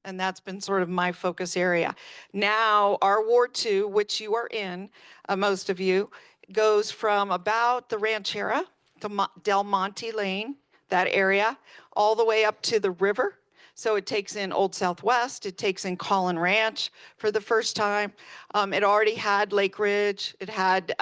And that's been sort of my focus area. Now, our Ward 2, which you are in, most of you, goes from about the Ranchera to Del Monte Lane, that area, all the way up to the river. So it takes in Old Southwest, it takes in Collin Ranch for the first time. It already had Lake Ridge, it had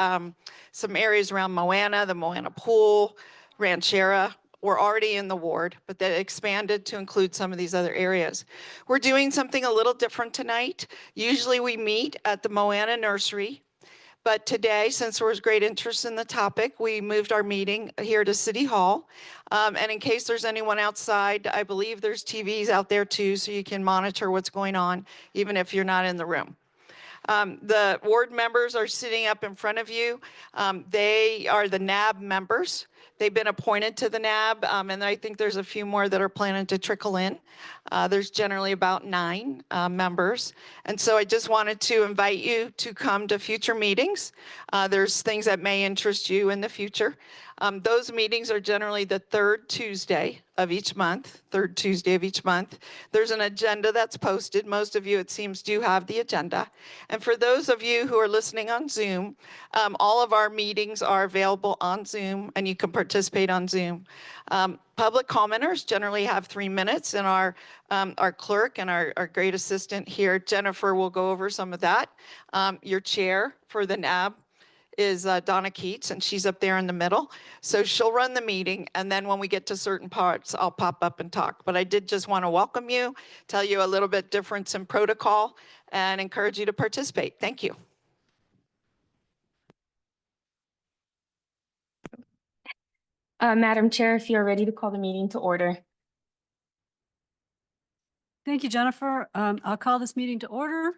some areas around Moana, the Moana Pool, Ranchera were already in the ward, but that expanded to include some of these other areas. We're doing something a little different tonight. Usually we meet at the Moana Nursery, but today, since there was great interest in the topic, we moved our meeting here to City Hall. And in case there's anyone outside, I believe there's TVs out there too, so you can monitor what's going on, even if you're not in the room. The ward members are sitting up in front of you. They are the NAB members. They've been appointed to the NAB, and I think there's a few more that are planning to trickle in. There's generally about 9 members. And so I just wanted to invite you to come to future meetings. There's things that may interest you in the future. Those meetings are generally the third Tuesday of each month, There's an agenda that's posted. Most of you, it seems, do have the agenda. And for those of you who are listening on Zoom, all of our meetings are available on Zoom, and you can participate on Zoom. Public commenters generally have 3 minutes, and our clerk and our great assistant here, Jennifer, will go over some of that. Your chair for the NAB is Donna Keats, and she's up there in the middle. So she'll run the meeting, and then when we get to certain parts, I'll pop up and talk. But I did just want to welcome you, tell you a little bit difference in protocol, and encourage you to participate. Thank you. Madam Chair, if you're ready to call the meeting to order. Thank you, Jennifer. I'll call this meeting to order.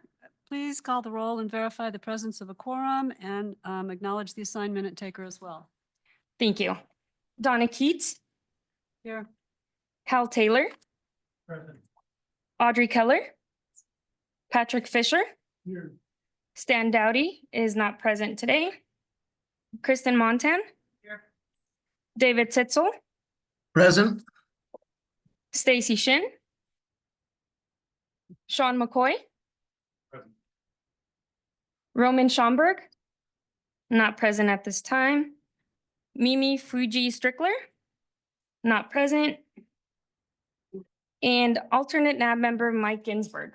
Please call the roll and verify the presence of a quorum, and acknowledge the assigned minute taker as well. Thank you. Donna Keats. Here. Hal Taylor. Present. Audrey Keller. Patrick Fisher. Here. Stan Dowdy is not present today. Kristen Montan. Here. David Sitzel. Present. Stacy Shin. Sean McCoy. Present. Roman Schomburg. Not present at this time. Mimi Fuji Strickler. Not present. And alternate NAB member Mike Ginsburg.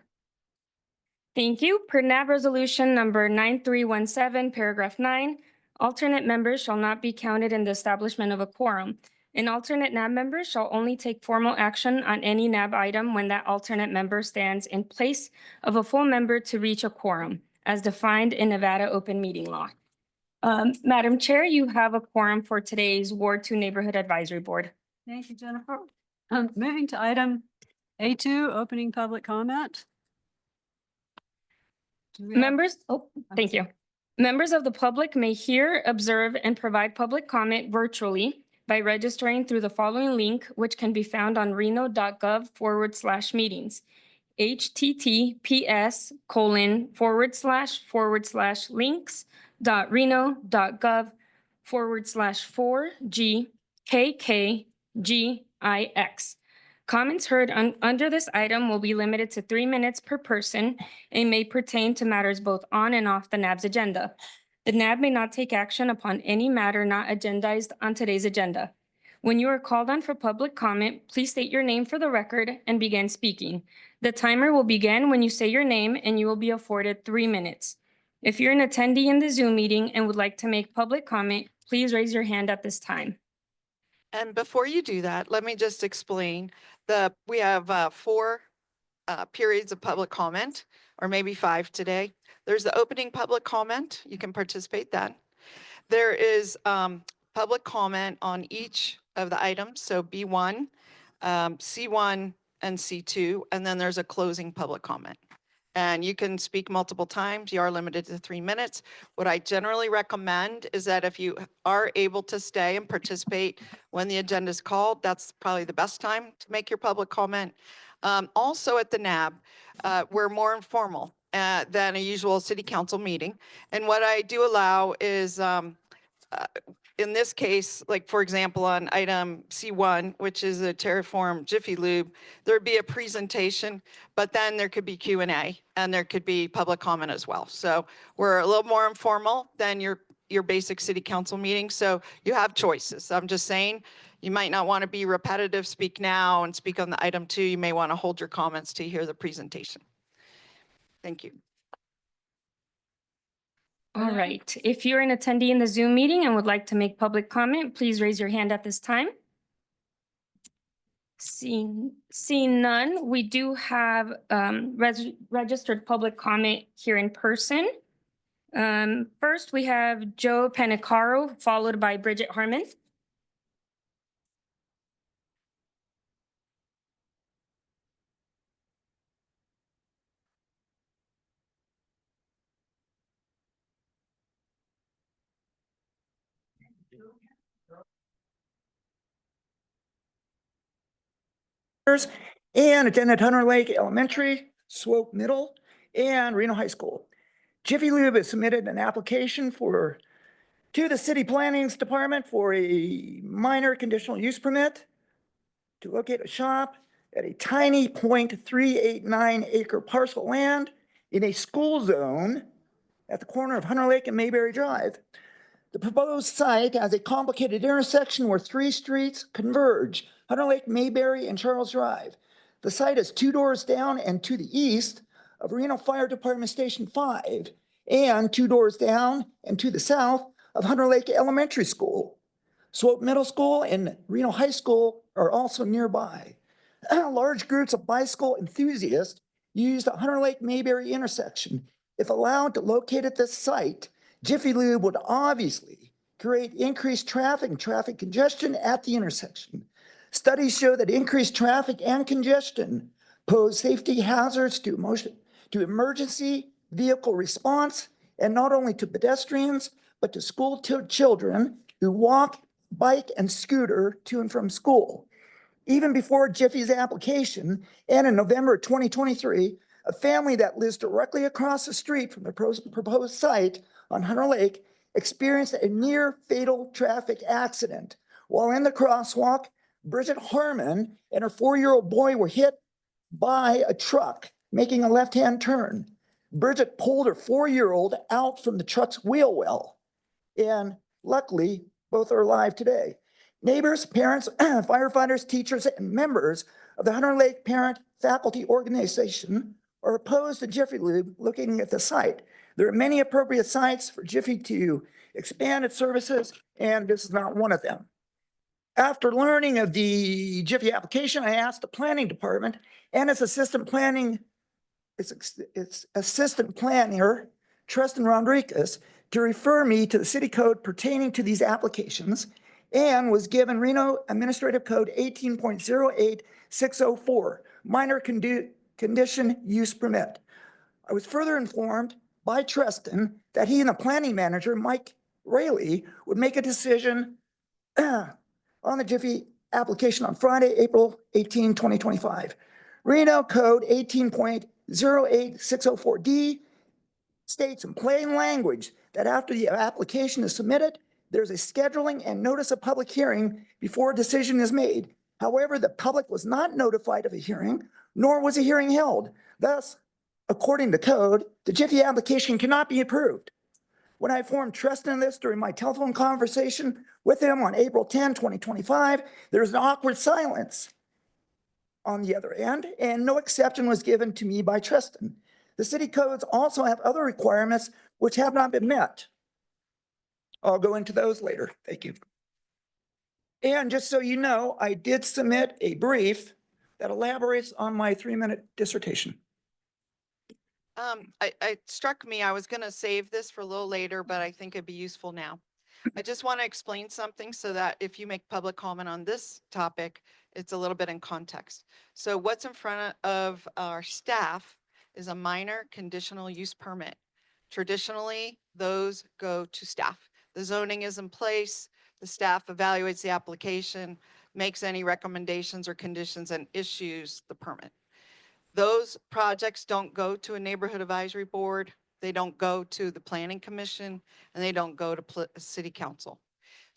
Thank you. Per NAB resolution number 9317, paragraph 9, alternate members shall not be counted in the establishment of a quorum. An alternate NAB member shall only take formal action on any NAB item when that alternate member stands in place of a full member to reach a quorum, as defined in Nevada open meeting law. Madam Chair, you have a quorum for today's Ward 2 Neighborhood Advisory Board. Thank you, Jennifer. Moving to item A2, opening public comment. Members, thank you. Members of the public may hear, observe, and provide public comment virtually by registering through the following link, which can be found on reno.gov/meetings. https://links.reno.gov/4G-KKGIX. Comments heard under this item will be limited to 3 minutes per person and may pertain to matters both on and off the NAB's agenda. The NAB may not take action upon any matter not agendized on today's agenda. When you are called on for public comment, please state your name for the record and begin speaking. The timer will begin when you say your name, and you will be afforded 3 minutes. If you're an attendee in the Zoom meeting and would like to make public comment, please raise your hand at this time. And before you do that, let me just explain we have 4 periods of public comment, or maybe 5 today. There's the opening public comment. You can participate then. There is public comment on each of the items. So B1, C1, and C2, and then there's a closing public comment. And you can speak multiple times. You are limited to 3 minutes. What I generally recommend is that if you are able to stay and participate when the agenda is called, that's probably the best time to make your public comment. Also at the NAB, we're more informal than a usual city council meeting. And what I do allow is in this case, like for example, on item C1, which is a Terraform Jiffy Lube, there'd be a presentation, but then there could be Q&A and there could be public comment as well. So we're a little more informal than your basic city council meeting. So you have choices. I'm just saying, you might not want to be repetitive, speak now and speak on the item 2. You may want to hold your comments to hear the presentation. Thank you. All right. If you're an attendee in the Zoom meeting and would like to make public comment, please raise your hand at this time. Seeing none, we do have registered public comment here in person. First, we have Joe Panicaro, followed by Bridget Harmon. And attended Hunter Lake Elementary, Swope Middle, and Reno High School. Jiffy Lube has submitted an application to the City Planning's Department for a minor conditional use permit to locate a shop at a tiny 0.389 acre parcel of land in a school zone at the corner of Hunter Lake and Mayberry Drive. The proposed site has a complicated intersection where 3 streets converge, Hunter Lake, Mayberry, and Charles Drive. The site is 2 doors down and to the east of Reno Fire Department Station 5, and 2 doors down and to the south of Hunter Lake Elementary School. Swope Middle School and Reno High School are also nearby. Large groups of bicycle enthusiasts use the Hunter Lake Mayberry intersection. If allowed to locate at this site, Jiffy Lube would obviously create increased traffic and traffic congestion at the intersection. Studies show that increased traffic and congestion pose safety hazards to emergency vehicle response, and not only to pedestrians, but to school children who walk, bike, and scooter to and from school. Even before Jiffy's application, and in November 2023, a family that lives directly across the street from the proposed site on Hunter Lake experienced a near fatal traffic accident. While in the crosswalk, Bridget Harmon and her 4-year-old boy were hit by a truck making a left-hand turn. Bridget pulled her 4-year-old out from the truck's wheel well, and luckily, both are alive today. Neighbors, parents, firefighters, teachers, and members of the Hunter Lake Parent Faculty Organization are opposed to Jiffy Lube looking at the site. There are many appropriate sites for Jiffy to expand its services, and this is not one of them. After learning of the Jiffy application, I asked the planning department and its assistant planner, Tristan Rodriguez, to refer me to the city code pertaining to these applications, and was given Reno Administrative Code 18.08604, minor condition use permit. I was further informed by Tristan that he and the planning manager, Mike Rayleigh, would make a decision on the Jiffy application on Friday, April 18, 2025. Reno Code 18.08604D states in plain language that after the application is submitted, there's a scheduling and notice of public hearing before a decision is made. However, the public was not notified of a hearing, nor was a hearing held. Thus, according to code, the Jiffy application cannot be approved. When I informed Tristan this during my telephone conversation with him on April 10, 2025, there was an awkward silence on the other end, and no exception was given to me by Tristan. The city codes also have other requirements which have not been met. I'll go into those later. Thank you. And just so you know, I did submit a brief that elaborates on my 3-minute dissertation. It struck me, I was going to save this for a little later, but I think it'd be useful now. I just want to explain something so that if you make public comment on this topic, it's a little bit in context. So what's in front of our staff is a minor conditional use permit. Traditionally, those go to staff. The zoning is in place, the staff evaluates the application, makes any recommendations or conditions, and issues the permit. Those projects don't go to a neighborhood advisory board, they don't go to the planning commission, and they don't go to city council.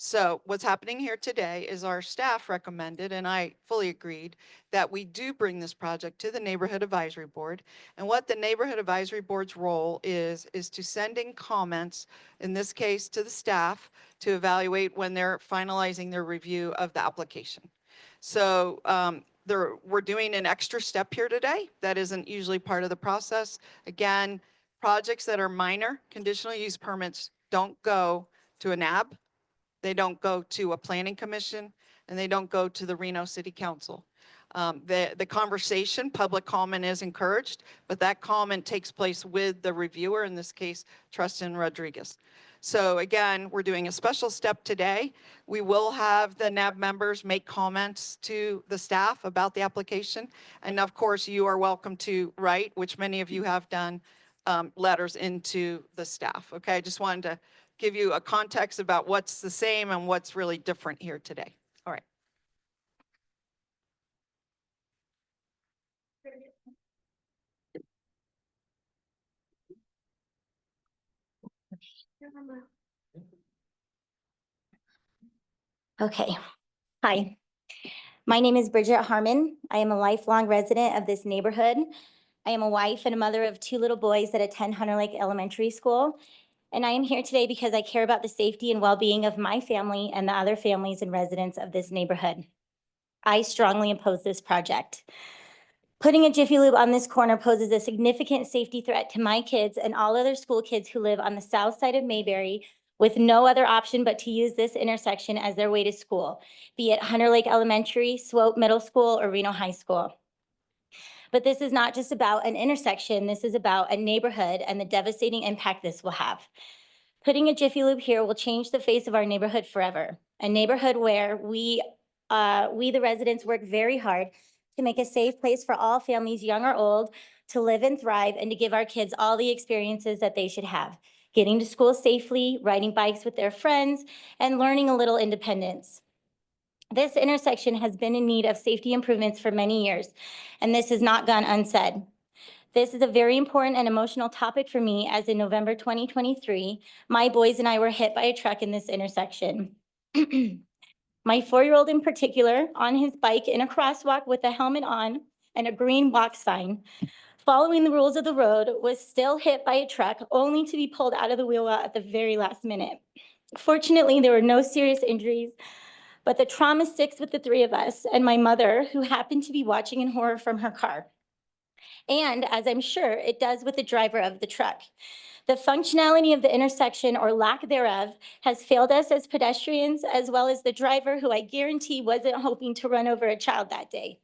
So what's happening here today is our staff recommended, and I fully agreed, that we do bring this project to the Neighborhood Advisory Board. And what the Neighborhood Advisory Board's role is to send in comments, in this case to the staff, to evaluate when they're finalizing their review of the application. So we're doing an extra step here today. That isn't usually part of the process. Again, projects that are minor conditional use permits don't go to a NAB. They don't go to a planning commission, and they don't go to the Reno City Council. The conversation, public comment is encouraged, but that comment takes place with the reviewer, in this case, Tristan Rodriguez. So again, we're doing a special step today. We will have the NAB members make comments to the staff about the application. And of course, you are welcome to write, which many of you have done, letters into the staff. Okay, I just wanted to give you a context about what's the same and what's really different here today. All right. Okay. Hi. My name is Bridget Harmon. I am a lifelong resident of this neighborhood. I am a wife and a mother of 2 little boys that attend Hunter Lake Elementary School. And I am here today because I care about the safety and well-being of my family and the other families and residents of this neighborhood. I strongly oppose this project. Putting a Jiffy Lube on this corner poses a significant safety threat to my kids and all other school kids who live on the south side of Mayberry with no other option but to use this intersection as their way to school, be it Hunter Lake Elementary, Swope Middle School, or Reno High School. But this is not just about an intersection, this is about a neighborhood and the devastating impact this will have. Putting a Jiffy Lube here will change the face of our neighborhood forever. A neighborhood where we the residents work very hard to make a safe place for all families, young or old, to live and thrive and to give our kids all the experiences that they should have. Getting to school safely, riding bikes with their friends, and learning a little independence. This intersection has been in need of safety improvements for many years, and this has not gone unsaid. This is a very important and emotional topic for me, as in November 2023, my boys and I were hit by a truck in this intersection. My 4-year-old in particular, on his bike in a crosswalk with a helmet on and a green walk sign, following the rules of the road, was still hit by a truck only to be pulled out of the wheel well at the very last minute. Fortunately, there were no serious injuries, but the trauma sticks with the 3 of us and my mother, who happened to be watching in horror from her car. And as I'm sure it does with the driver of the truck. The functionality of the intersection, or lack thereof, has failed us as pedestrians, as well as the driver, who I guarantee wasn't hoping to run over a child that day.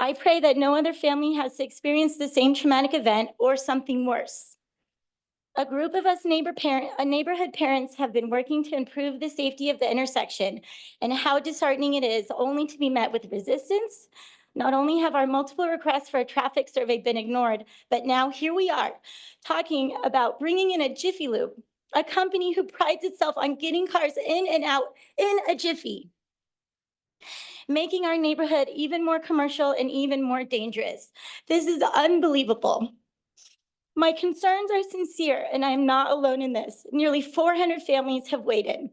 I pray that no other family has experienced the same traumatic event or something worse. A group of us neighborhood parents have been working to improve the safety of the intersection, and how disheartening it is only to be met with resistance. Not only have our multiple requests for a traffic survey been ignored, but now here we are talking about bringing in a Jiffy Lube, a company who prides itself on getting cars in and out in a jiffy, making our neighborhood even more commercial and even more dangerous. This is unbelievable. My concerns are sincere, and I am not alone in this. Nearly 400 families have waited.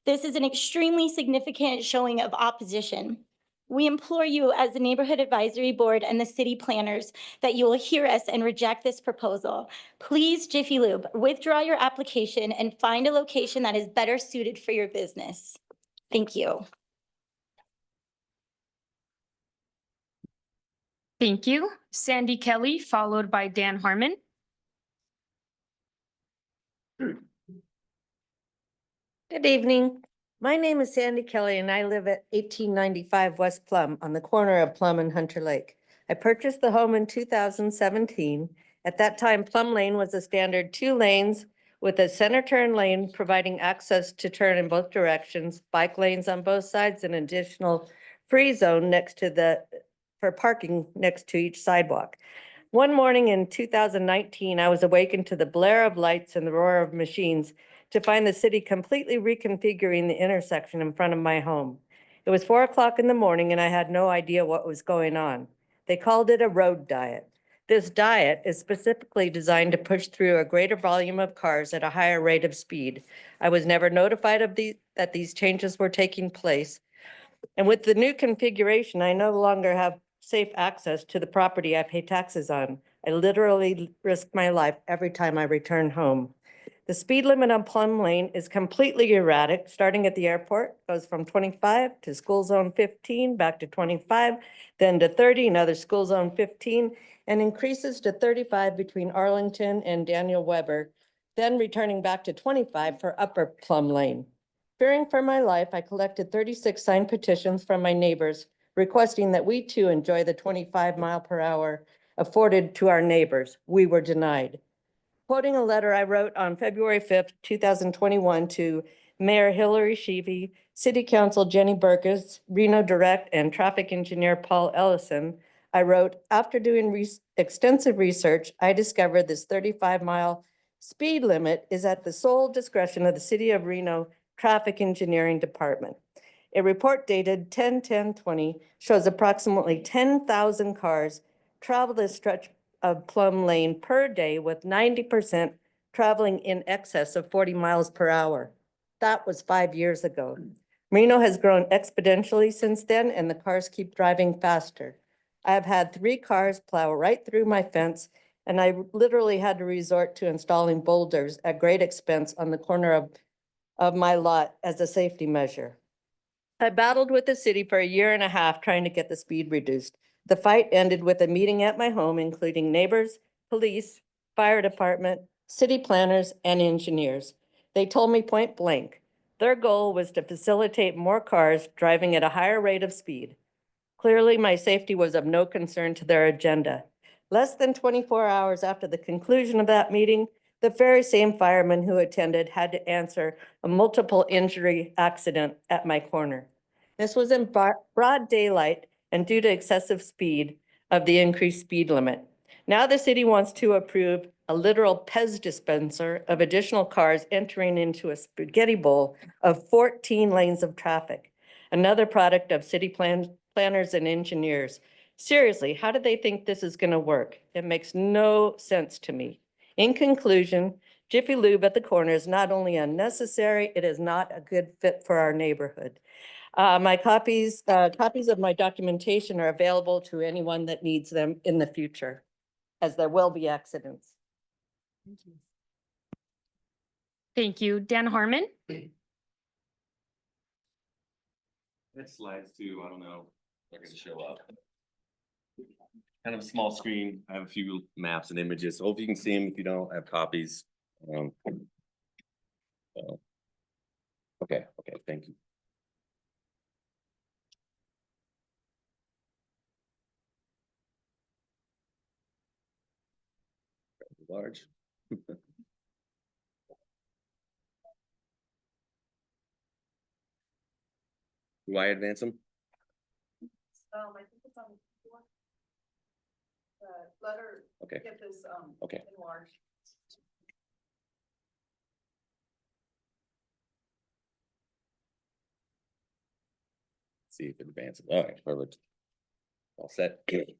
This is an extremely significant showing of opposition. We implore you as the Neighborhood Advisory Board and the city planners that you will hear us and reject this proposal. Please, Jiffy Lube, withdraw your application and find a location that is better suited for your business. Thank you. Thank you. Sandy Kelly, followed by Dan Harmon. Good evening. My name is Sandy Kelly and I live at 1895 West Plum on the corner of Plum and Hunter Lake. I purchased the home in 2017. At that time, Plum Lane was a standard 2 lanes with a center turn lane providing access to turn in both directions, bike lanes on both sides, and additional free zone next to for parking next to each sidewalk. One morning in 2019, I was awakened to the blare of lights and the roar of machines to find the city completely reconfiguring the intersection in front of my home. It was 4 o'clock in the morning and I had no idea what was going on. They called it a road diet. This diet is specifically designed to push through a greater volume of cars at a higher rate of speed. I was never notified of that these changes were taking place. And with the new configuration, I no longer have safe access to the property I pay taxes on. I literally risk my life every time I return home. The speed limit on Plum Lane is completely erratic, starting at the airport, goes from 25 to school zone 15, back to 25, then to 30, another school zone 15, and increases to 35 between Arlington and Daniel Weber, then returning back to 25 for Upper Plum Lane. Fearing for my life, I collected 36 signed petitions from my neighbors requesting that we too enjoy the 25-mile-per-hour afforded to our neighbors. We were denied. Quoting a letter I wrote on February 5th, 2021 to Mayor Hillary Sheevey, City Council Jenny Burkus, Reno Direct, and Traffic Engineer Paul Ellison, I wrote, after doing extensive research, I discovered this 35-mile speed limit is at the sole discretion of the City of Reno Traffic Engineering Department. A report dated 10/10/20 shows approximately 10,000 cars travel this stretch of Plum Lane per day, with 90% traveling in excess of 40 miles per hour. That was 5 years ago. Reno has grown exponentially since then, and the cars keep driving faster. I have had 3 cars plow right through my fence, and I literally had to resort to installing boulders at great expense on the corner of my lot as a safety measure. I battled with the city for a year and a half trying to get the speed reduced. The fight ended with a meeting at my home, including neighbors, police, fire department, city planners, and engineers. They told me point blank, their goal was to facilitate more cars driving at a higher rate of speed. Clearly, my safety was of no concern to their agenda. Less than 24 hours after the conclusion of that meeting, the very same fireman who attended had to answer a multiple injury accident at my corner. This was in broad daylight and due to excessive speed of the increased speed limit. Now the city wants to approve a literal Pez dispenser of additional cars entering into a spaghetti bowl of 14 lanes of traffic, another product of city planners and engineers. Seriously, how do they think this is going to work? It makes no sense to me. In conclusion, Jiffy Lube at the corner is not only unnecessary, it is not a good fit for our neighborhood. My copies of my documentation are available to anyone that needs them in the future, as there will be accidents. Thank you. Dan Harmon? Next slides too, I don't know, if they're gonna show up. Kind of a small screen, I have a few maps and images, so if you can see them, if you don't, I have copies. So. Okay, thank you. Large. Do I advance them? I think it's on the letter. Okay. Get this, Okay. enlarged. See if it advances. All right, perfect. All set. Okay.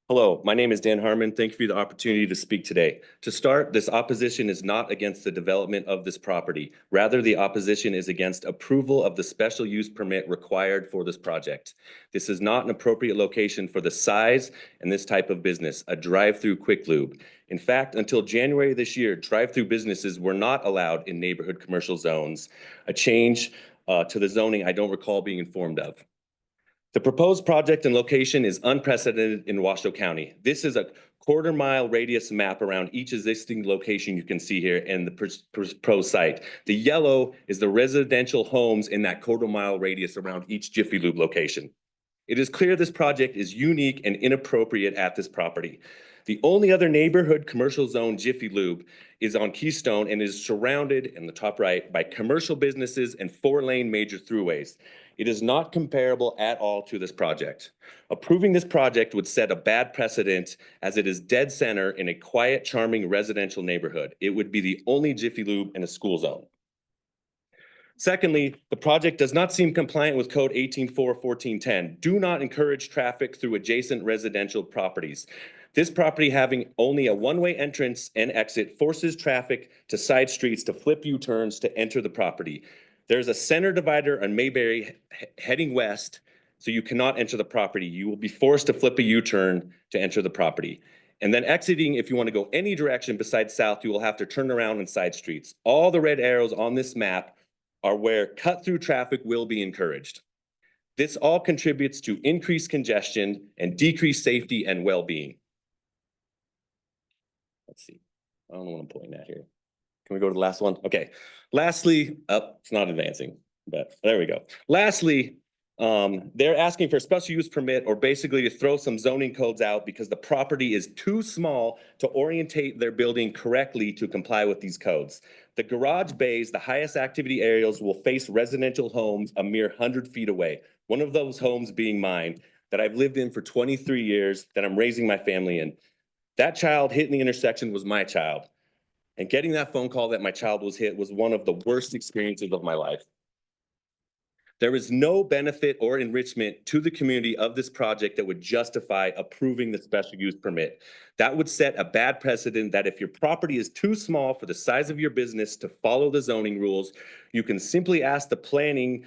Hello, my name is Dan Harmon. Thank you for the opportunity to speak today. To start, this opposition is not against the development of this property. Rather, the opposition is against approval of the special use permit required for this project. This is not an appropriate location for the size and this type of business, a drive-through quick lube. In fact, until January this year, drive-through businesses were not allowed in neighborhood commercial zones, a change to the zoning I don't recall being informed of. The proposed project and location is unprecedented in Washoe County. This is a quarter-mile radius map around each existing location you can see here in the proposed site. The yellow is the residential homes in that quarter-mile radius around each Jiffy Lube location. It is clear this project is unique and inappropriate at this property. The only other neighborhood commercial zone Jiffy Lube is on Keystone and is surrounded in the top right by commercial businesses and 4-lane major throughways. It is not comparable at all to this project. Approving this project would set a bad precedent as it is dead center in a quiet, charming residential neighborhood. It would be the only Jiffy Lube in a school zone. Secondly, the project does not seem compliant with Code 18.4.14.10. Do not encourage traffic through adjacent residential properties. This property having only a one-way entrance and exit forces traffic to side streets to flip U-turns to enter the property. There's a center divider on Mayberry heading west, so you cannot enter the property. You will be forced to flip a U-turn to enter the property. And then exiting, if you want to go any direction besides south, you will have to turn around on side streets. All the red arrows on this map are where cut-through traffic will be encouraged. This all contributes to increased congestion and decreased safety and well-being. Let's see. I don't know what I'm pulling at here. Can we go to the last one? Okay. Lastly, it's not advancing, but there we go. Lastly, they're asking for a special use permit or basically to throw some zoning codes out because the property is too small to orientate their building correctly to comply with these codes. The garage bays, the highest activity areas, will face residential homes a mere 100 feet away. One of those homes being mine that I've lived in for 23 years, that I'm raising my family in. That child hit in the intersection was my child. And getting that phone call that my child was hit was one of the worst experiences of my life. There is no benefit or enrichment to the community of this project that would justify approving the special use permit. That would set a bad precedent that if your property is too small for the size of your business to follow the zoning rules, you can simply ask the planning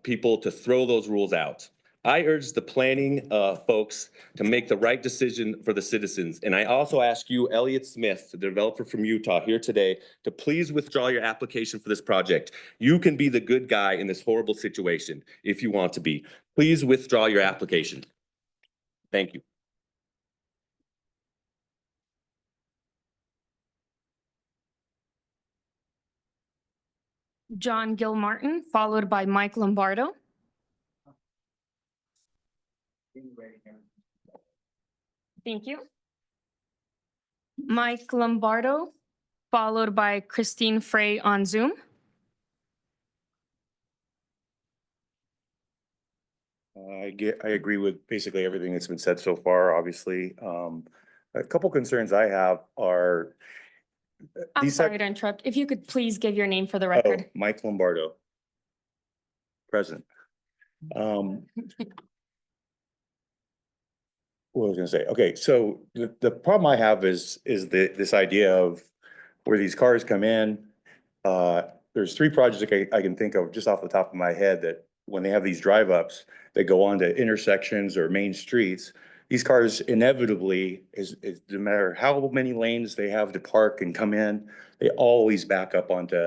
people to throw those rules out. I urge the planning folks to make the right decision for the citizens. And I also ask you, Elliott Smith, the developer from Utah here today, to please withdraw your application for this project. You can be the good guy in this horrible situation if you want to be. Please withdraw your application. Thank you. John Gilmartin, followed by Mike Lombardo. Thank you. Mike Lombardo, followed by Christine Frey on Zoom. I agree with basically everything that's been said so far, obviously. A couple concerns I have are. I'm these sorry to interrupt. If you could please give your name for the record. Mike Lombardo. Present. What was I gonna say? Okay, so the problem I have is this idea of where these cars come in. There's three projects I can think of just off the top of my head that when they have these drive ups, that go onto intersections or main streets. These cars inevitably, no matter how many lanes they have to park and come in, they always back up onto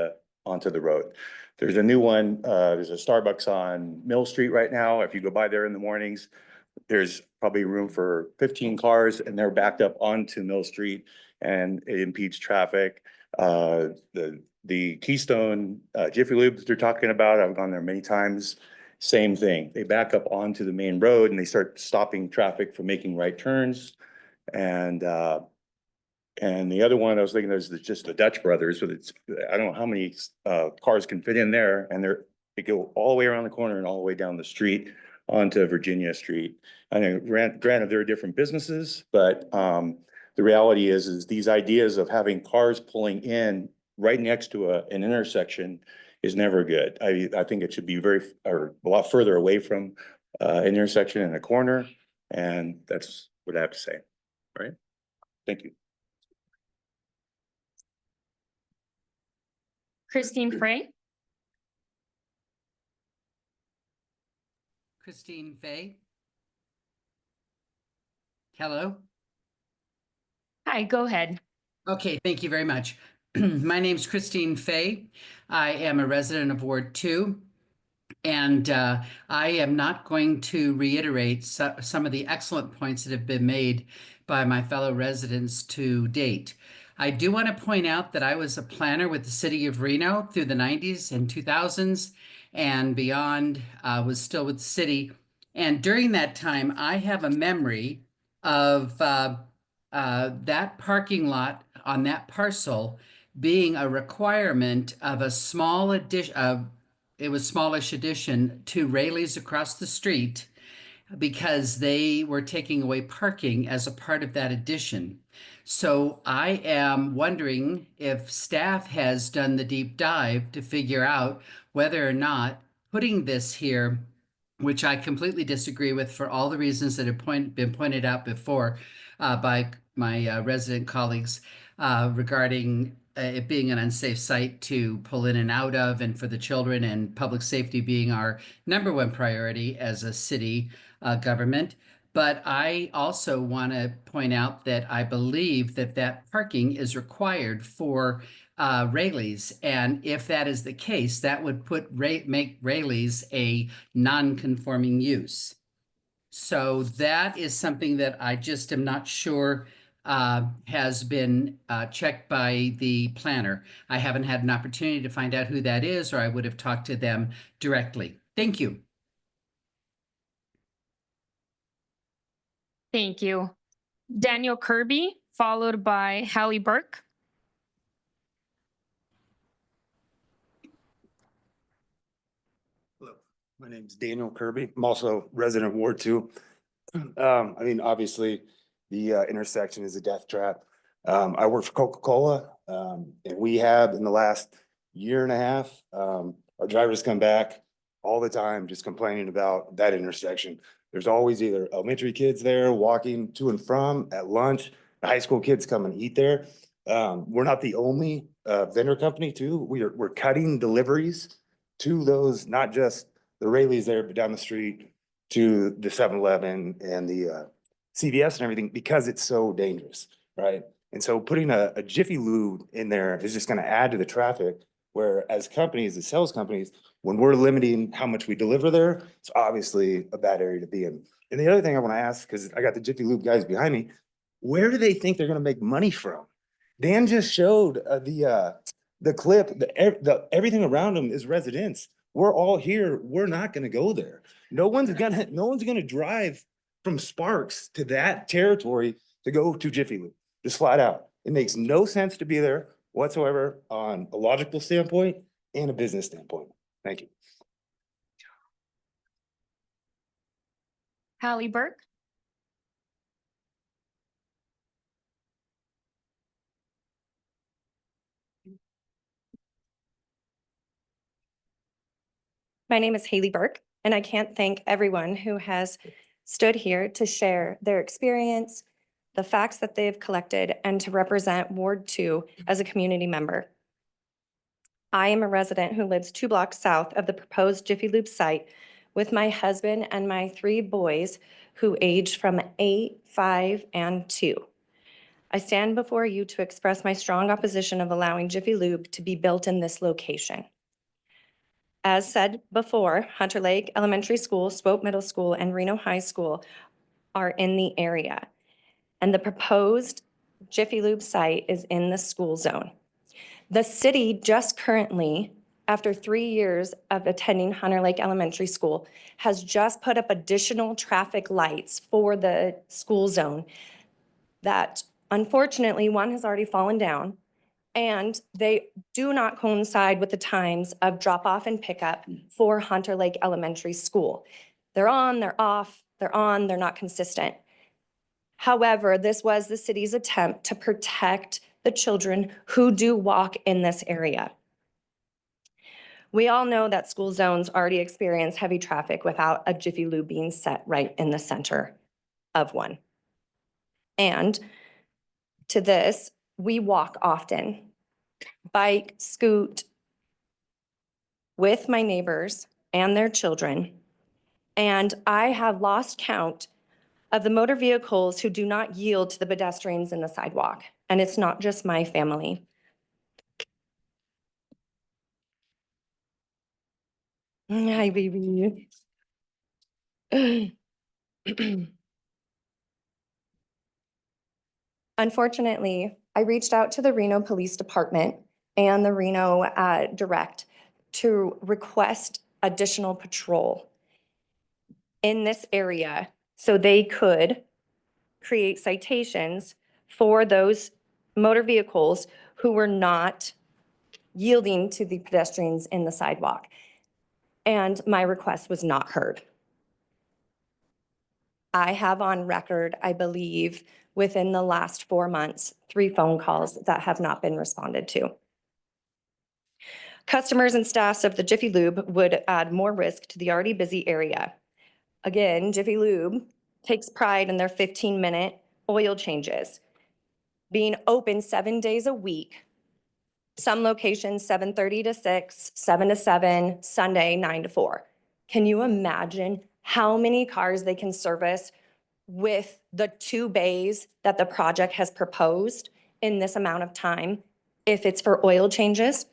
the road. There's a new one, there's a Starbucks on Mill Street right now. If you go by there in the mornings, there's probably room for 15 cars and they're backed up onto Mill Street and it impedes traffic. The Keystone Jiffy Lube that they're talking about, I've gone there many times. Same thing. They back up onto the main road and they start stopping traffic from making right turns. And the other one I was thinking is just the Dutch Brothers, but I don't know how many cars can fit in there, and they go all the way around the corner and all the way down the street onto Virginia Street. I think granted there are different businesses, but the reality is these ideas of having cars pulling in right next to an intersection is never good. I think it should be a lot further away from an intersection in a corner, and that's what I have to say. All right. Thank you. Christine Frey. Christine Fay. Hello. Hi, go ahead. Okay, thank you very much. My name's Christine Fay. I am a resident of Ward 2, and I am not going to reiterate some of the excellent points that have been made by my fellow residents to date. I do want to point out that I was a planner with the city of Reno through the 90s and 2000s and beyond, was still with the city. And during that time, I have a memory of that parking lot on that parcel being a requirement of a small addition, it was smallish addition to Rayleigh's across the street because they were taking away parking as a part of that addition. So I am wondering if staff has done the deep dive to figure out whether or not putting this here, which I completely disagree with for all the reasons that have been pointed out before, by my resident colleagues regarding it being an unsafe site to pull in and out of, and for the children and public safety being our number one priority as a city government. But I also want to point out that I believe that that parking is required for Rayleigh's. And if that is the case, that would make Rayleigh's a non-conforming use. So that is something that I just am not sure has been checked by the planner. I haven't had an opportunity to find out who that is, or I would have talked to them directly. Thank you. Thank you. Daniel Kirby, followed by Hallie Burke. Hello, my name's Daniel Kirby. I'm also resident of Ward 2. I mean, obviously, the intersection is a death trap. I work for Coca-Cola, and we have in the last year and a half, our drivers come back all the time just complaining about that intersection. There's always either elementary kids there walking to and from at lunch, the high school kids come and eat there. We're not the only vendor company too. We're cutting deliveries to those, not just the Rayleigh's there, but down the street to the 7-Eleven and the CVS and everything, because it's so dangerous, right? And so putting a Jiffy Lube in there is just gonna add to the traffic, where as companies, as sales companies, when we're limiting how much we deliver there, it's obviously a bad area to be in. And the other thing I wanna ask, because I got the Jiffy Lube guys behind me, where do they think they're gonna make money from? Dan just showed the clip, everything around them is residents. We're all here, we're not gonna go there. No one's gonna drive from Sparks to that territory to go to Jiffy Lube, just flat out. It makes no sense to be there whatsoever on a logical standpoint and a business standpoint. Thank you. Hallie Burke. My name is Haley Burke, and I can't thank everyone who has stood here to share their experience, the facts that they've collected, and to represent Ward 2 as a community member. I am a resident who lives 2 blocks south of the proposed Jiffy Lube site with my husband and my 3 boys who age from 8, 5, and 2. I stand before you to express my strong opposition of allowing Jiffy Lube to be built in this location. As said before, Hunter Lake Elementary School, Swope Middle School, and Reno High School are in the area. And the proposed Jiffy Lube site is in the school zone. The city just currently, after 3 years of attending Hunter Lake Elementary School, has just put up additional traffic lights for the school zone that unfortunately one has already fallen down, and they do not coincide with the times of drop off and pickup for Hunter Lake Elementary School. They're on, they're off, they're on, they're not consistent. However, this was the city's attempt to protect the children who do walk in this area. We all know that school zones already experience heavy traffic without a Jiffy Lube being set right in the center of one. And to this, we walk often, bike, scoot with my neighbors and their children. And I have lost count of the motor vehicles who do not yield to the pedestrians in the sidewalk. And it's not just my family. Hi, baby. Unfortunately, I reached out to the Reno Police Department and the Reno Direct to request additional patrol in this area so they could create citations for those motor vehicles who were not yielding to the pedestrians in the sidewalk. And my request was not heard. I have on record, I believe, within the last 4 months, 3 phone calls that have not been responded to. Customers and staffs of the Jiffy Lube would add more risk to the already busy area. Again, Jiffy Lube takes pride in their 15-minute oil changes, being open 7 days a week. Some locations 7:30 to 6, 7 to 7, Sunday 9 to 4. Can you imagine how many cars they can service with the 2 bays that the project has proposed in this amount of time if it's for oil changes?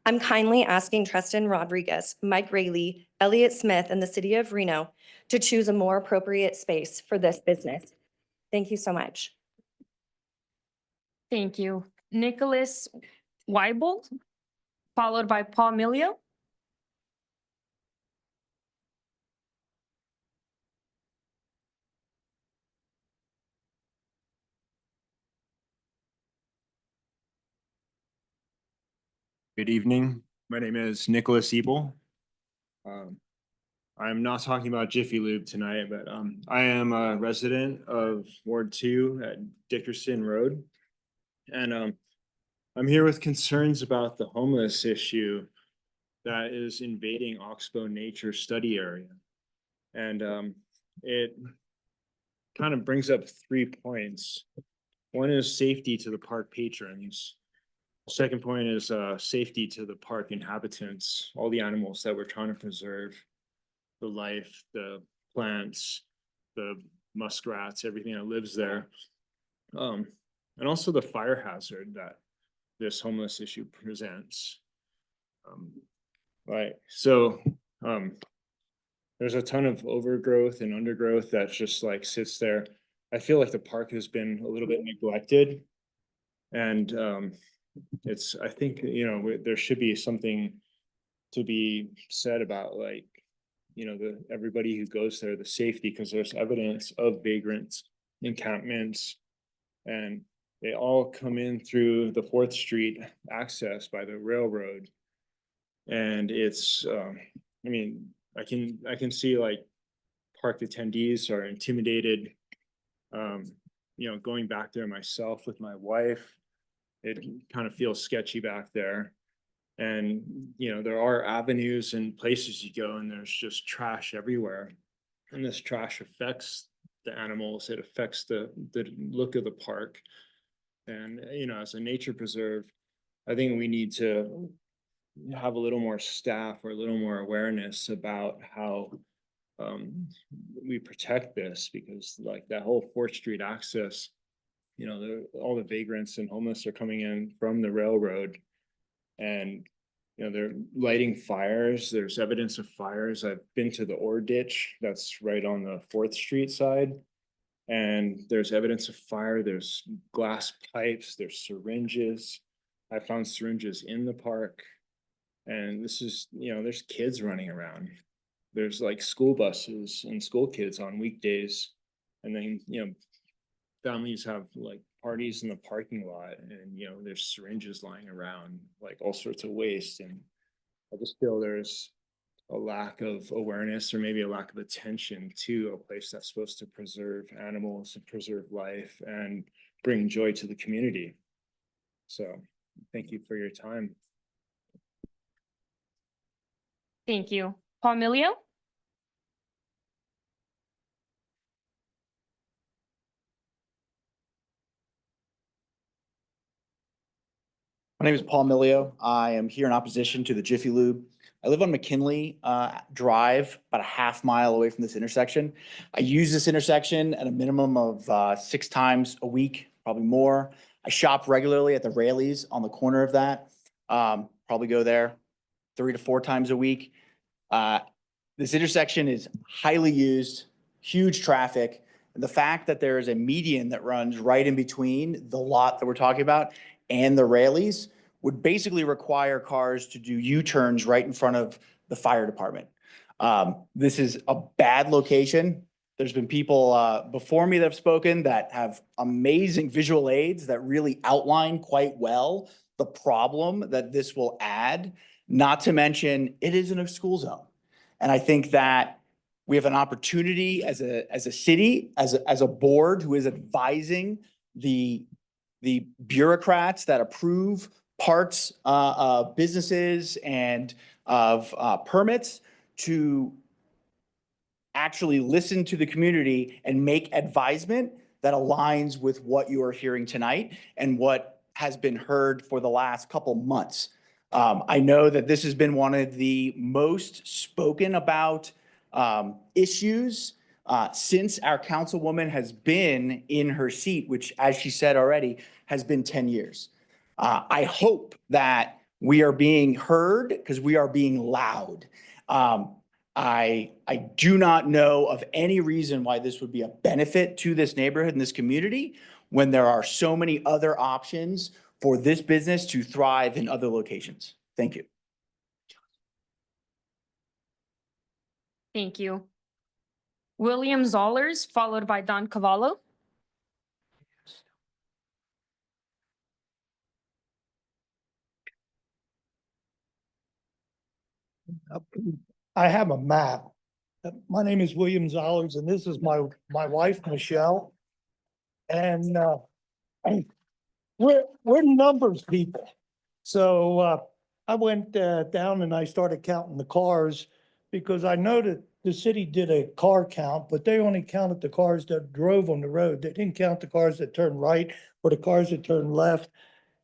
I'm kindly asking Tristan Rodriguez, Mike Rayleigh, Elliott Smith, and the city of Reno to choose a more appropriate space for this business. Thank you so much. Thank you. Nicholas Weibel, followed by Paul Milio. Good evening. My name is Nicholas Ebel. I'm not talking about Jiffy Lube tonight, but I am a resident of Ward 2 at Dickerson Road. And I'm here with concerns about the homeless issue that is invading Oxbow Nature Study Area. And it kind of brings up 3 points. One is safety to the park patrons. Second point is safety to the park inhabitants, all the animals that we're trying to preserve, the life, the plants, the muskrats, everything that lives there. And also the fire hazard that this homeless issue presents. Right, so there's a ton of overgrowth and undergrowth that just like sits there. I feel like the park has been a little bit neglected. And I think, you know, there should be something to be said about like, you know, everybody who goes there, the safety, because there's evidence of vagrants encampments and they all come in through the 4th Street access by the railroad. And it's, I mean, I can see like park attendees are intimidated. You know, going back there myself with my wife, it kind of feels sketchy back there. And, you know, there are avenues and places you go and there's just trash everywhere. And this trash affects the animals. It affects the look of the park. And, you know, as a nature preserve, I think we need to have a little more staff or a little more awareness about how we protect this, because like that whole 4th Street access, you know, all the vagrants and homeless are coming in from the railroad and, you know, they're lighting fires. There's evidence of fires. I've been to the ore ditch that's right on the 4th Street side. And there's evidence of fire. There's glass pipes, there's syringes. I found syringes in the park. And this is, you know, there's kids running around. There's like school buses and school kids on weekdays. And then, you know, families have like parties in the parking lot and, you know, there's syringes lying around, like all sorts of waste. And I just feel there's a lack of awareness or maybe a lack of attention to a place that's supposed to preserve animals and preserve life and bring joy to the community. So thank you for your time. Thank you. Paul Milio? My name is Paul Milio. I am here in opposition to the Jiffy Lube. I live on McKinley Drive, about a half mile away from this intersection. I use this intersection at a minimum of 6 times a week, probably more. I shop regularly at the Raley's on the corner of that. Probably go there 3 to 4 times a week. This intersection is highly used, huge traffic. And the fact that there is a median that runs right in between the lot that we're talking about and the Raley's would basically require cars to do U-turns right in front of the fire department. This is a bad location. There's been people before me that have spoken that have amazing visual aids that really outline quite well the problem that this will add, not to mention it isn't a school zone. And I think that we have an opportunity as a city, as a board who is advising the bureaucrats that approve parts of businesses and of permits to actually listen to the community and make advisement that aligns with what you are hearing tonight and what has been heard for the last couple months. I know that this has been one of the most spoken about issues since our councilwoman has been in her seat, which, as she said already, has been 10 years. I hope that we are being heard because we are being loud. I do not know of any reason why this would be a benefit to this neighborhood and this community when there are so many other options for this business to thrive in other locations. Thank you. Thank you. William Zollers, followed by Don Cavallo. I have a map. My name is William Zollers, and this is my wife, Michelle. And we're numbers people. So I went down and I started counting the cars because I know that the city did a car count, but they only counted the cars that drove on the road. They didn't count the cars that turned right or the cars that turned left.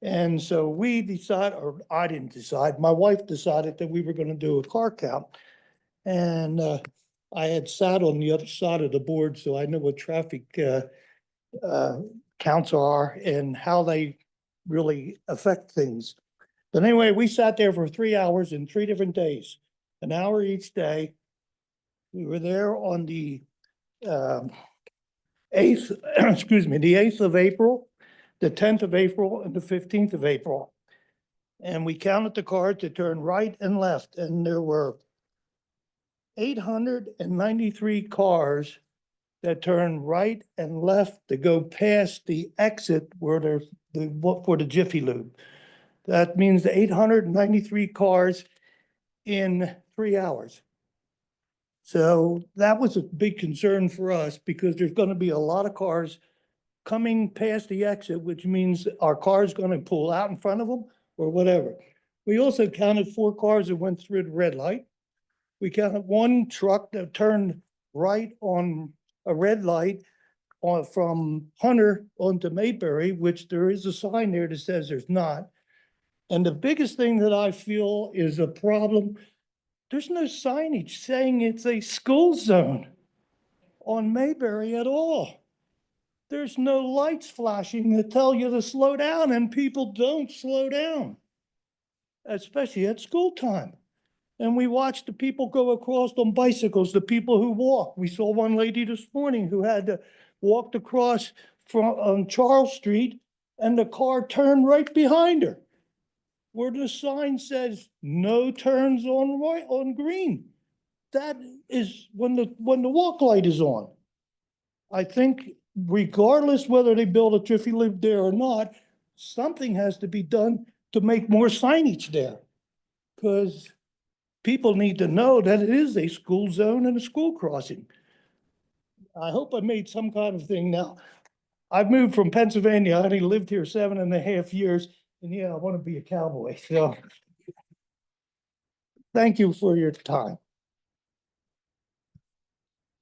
And so we decided, or I didn't decide, my wife decided that we were going to do a car count. And I had sat on the other side of the board, so I know what traffic counts are and how they really affect things. But anyway, we sat there for 3 hours in 3 different days, an hour each day. We were there on the 8th, excuse me, the 8th of April, the 10th of April, and the 15th of April. And we counted the cars that turned right and left, and there were 893 cars that turn right and left to go past the exit where there's for the Jiffy Lube. That means the 893 cars in 3 hours. So that was a big concern for us because there's going to be a lot of cars coming past the exit, which means our car is going to pull out in front of them or whatever. We also counted 4 cars that went through the red light. We counted 1 truck that turned right on a red light from Hunter onto Mayberry, which there is a sign there that says there's not. And the biggest thing that I feel is a problem, there's no signage saying it's a school zone on Mayberry at all. There's no lights flashing that tell you to slow down, and people don't slow down, especially at school time. And we watch the people go across on bicycles, the people who walk. We saw one lady this morning who had to walk across on Charles Street, and the car turned right behind her, where the sign says no turns on green. That is when the walk light is on. I think regardless whether they build a Jiffy Lube there or not, something has to be done to make more signage there. Because people need to know that it is a school zone and a school crossing. I hope I made some kind of thing now. I've moved from Pennsylvania. I only lived here 7.5 years. And yeah, I want to be a cowboy. So thank you for your time.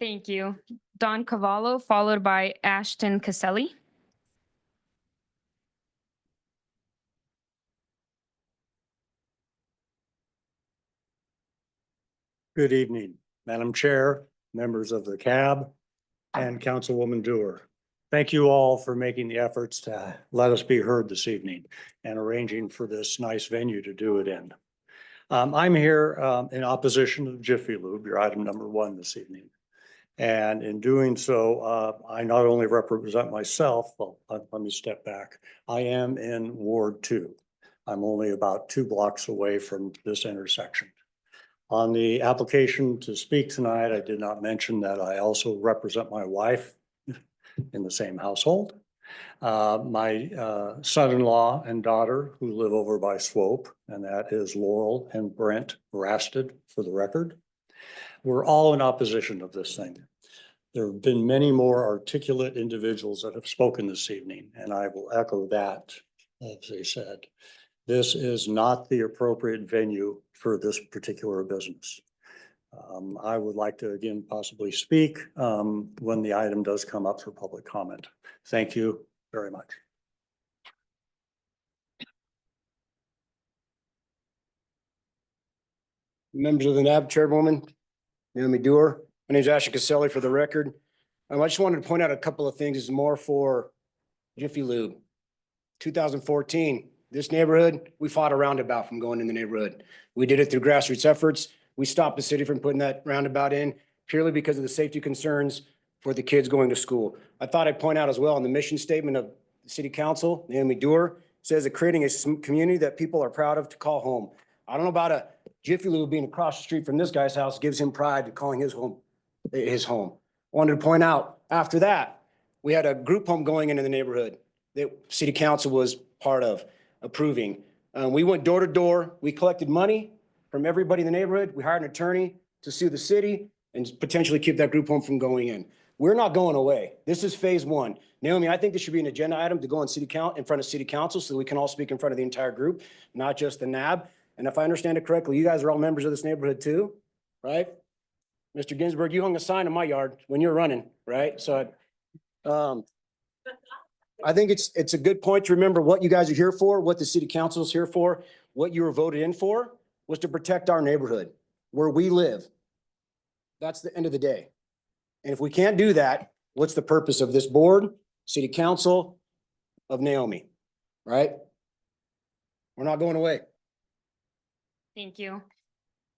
Thank you. Don Cavallo, followed by Ashton Caselli. Good evening, Madam Chair, members of the CAB, and Councilwoman Dewar. Thank you all for making the efforts to let us be heard this evening and arranging for this nice venue to do it in. I'm here in opposition to Jiffy Lube, your item number 1 this evening. And in doing so, I not only represent myself, well, let me step back. I am in Ward 2. I'm only about 2 blocks away from this intersection. On the application to speak tonight, I did not mention that I also represent my wife in the same household. My son-in-law and daughter who live over by Swope, and that is Laurel and Brent Rasted for the record. We're all in opposition of this thing. There have been many more articulate individuals that have spoken this evening, and I will echo that, as they said. This is not the appropriate venue for this particular business. I would like to again possibly speak when the item does come up for public comment. Thank you very much. Members of the NAB, Chairwoman, Naomi Dewar. My name is Ashley Caselli for the record. I just wanted to point out a couple of things. It's more for Jiffy Lube. 2014, this neighborhood, we fought a roundabout from going in the neighborhood. We did it through grassroots efforts. We stopped the city from putting that roundabout in purely because of the safety concerns for the kids going to school. I thought I'd point out as well in the mission statement of the city council, Naomi Dewar says that creating a community that people are proud of to call home. I don't know about a Jiffy Lube being across the street from this guy's house gives him pride to calling his home his home. Wanted to point out after that, we had a group home going into the neighborhood that city council was part of approving. We went door to door. We collected money from everybody in the neighborhood. We hired an attorney to sue the city and potentially keep that group home from going in. We're not going away. This is phase one. Naomi, I think this should be an agenda item to go on in front of city council so that we can all speak in front of the entire group, not just the NAB. And if I understand it correctly, you guys are all members of this neighborhood too, right? Mr. Ginsburg, you hung a sign in my yard when you're running, right? So I think it's a good point to remember what you guys are here for, what the city council is here for, what you were voted in for was to protect our neighborhood where we live. That's the end of the day. And if we can't do that, what's the purpose of this board, city council, of Naomi, right? We're not going away. Thank you.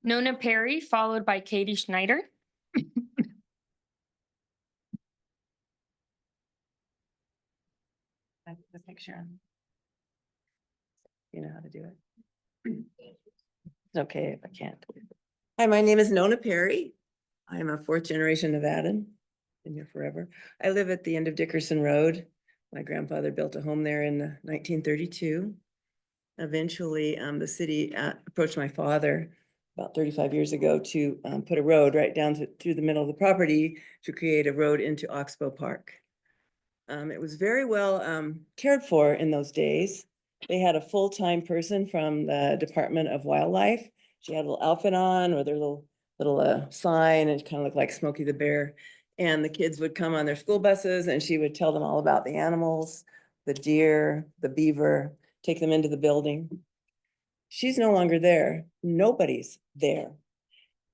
Nona Perry, followed by Katie Schneider. The picture. You know how to do it. It's okay if I can't. Hi, my name is Nona Perry. I am a fourth generation Nevadan. Been here forever. I live at the end of Dickerson Road. My grandfather built a home there in 1932. Eventually, the city approached my father about 35 years ago to put a road right down through the middle of the property to create a road into Oxbow Park. It was very well cared for in those days. They had a full-time person from the Department of Wildlife. She had a little outfit on with her little sign, and it kind of looked like Smokey the Bear. And the kids would come on their school buses and she would tell them all about the animals, the deer, the beaver, take them into the building. She's no longer there. Nobody's there.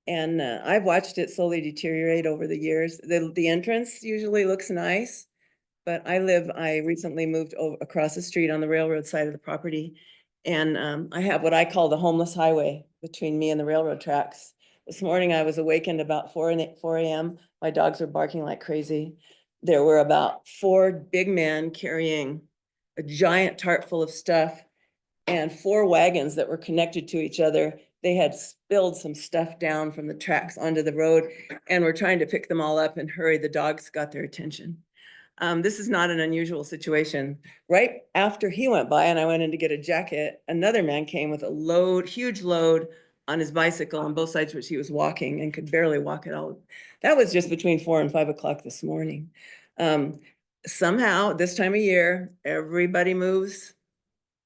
And I've watched it slowly deteriorate over the years. The entrance usually looks nice, but I recently moved across the street on the railroad side of the property. And I have what I call the homeless highway between me and the railroad tracks. This morning I was awakened about 4 a.m. My dogs were barking like crazy. There were about 4 big men carrying a giant tarp full of stuff and 4 wagons that were connected to each other. They had spilled some stuff down from the tracks onto the road and were trying to pick them all up and hurry. The dogs got their attention. This is not an unusual situation. Right after he went by and I went in to get a jacket, another man came with a huge load on his bicycle on both sides, which he was walking and could barely walk it all. That was just between 4 and 5 o'clock this morning. Somehow this time of year, everybody moves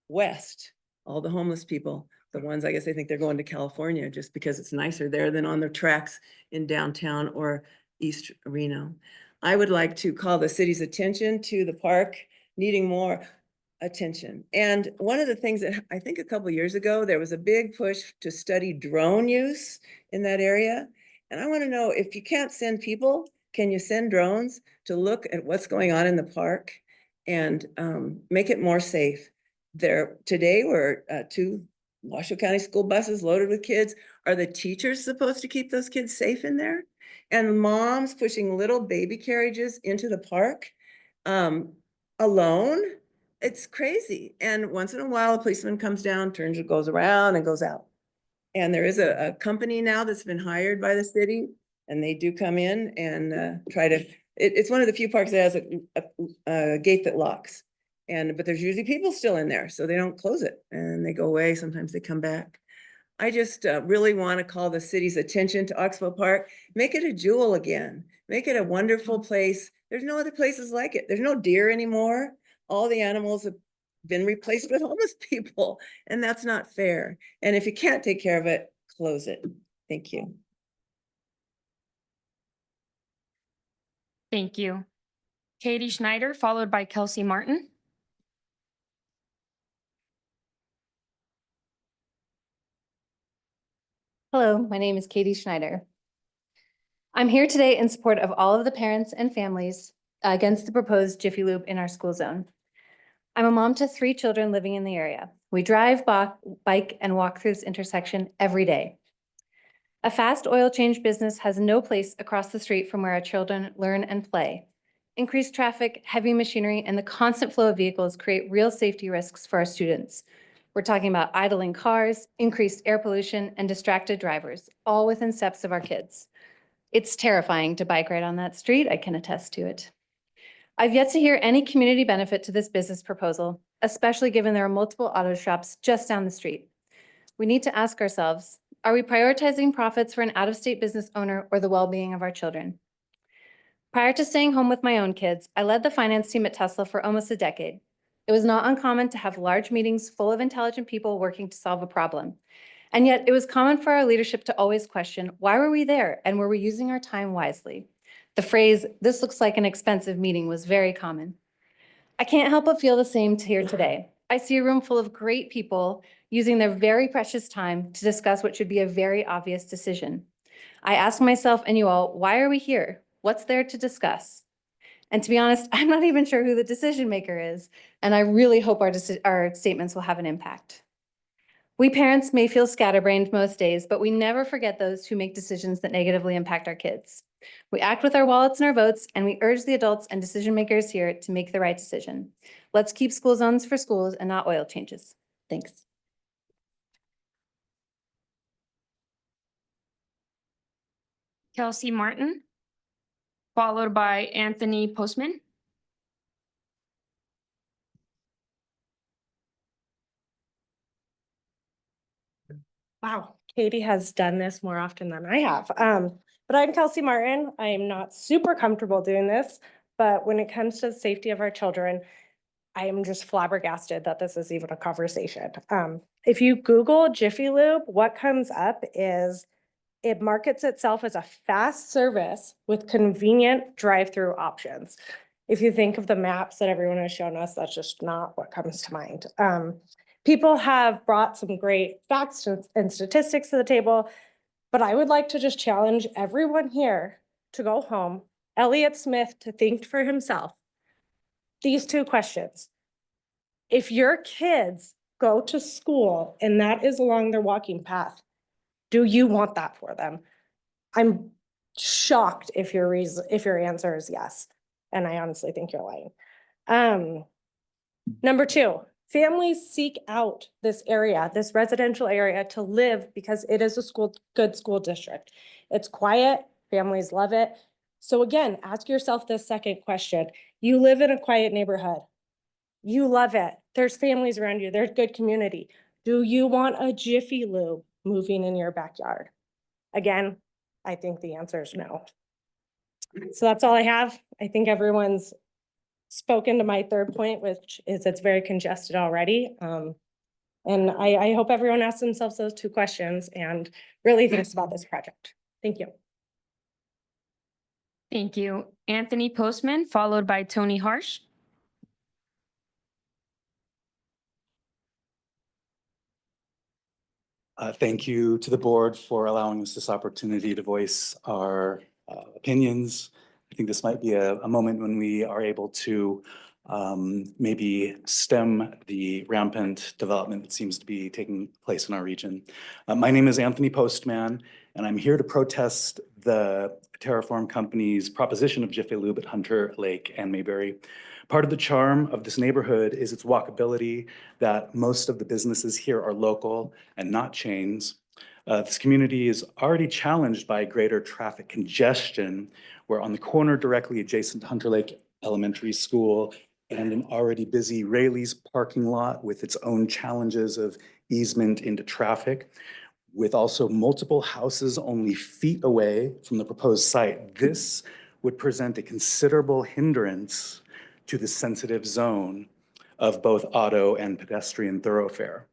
west, all the homeless people, the ones I guess they think they're going to California just because it's nicer there than on the tracks in downtown or East Reno. I would like to call the city's attention to the park needing more attention. And one of the things that I think a couple of years ago, there was a big push to study drone use in that area. And I want to know, if you can't send people, can you send drones to look at what's going on in the park and make it more safe? Today were 2 Washoe County school buses loaded with kids. Are the teachers supposed to keep those kids safe in there? And moms pushing little baby carriages into the park alone? It's crazy. And once in a while, a policeman comes down, goes around and goes out. And there is a company now that's been hired by the city, and they do come in and try to, it's one of the few parks that has a gate that locks. But there's usually people still in there, so they don't close it and they go away. Sometimes they come back. I just really want to call the city's attention to Oxbow Park. Make it a jewel again. Make it a wonderful place. There's no other places like it. There's no deer anymore. All the animals have been replaced with homeless people, and that's not fair. And if you can't take care of it, close it. Thank you. Thank you. Katie Schneider, followed by Kelsey Martin. Hello, my name is Katie Schneider. I'm here today in support of all of the parents and families against the proposed Jiffy Lube in our school zone. I'm a mom to 3 children living in the area. We drive, bike, and walk through this intersection every day. A fast oil change business has no place across the street from where our children learn and play. Increased traffic, heavy machinery, and the constant flow of vehicles create real safety risks for our students. We're talking about idling cars, increased air pollution, and distracted drivers, all within steps of our kids. It's terrifying to bike ride on that street. I can attest to it. I've yet to hear any community benefit to this business proposal, especially given there are multiple auto shops just down the street. We need to ask ourselves, are we prioritizing profits for an out-of-state business owner or the well-being of our children? Prior to staying home with my own kids, I led the finance team at Tesla for almost a decade. It was not uncommon to have large meetings full of intelligent people working to solve a problem. And yet it was common for our leadership to always question, why were we there and were we using our time wisely? The phrase, "this looks like an expensive meeting," was very common. I can't help but feel the same here today. I see a room full of great people using their very precious time to discuss what should be a very obvious decision. I ask myself and you all, why are we here? What's there to discuss? And to be honest, I'm not even sure who the decision maker is, and I really hope our statements will have an impact. We parents may feel scatterbrained most days, but we never forget those who make decisions that negatively impact our kids. We act with our wallets and our votes, and we urge the adults and decision makers here to make the right decision. Let's keep school zones for schools and not oil changes. Thanks. Kelsey Martin, followed by Anthony Postman. Wow, Katie has done this more often than I have. But I'm Kelsey Martin. I am not super comfortable doing this, but when it comes to the safety of our children, I am just flabbergasted that this is even a conversation. If you Google Jiffy Lube, what comes up is it markets itself as a fast service with convenient drive-through options. If you think of the maps that everyone has shown us, that's just not what comes to mind. People have brought some great facts and statistics to the table, but I would like to just challenge everyone here to go home, Elliott Smith to think for himself. These 2 questions. If your kids go to school and that is along their walking path, do you want that for them? I'm shocked if your answer is yes. And I honestly think you're lying. Number 2, families seek out this area, this residential area to live because it is a good school district. It's quiet, families love it. So again, ask yourself this second question. You live in a quiet neighborhood. You love it. There's families around you. There's good community. Do you want a Jiffy Lube moving in your backyard? Again, I think the answer is no. So that's all I have. I think everyone's spoken to my third point, which is it's very congested already. And I hope everyone asks themselves those 2 questions and really thinks about this project. Thank you. Thank you. Anthony Postman, followed by Tony Harsh. Thank you to the board for allowing us this opportunity to voice our opinions. I think this might be a moment when we are able to maybe stem the rampant development that seems to be taking place in our region. My name is Anthony Postman, and I'm here to protest the Terraform Company's proposition of Jiffy Lube at Hunter Lake and Mayberry. Part of the charm of this neighborhood is its walkability, that most of the businesses here are local and not chains. This community is already challenged by greater traffic congestion, where on the corner directly adjacent to Hunter Lake Elementary School and an already busy Rayleigh's parking lot with its own challenges of easement into traffic, with also multiple houses only feet away from the proposed site, this would present a considerable hindrance to the sensitive zone of both auto and pedestrian thoroughfare.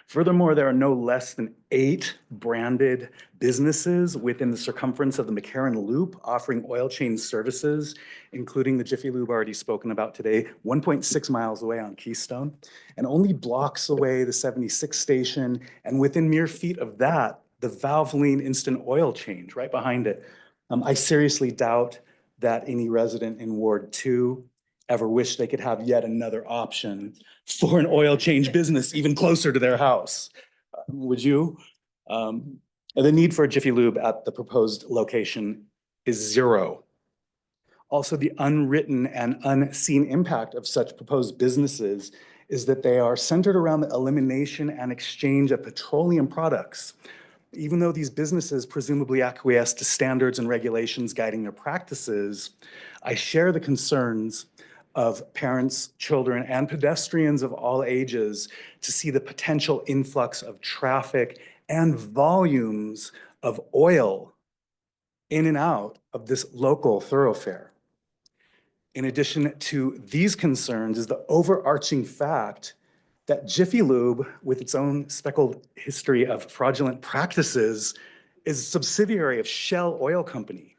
Furthermore, there are no less than 8 branded businesses within the circumference of the McCarran Loop offering oil change services, including the Jiffy Lube already spoken about today, 1.6 miles away on Keystone, and only blocks away the 76 station, and within mere feet of that, the Valvoline instant oil change right behind it. I seriously doubt that any resident in Ward 2 ever wished they could have yet another option for an oil change business even closer to their house. Would you? The need for a Jiffy Lube at the proposed location is 0. Also, the unwritten and unseen impact of such proposed businesses is that they are centered around the elimination and exchange of petroleum products. Even though these businesses presumably acquiesce to standards and regulations guiding their practices, I share the concerns of parents, children, and pedestrians of all ages to see the potential influx of traffic and volumes of oil in and out of this local thoroughfare. In addition to these concerns is the overarching fact that Jiffy Lube, with its own speckled history of fraudulent practices, is a subsidiary of Shell Oil Company.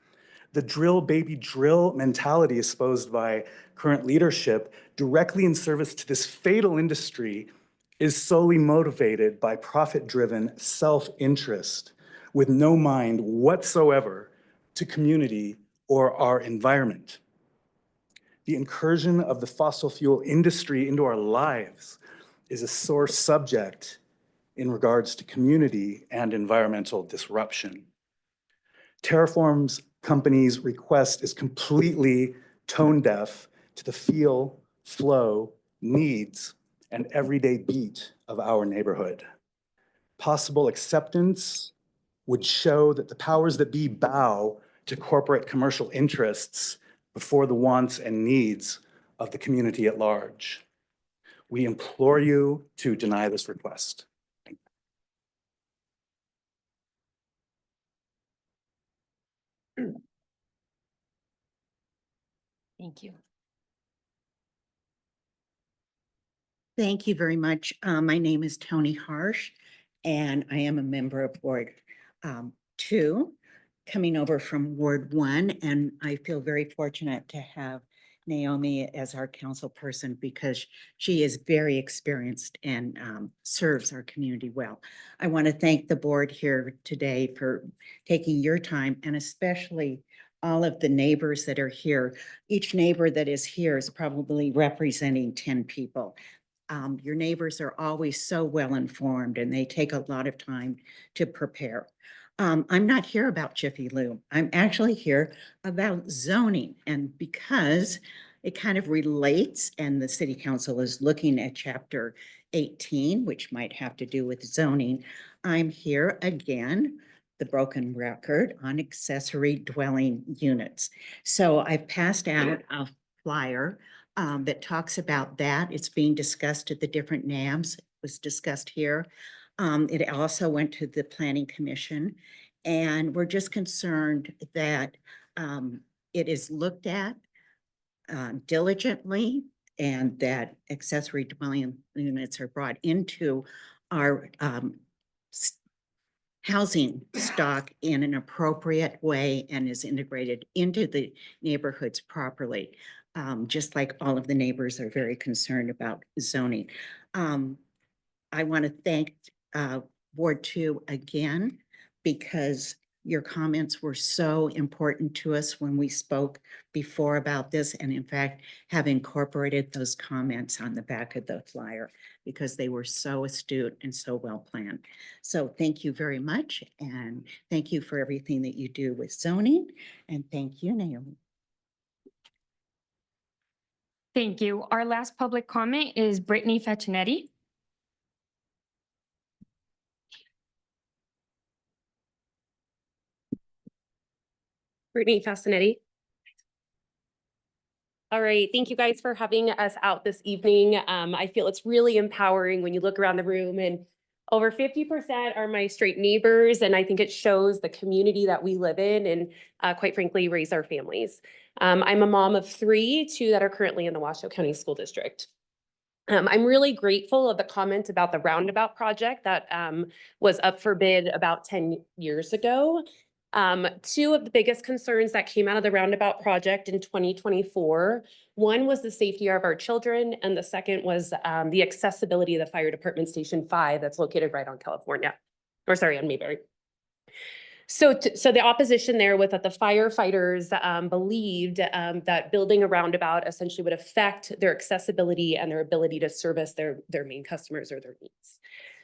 The drill baby drill mentality exposed by current leadership directly in service to this fatal industry is solely motivated by profit-driven self-interest with no mind whatsoever to community or our environment. The incursion of the fossil fuel industry into our lives is a sore subject in regards to community and environmental disruption. Terraform's company's request is completely tone deaf to the feel, flow, needs, and everyday beat of our neighborhood. Possible acceptance would show that the powers that be bow to corporate commercial interests before the wants and needs of the community at large. We implore you to deny this request. Thank you. Thank you very much. My name is Tony Harsh, and I am a member of Ward 2, coming over from Ward 1, and I feel very fortunate to have Naomi as our council person because she is very experienced and serves our community well. I want to thank the board here today for taking your time, and especially all of the neighbors that are here. Each neighbor that is here is probably representing 10 people. Your neighbors are always so well informed and they take a lot of time to prepare. I'm not here about Jiffy Lube. I'm actually here about zoning, and because it kind of relates and the city council is looking at chapter 18, which might have to do with zoning, I'm here again, the broken record on accessory dwelling units. So I've passed out a flyer that talks about that. It's being discussed at the different NAMs. It was discussed here. It also went to the Planning Commission, and we're just concerned that it is looked at diligently and that accessory dwelling units are brought into our housing stock in an appropriate way and is integrated into the neighborhoods properly. Just like all of the neighbors are very concerned about zoning. I want to thank Ward 2 again, because your comments were so important to us when we spoke before about this, and in fact, have incorporated those comments on the back of the flyer because they were so astute and so well planned. So thank you very much, and thank you for everything that you do with zoning, and thank you, Naomi. Thank you. Our last public comment is Brittany Faccinetti. Brittany Fascinetti. All right, thank you guys for having us out this evening. I feel it's really empowering when you look around the room, and over 50% are my straight neighbors, and I think it shows the community that we live in and quite frankly, raise our families. I'm a mom of 3, 2 that are currently in the Washoe County School District. I'm really grateful of the comment about the roundabout project that was up for bid about 10 years ago. Two of the biggest concerns that came out of the roundabout project in 2024, one was the safety of our children, and the second was the accessibility of the Fire Department Station 5 that's located right on California, or sorry, on Mayberry. So the opposition there was that the firefighters believed that building a roundabout essentially would affect their accessibility and their ability to service their main customers or their needs.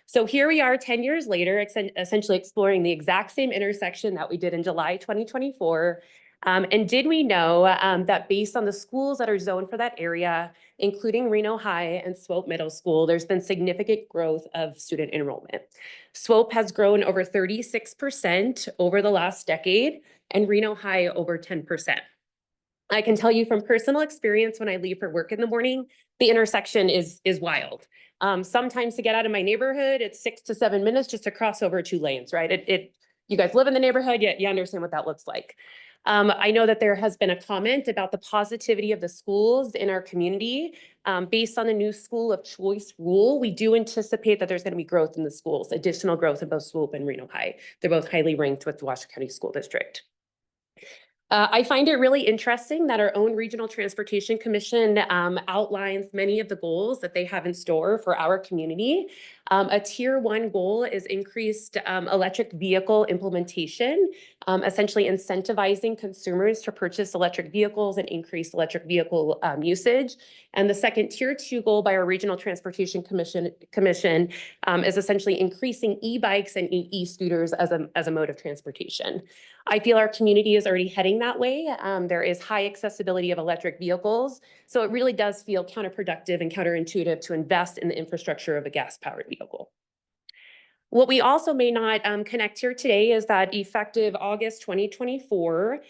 So here we are 10 years later, essentially exploring the exact same intersection that we did in July 2024. And did we know that based on the schools that are zoned for that area, including Reno High and Swope Middle School, there's been significant growth of student enrollment. Swope has grown over 36% over the last decade, and Reno High over 10%. I can tell you from personal experience, when I leave for work in the morning, the intersection is wild. Sometimes to get out of my neighborhood, it's 6 to 7 minutes just to cross over 2 lanes, right? You guys live in the neighborhood, yet you understand what that looks like. I know that there has been a comment about the positivity of the schools in our community. Based on the new school of choice rule, we do anticipate that there's going to be growth in the schools, additional growth in both Swope and Reno High. They're both highly ranked with the Washington County School District. I find it really interesting that our own Regional Transportation Commission outlines many of the goals that they have in store for our community. A tier 1 goal is increased electric vehicle implementation, essentially incentivizing consumers to purchase electric vehicles and increase electric vehicle usage. And the second tier 2 goal by our Regional Transportation Commission is essentially increasing e-bikes and e-scooters as a mode of transportation. I feel our community is already heading that way. There is high accessibility of electric vehicles, so it really does feel counterproductive and counterintuitive to invest in the infrastructure of a gas-powered vehicle. What we also may not connect here today is that effective August 2024,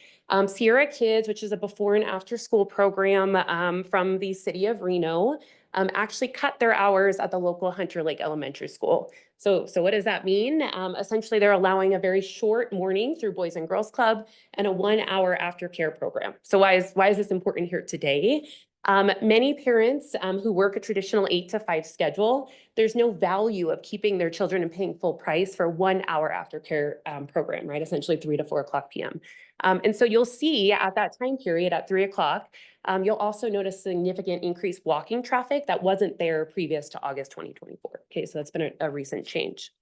Sierra Kids, which is a before and after school program from the city of Reno, actually cut their hours at the local Hunter Lake Elementary School. So what does that mean? Essentially, they're allowing a very short morning through Boys and Girls Club and a 1-hour aftercare program. So why is this important here today? Many parents who work a traditional 8 to 5 schedule, there's no value of keeping their children and paying full price for 1-hour aftercare program, right? Essentially 3 to 4 o'clock p.m. And so you'll see at that time period at 3 o'clock, you'll also notice significant increased walking traffic that wasn't there previous to August 2024. Okay, so that's been a recent change.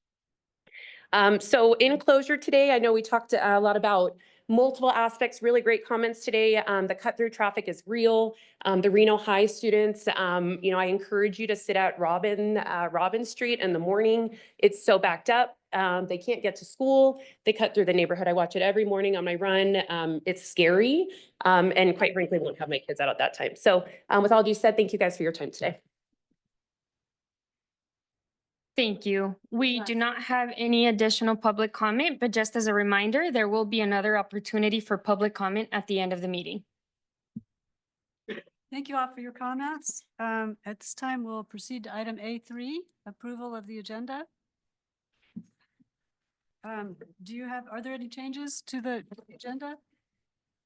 So in closure today, I know we talked a lot about multiple aspects, really great comments today. The cut through traffic is real. The Reno High students, I encourage you to sit at Robin Street in the morning. It's so backed up. They can't get to school. They cut through the neighborhood. I watch it every morning on my run. It's scary. And quite frankly, won't have my kids out at that time. So with all due said, thank you guys for your time today. Thank you. We do not have any additional public comment, but just as a reminder, there will be another opportunity for public comment at the end of the meeting. Thank you all for your comments. At this time, we'll proceed to item A3, approval of the agenda. Are there any changes to the agenda?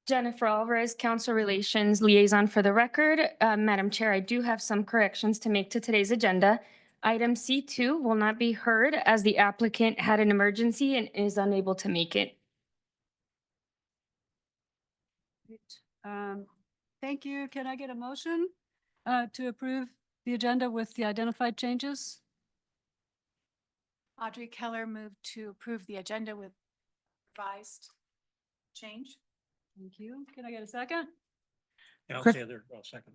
Jennifer Alvarez, Council Relations Liaison for the record. Madam Chair, I do have some corrections to make to today's agenda. Item C2 will not be heard as the applicant had an emergency and is unable to make it. Thank you. Can I get a motion to approve the agenda with the identified changes? Audrey Keller moved to approve the agenda with revised change. Thank you. Can I get a second? Yeah, I'll say there, I'll second.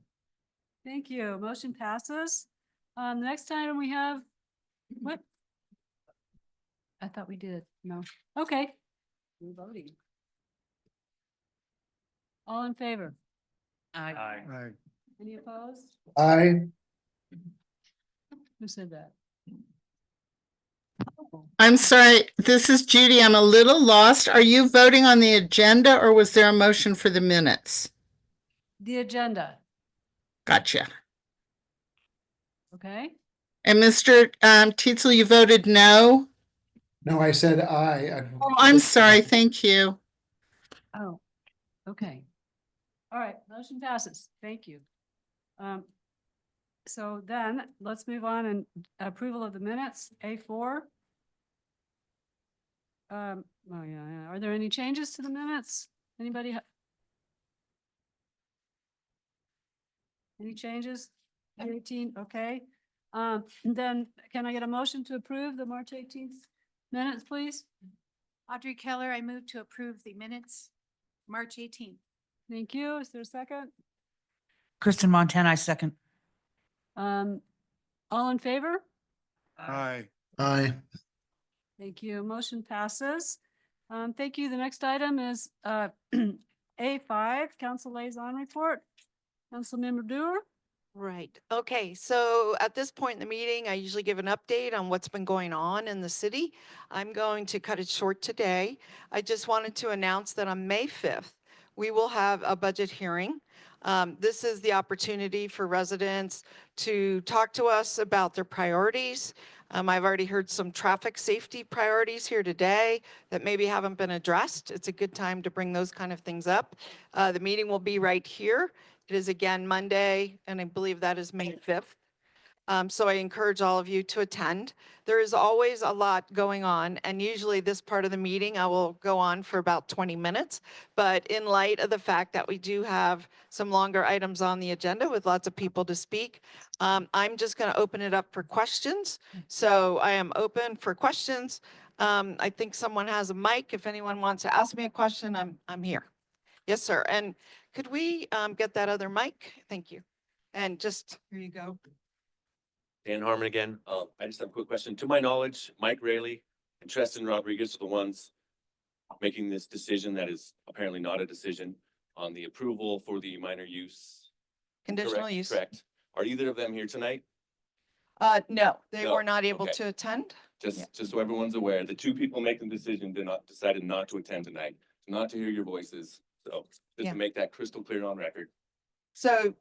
Thank you. Motion passes. The next item we have, what? I thought we did. No. Okay. We're voting. All in favor? Aye. Aye. Any opposed? Aye. Who said that? I'm sorry, this is Judy. I'm a little lost. Are you voting on the agenda or was there a motion for the minutes? The agenda. Gotcha. Okay. And Mr. Tietzel, you voted no? No, I said aye. Oh, I'm sorry. Thank you. Oh, okay. All right, motion passes. Thank you. So then let's move on and approval of the minutes, A4. Oh yeah. Are there any changes to the minutes? Anybody? Any changes? 18, okay. Then can I get a motion to approve the March 18th minutes, please? Audrey Keller, I move to approve the minutes, March 18th. Thank you. Is there a second? Kristen Montana, I second. All in favor? Aye. Aye. Thank you. Motion passes. Thank you. The next item is A5, Council Liaison Report. Councilmember Dewar. Right. Okay. So at this point in the meeting, I usually give an update on what's been going on in the city. I'm going to cut it short today. I just wanted to announce that on May 5th, we will have a budget hearing. This is the opportunity for residents to talk to us about their priorities. I've already heard some traffic safety priorities here today that maybe haven't been addressed. It's a good time to bring those kind of things up. The meeting will be right here. It is again Monday, and I believe that is May 5th. So I encourage all of you to attend. There is always a lot going on, and usually this part of the meeting, I will go on for about 20 minutes. But in light of the fact that we do have some longer items on the agenda with lots of people to speak, I'm just going to open it up for questions. So I am open for questions. I think someone has a mic. If anyone wants to ask me a question, I'm here. Yes, sir. And could we get that other mic? Thank you. And just, here you go. Dan Harmon again. I just have a quick question. To my knowledge, Mike Rayleigh and Tristan Rodriguez are the ones making this decision that is apparently not a decision on the approval for the minor use. Conditional Correct, use. Correct. Are either of them here tonight? No, they No, were not able okay. to attend. Just so everyone's aware, the two people making the decision decided not to attend tonight, not to hear your voices. So just Yeah. to make that crystal clear on record. So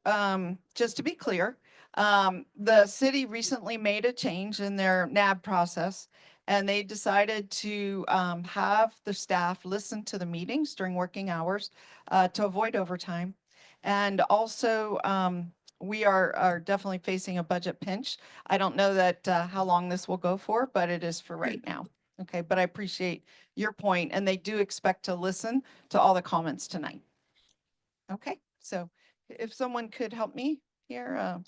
just to be clear, the city recently made a change in their NAB process, and they decided to have the staff listen to the meetings during working hours to avoid overtime. And also, we are definitely facing a budget pinch. I don't know that how long this will go for, but it is for right now. Okay, but I appreciate your point, and they do expect to listen to all the comments tonight. Okay, so if someone could help me here,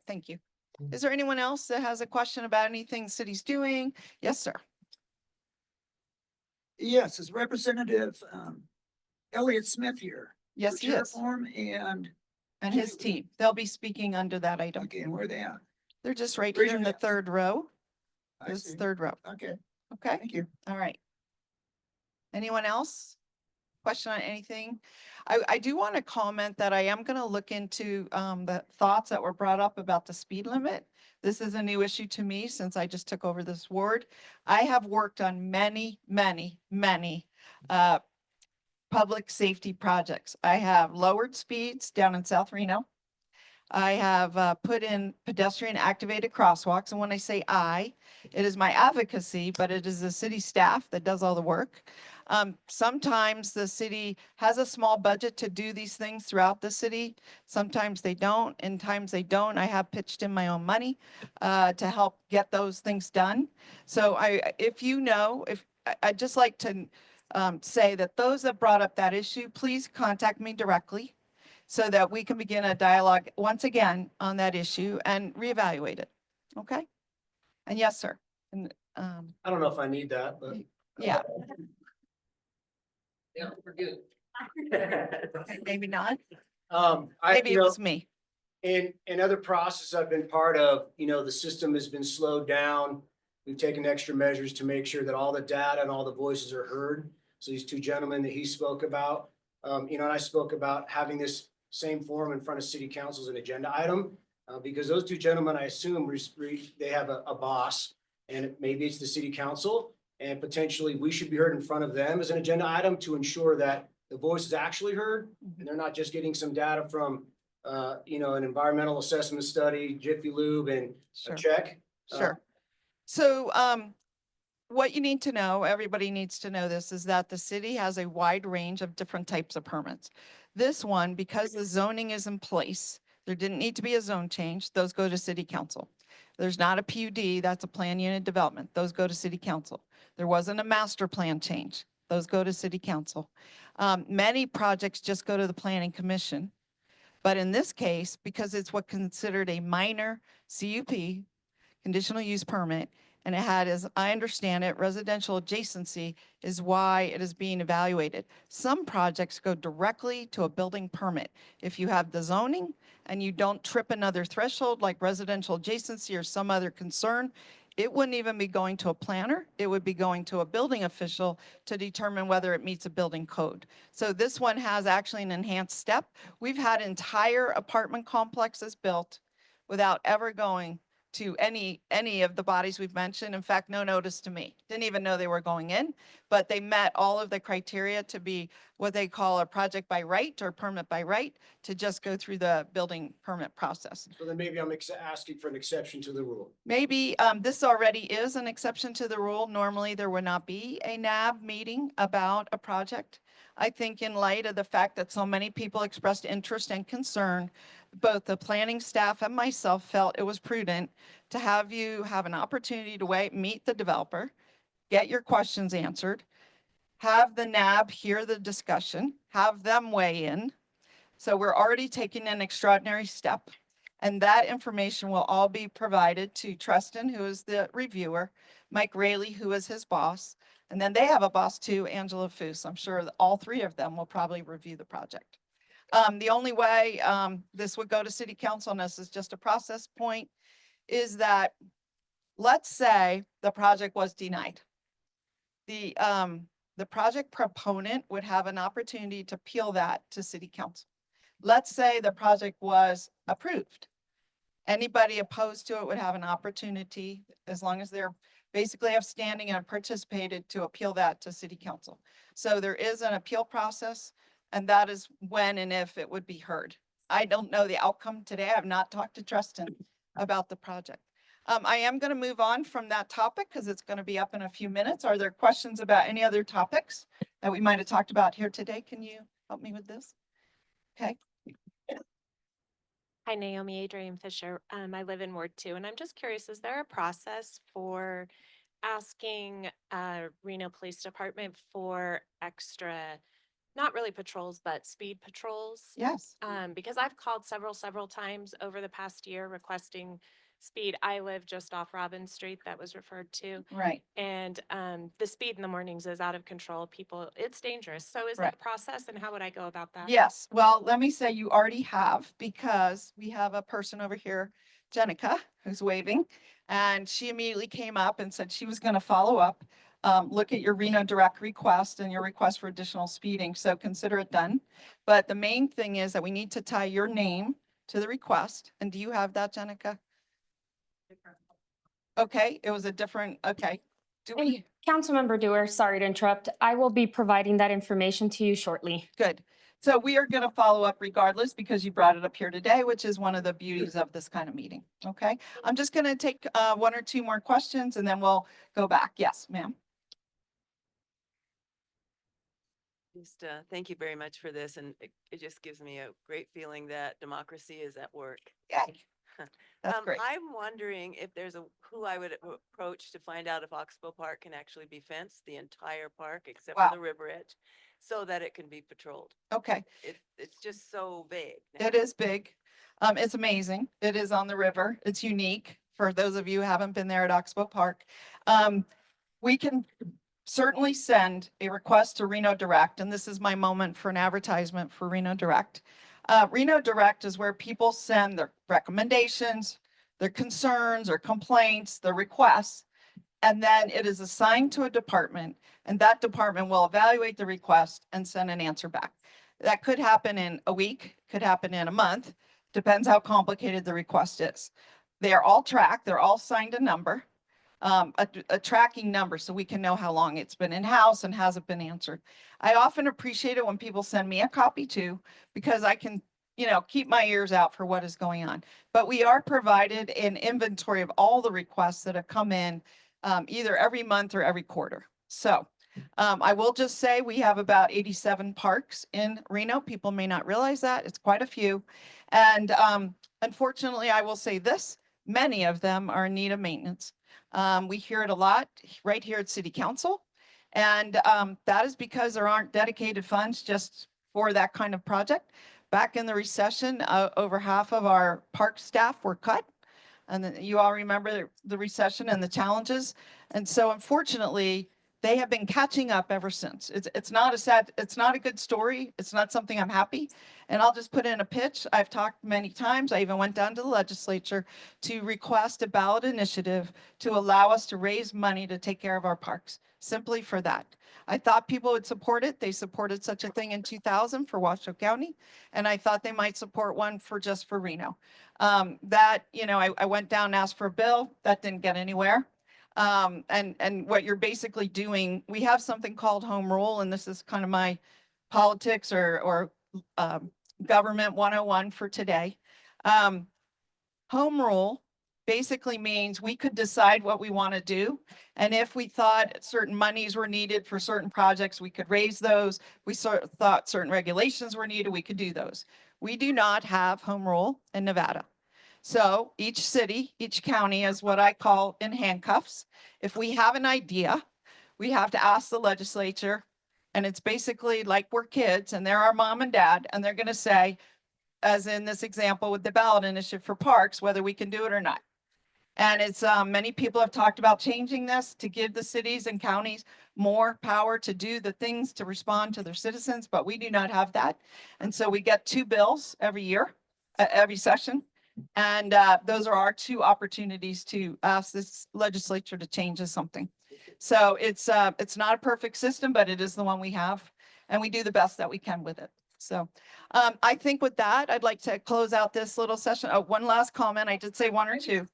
thank you. Is there anyone else that has a question about anything the city's doing? Yes, sir. Yes, is Representative Elliott Smith here? Yes, he is. And his team. They'll be speaking under that item. Okay, and where are they at? They're just right Raise here in your the hand. third row. I This see. third row. Okay, Okay, thank you. all right. Anyone else? Question on anything? I do want to comment that I am going to look into the thoughts that were brought up about the speed limit. This is a new issue to me since I just took over this ward. I have worked on many public safety projects. I have lowered speeds down in South Reno. I have put in pedestrian activated crosswalks. And when I say it is my advocacy, but it is the city staff that does all the work. Sometimes the city has a small budget to do these things throughout the city. Sometimes they don't, and times they don't. I have pitched in my own money to help get those things done. So I'd just like to say that those that brought up that issue, please contact me directly so that we can begin a dialogue once again on that issue and reevaluate it. Okay? And yes, sir. And I don't know if I need that, but. yeah, Yeah, we're good. maybe not. Maybe it was me. In other processes I've been part of, the system has been slowed down. We've taken extra measures to make sure that all the data and all the voices are heard. So these two gentlemen that he spoke about, and I spoke about having this same forum in front of city council as an agenda item, because those two gentlemen, I assume they have a boss, and maybe it's the city council, and potentially we should be heard in front of them as an agenda item to ensure that the voice is actually heard, and they're not just getting some data from, an environmental assessment study, Jiffy Lube, and a check. Sure. So what you need to know, everybody needs to know this, is that the city has a wide range of different types of permits. This one, because the zoning is in place, There didn't need to be a zone change. Those go to city council. There's not a PUD, that's a plan unit development. Those go to city council. There wasn't a master plan change. Those go to city council. Many projects just go to the planning commission. But in this case, because it's what considered a minor CUP, conditional use permit, and it had, as I understand it, residential adjacency is why it is being evaluated. Some projects go directly to a building permit. If you have the zoning and you don't trip another threshold like residential adjacency or some other concern, it wouldn't even be going to a planner. It would be going to a building official to determine whether it meets a building code. So this one has actually an enhanced step. We've had entire apartment complexes built without ever going to any of the bodies we've mentioned. In fact, no notice to me. Didn't even know they were going in, but they met all of the criteria to be what they call a project by right or permit by right to just go through the building permit process. So then maybe I'm asking for an exception to the rule. Maybe this already is an exception to the rule. Normally, there would not be a NAB meeting about a project. I think in light of the fact that so many people expressed interest and concern, both the planning staff and myself felt it was prudent to have you have an opportunity to meet the developer, get your questions answered, have the NAB hear the discussion, have them weigh in. So we're already taking an extraordinary step. And that information will all be provided to Tristan, who is the reviewer, Mike Rayleigh, who is his boss. And then they have a boss too, Angela Foose. I'm sure that all three of them will probably review the project. The only way this would go to city council, and this is just a process point, is that let's say the project was denied. The project proponent would have an opportunity to appeal that to city council. Let's say the project was approved. Anybody opposed to it would have an opportunity, as long as they're basically have standing and participated, to appeal that to city council. So there is an appeal process, and that is when and if it would be heard. I don't know the outcome today. I have not talked to Tristan about the project. I am going to move on from that topic because it's going to be up in a few minutes. Are there questions about any other topics that we might have talked about here today? Can you help me with this? Okay. Hi, Naomi Adrian Fisher. I live in Ward 2, and I'm just curious, is there a process for asking Reno Police Department for extra, not really patrols, but speed patrols? Yes. Because I've called several times over the past year requesting speed. I live just off Robbins Street that was referred to. Right. And the speed in the mornings is out of control. People, it's dangerous. So is Right. that a process, and how would I go about that? Yes. Well, let me say you already have, because we have a person over here, Jenica, who's waving, and she immediately came up and said she was going to follow up, look at your Reno Direct request and your request for additional speeding. So consider it done. But the main thing is that we need to tie your name to the request. And do you have that, Jenica? Okay, it was a different, okay. Do we? And Councilmember Dewar, sorry to interrupt. I will be providing that information to you shortly. Good. So we are going to follow up regardless because you brought it up here today, which is one of the beauties of this kind of meeting. Okay. I'm just going to take one or two more questions and then we'll go back. Yes, ma'am. Just thank you very much for this, and it just gives me a great feeling that democracy is at work. Yay. That's great. I'm wondering if there's who I would approach to find out if Oxbow Park can actually be fenced, the entire park except Wow. for the river edge, so that it can be patrolled. Okay. It's just so big. It is big. It's amazing. It is on the river. It's unique for those of you who haven't been there at Oxbow Park. We can certainly send a request to Reno Direct, and this is my moment for an advertisement for Reno Direct. Reno Direct is where people send their recommendations, their concerns or complaints, their requests, and then it is assigned to a department, and that department will evaluate the request and send an answer back. That could happen in a week, could happen in a month, depends how complicated the request is. They are all tracked, they're all signed a number, a tracking number, so we can know how long it's been in-house and hasn't been answered. I often appreciate it when people send me a copy too, because I can, keep my ears out for what is going on. But we are provided an inventory of all the requests that have come in, either every month or every quarter. So I will just say we have about 87 parks in Reno. People may not realize that. It's quite a few. And unfortunately, I will say this, many of them are in need of maintenance. We hear it a lot right here at City Council. And that is because there aren't dedicated funds just for that kind of project. Back in the recession, over half of our park staff were cut. And then you all remember the recession and the challenges. And so unfortunately, they have been catching up ever since. It's not a good story. It's not something I'm happy. And I'll just put in a pitch. I've talked many times. I even went down to the legislature to request a ballot initiative to allow us to raise money to take care of our parks, simply for that. I thought people would support it. They supported such a thing in 2000 for Washoe County, and I thought they might support one for just for Reno. I went down and asked for a bill. That didn't get anywhere. And what you're basically doing, we have something called home rule, and this is kind of my politics or government 101 for today. Home rule basically means we could decide what we want to do. And if we thought certain monies were needed for certain projects, we could raise those. We thought certain regulations were needed, we could do those. We do not have home rule in Nevada. So each city, each county is what I call in handcuffs. If we have an idea, we have to ask the legislature, and it's basically like we're kids and they're our mom and dad, and they're going to say, as in this example with the ballot initiative for parks, whether we can do it or not. And it's many people have talked about changing this to give the cities and counties more power to do the things to respond to their citizens, but we do not have that. And so we get 2 bills every year, every session. And those are our 2 opportunities to ask this legislature to change something. So it's not a perfect system, but it is the one we have, and we do the best that we can with it. So I think with that, I'd like to close out this little session. Oh, one last comment. I did say 1 or 2.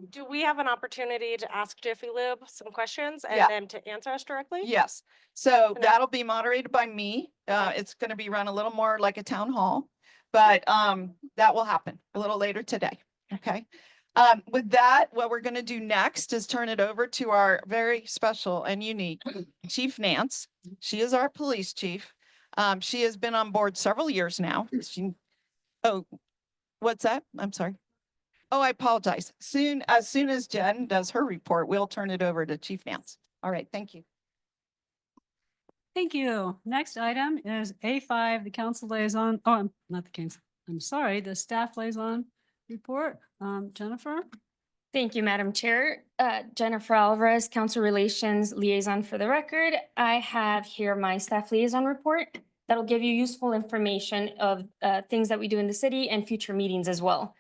Do we have an opportunity to ask Jiffy Lube some questions and Yeah. them to answer us directly? Yes. So that'll be moderated by me. It's going to be run a little more like a town hall, but that will happen a little later today. Okay. With that, what we're going to do next is turn it over to our very special and unique Chief Nance. She is our police chief. She has been on board several years now. What's that? I'm sorry. Oh, I apologize. As soon as Jen does her report, we'll turn it over to Chief Nance. All right. Thank you. Thank you. Next item is A5, the council liaison. Oh, not the council. I'm sorry, the staff liaison report. Jennifer? Thank you, Madam Chair. Jennifer Alvarez, Council Relations Liaison for the record. I have here my staff liaison report that'll give you useful information of things that we do in the city and future meetings as well.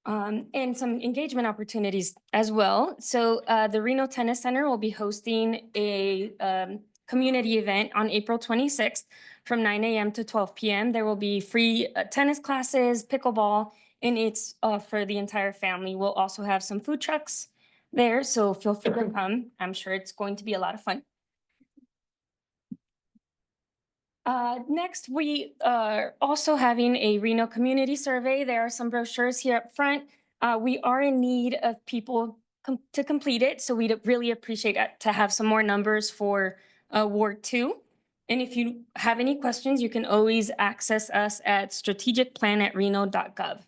And some engagement opportunities as well. So the Reno Tennis Center will be hosting a community event on April 26th from 9 a.m. to 12 p.m. There will be free tennis classes, pickleball, and it's for the entire family. We'll also have some food trucks there, so feel free to come. I'm sure it's going to be a lot of fun. Next, we are also having a Reno community survey. There are some brochures here up front. We are in need of people to complete it, so we'd really appreciate to have some more numbers for Ward 2. And if you have any questions, you can always access us at strategicplan@reno.gov.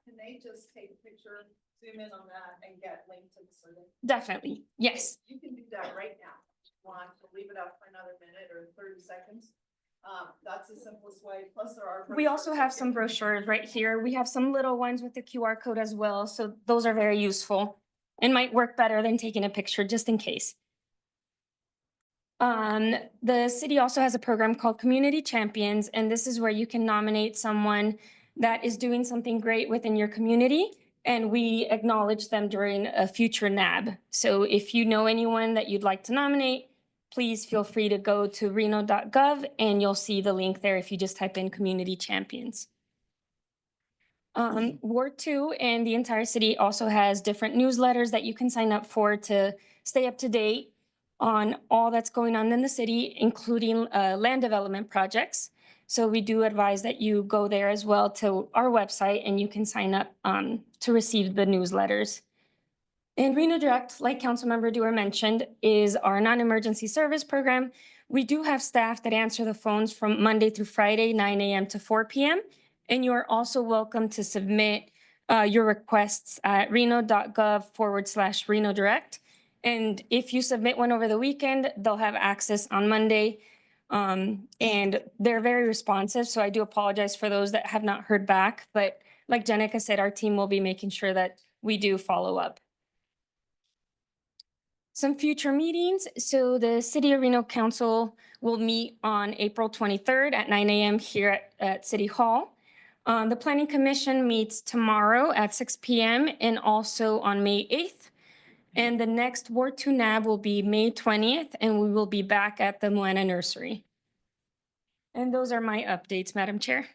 Can they just take a picture, zoom in on that, and get linked to the survey? Definitely, yes. You can do that right now. Want to leave it up for another minute or 30 seconds. That's the simplest way. Plus there are. We also have some brochures right here. We have some little ones with the QR code as well. So those are very useful and might work better than taking a picture just in case. The city also has a program called Community Champions, and this is where you can nominate someone that is doing something great within your community, and we acknowledge them during a future NAB. So if you know anyone that you'd like to nominate, please feel free to go to reno.gov and you'll see the link there if you just type in Community Champions. Ward 2 and the entire city also has different newsletters that you can sign up for to stay up to date on all that's going on in the city, including land development projects. So we do advise that you go there as well to our website and you can sign up to receive the newsletters. And Reno Direct, like Councilmember Dewar mentioned, is our non-emergency service program. We do have staff that answer the phones from Monday through Friday, 9 a.m. to 4 p.m. And you are also welcome to submit your requests at reno.gov/Reno Direct. And if you submit one over the weekend, they'll have access on Monday. And they're very responsive, so I do apologize for those that have not heard back. But like Jenica said, our team will be making sure that we do follow up. Some future meetings. So the City of Reno Council will meet on April 23rd at 9 a.m. here at City Hall. The Planning Commission meets tomorrow at 6 p.m. and also on May 8th. And the next Ward 2 NAB will be May 20th, and we will be back at the Moana Nursery. And those are my updates, Madam Chair.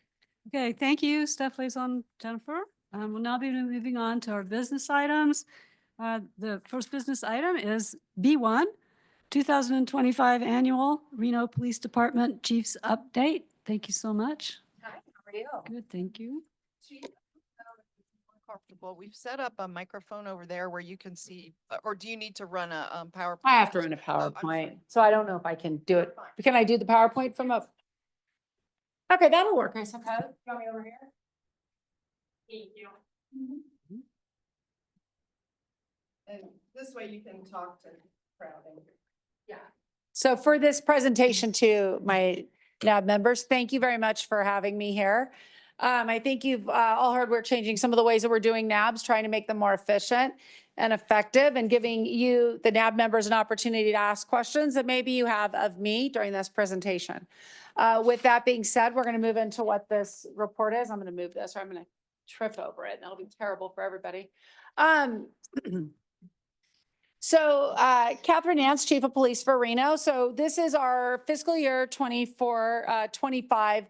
Okay, thank you, Staff Liaison Jennifer. We'll now be moving on to our business items. The first business item is B1, 2025 Annual Reno Police Department Chiefs Update. Thank you so much. Hi, how are you? Good, thank you. Comfortable. We've set up a microphone over there where you can see, or do you need to run a PowerPoint? I have to run a PowerPoint, so I don't know if I can do it. Can I do the PowerPoint from up? Okay, that'll work, I suppose. You want me over here? Thank you. And this way you can talk to the crowd. Yeah. So for this presentation to my NAB members, thank you very much for having me here. I think you've all heard we're changing some of the ways that we're doing NABs, trying to make them more efficient and effective and giving you, the NAB members, an opportunity to ask questions that maybe you have of me during this presentation. With that being said, we're going to move into what this report is. I'm going to move this or I'm going to trip over it and that'll be terrible for everybody. So Catherine Nance, Chief of Police for Reno. So this is our fiscal year 24-25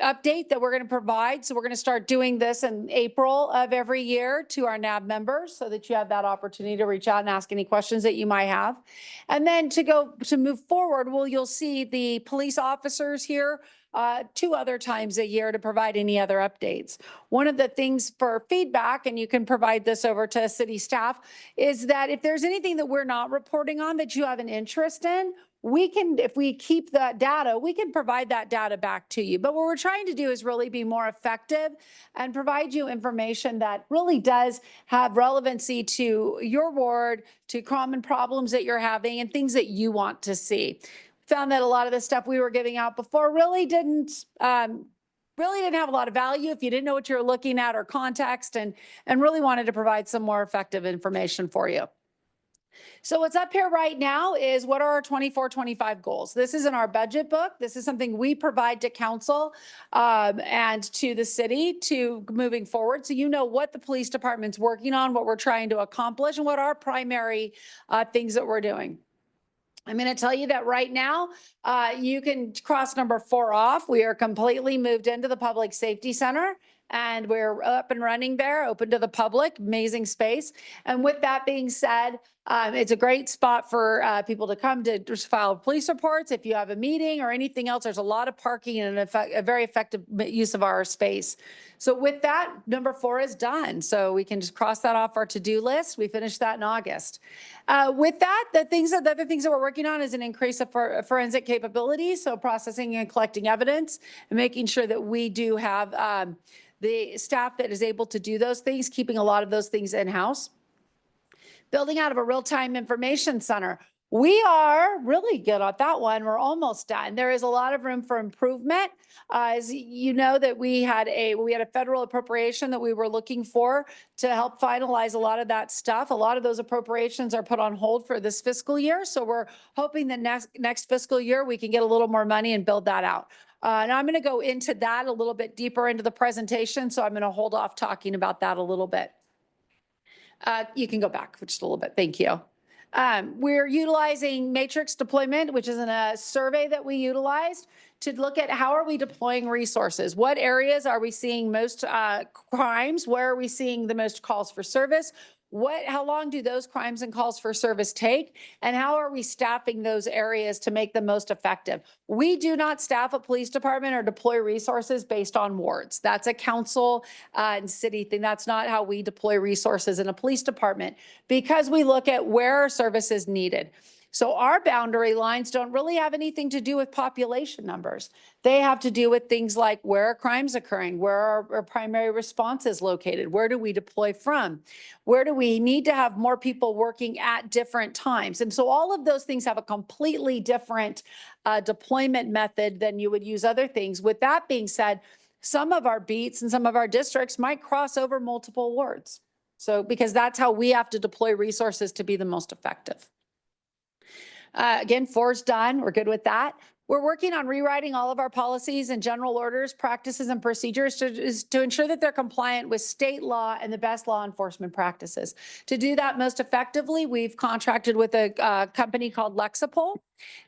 update that we're going to provide. So we're going to start doing this in April of every year to our NAB members so that you have that opportunity to reach out and ask any questions that you might have. And then to move forward, you'll see the police officers here 2 other times a year to provide any other updates. One of the things for feedback, and you can provide this over to city staff, is that if there's anything that we're not reporting on that you have an interest in, we can, if we keep that data, we can provide that data back to you. But what we're trying to do is really be more effective and provide you information that really does have relevancy to your ward, to common problems that you're having and things that you want to see. Found that a lot of the stuff we were giving out before really didn't have a lot of value if you didn't know what you were looking at or context, and really wanted to provide some more effective information for you. So what's up here right now is what are our 24-25 goals. This is in our budget book. This is something we provide to council and to the city to moving forward. So you know what the police department's working on, what we're trying to accomplish, and what our primary things that we're doing. I'm going to tell you that right now, you can cross number 4 off. We are completely moved into the Public Safety Center. And we're up and running there, open to the public, amazing space. And with that being said, it's a great spot for people to come to just file police reports. If you have a meeting or anything else, there's a lot of parking and a very effective use of our space. So with that, number 4 is done. So we can just cross that off our to-do list. We finished that in August. With that, the other things that we're working on is an increase of forensic capabilities. So processing and collecting evidence and making sure that we do have the staff that is able to do those things, keeping a lot of those things in-house. Building out of a real-time information center. We are really good at that one. We're almost done. There is a lot of room for improvement. As you know that we had a federal appropriation that we were looking for to help finalize a lot of that stuff. A lot of those appropriations are put on hold for this fiscal year. So we're hoping that next fiscal year we can get a little more money and build that out. And I'm going to go into that a little bit deeper into the presentation. So I'm going to hold off talking about that a little bit. You can go back for just a little bit. Thank you. We're utilizing matrix deployment, which is in a survey that we utilized to look at how are we deploying resources? What areas are we seeing most crimes? Where are we seeing the most calls for service? how long do those crimes and calls for service take? And how are we staffing those areas to make them most effective? We do not staff a police department or deploy resources based on wards. That's a council and city thing. That's not how we deploy resources in a police department, because we look at where our service is needed. So our boundary lines don't really have anything to do with population numbers. They have to do with things like where are crimes occurring, where are our primary responses located, where do we deploy from, where do we need to have more people working at different times. And so all of those things have a completely different deployment method than you would use other things. With that being said, some of our beats and some of our districts might cross over multiple wards. So because that's how we have to deploy resources to be the most effective. Again, 4's done. We're good with that. We're working on rewriting all of our policies and general orders, practices, and procedures to ensure that they're compliant with state law and the best law enforcement practices. To do that most effectively, we've contracted with a company called Lexipol.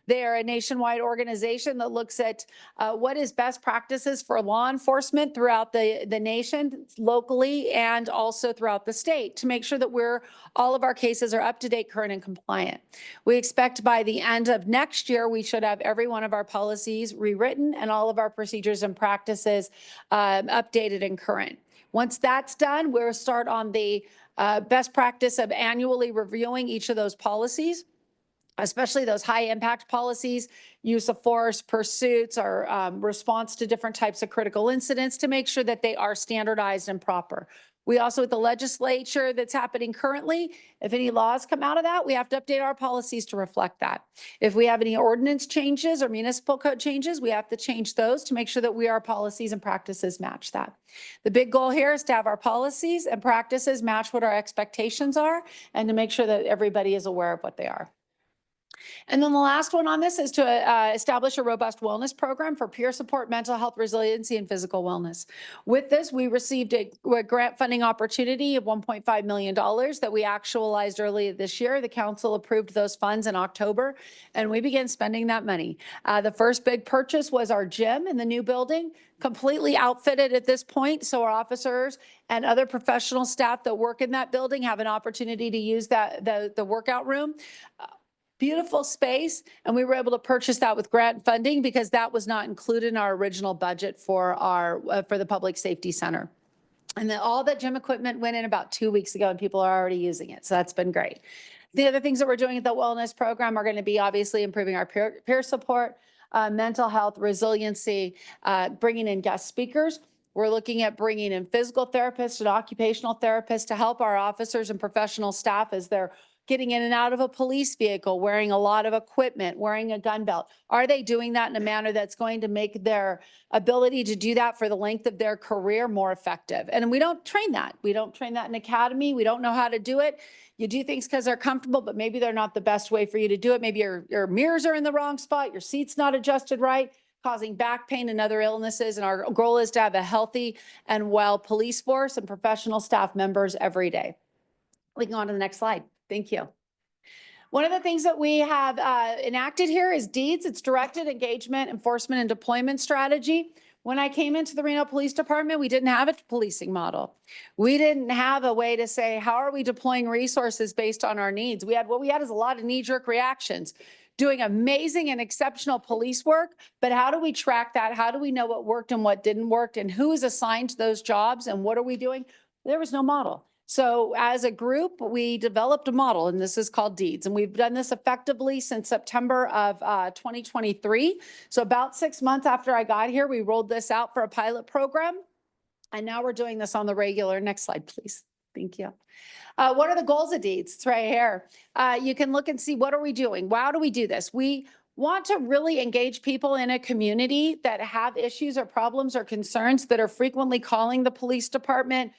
They are a nationwide organization that looks at what is best practices for law enforcement throughout the nation, locally, and also throughout the state, to make sure that all of our cases are up to date, current, and compliant. We expect by the end of next year, we should have every one of our policies rewritten and all of our procedures and practices updated and current. Once that's done, we'll start on the best practice of annually reviewing each of those policies, especially those high impact policies, use of force, pursuits, or response to different types of critical incidents, to make sure that they are standardized and proper. We also, with the legislature that's happening currently, if any laws come out of that, we have to update our policies to reflect that. If we have any ordinance changes or municipal code changes, we have to change those to make sure that our policies and practices match that. The big goal here is to have our policies and practices match what our expectations are, and to make sure that everybody is aware of what they are. And then the last one on this is to establish a robust wellness program for peer support, mental health resiliency, and physical wellness. With this, we received a grant funding opportunity of $1.5 million that we actualized earlier this year. The council approved those funds in October, and we began spending that money. The first big purchase was our gym in the new building, completely outfitted at this point. So our officers and other professional staff that work in that building have an opportunity to use the workout room. Beautiful space, and we were able to purchase that with grant funding because that was not included in our original budget for the Public Safety Center. And then all that gym equipment went in about 2 weeks ago, and people are already using it. So that's been great. The other things that we're doing at the wellness program are going to be obviously improving our peer support, mental health, resiliency, bringing in guest speakers. We're looking at bringing in physical therapists and occupational therapists to help our officers and professional staff as they're getting in and out of a police vehicle, wearing a lot of equipment, wearing a gun belt. Are they doing that in a manner that's going to make their ability to do that for the length of their career more effective? And we don't train that. We don't train that in academy. We don't know how to do it. You do things because they're comfortable, but maybe they're not the best way for you to do it. Maybe your mirrors are in the wrong spot, your seat's not adjusted right, causing back pain and other illnesses. And our goal is to have a healthy and well police force and professional staff members every day. We can go on to the next slide. Thank you. One of the things that we have enacted here is DEEDS. It's Directed Engagement, Enforcement, and Deployment Strategy. When I came into the Reno Police Department, we didn't have a policing model. We didn't have a way to say, how are we deploying resources based on our needs? What we had is a lot of knee-jerk reactions, doing amazing and exceptional police work, but how do we track that? How do we know what worked and what didn't work, and who is assigned to those jobs, and what are we doing? There was no model. So as a group, we developed a model, and this is called DEEDS. And we've done this effectively since September of 2023. So about 6 months after I got here, we rolled this out for a pilot program. And now we're doing this on the regular. Next slide, please. Thank you. What are the goals of DEEDS? It's right here. You can look and see, what are we doing? How do we do this? We want to really engage people in a community that have issues or problems or concerns, that are frequently calling the police department,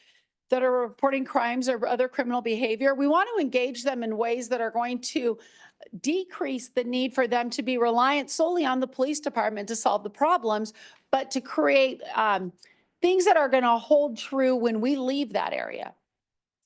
that are reporting crimes or other criminal behavior. We want to engage them in ways that are going to decrease the need for them to be reliant solely on the police department to solve the problems, but to create things that are going to hold true when we leave that area.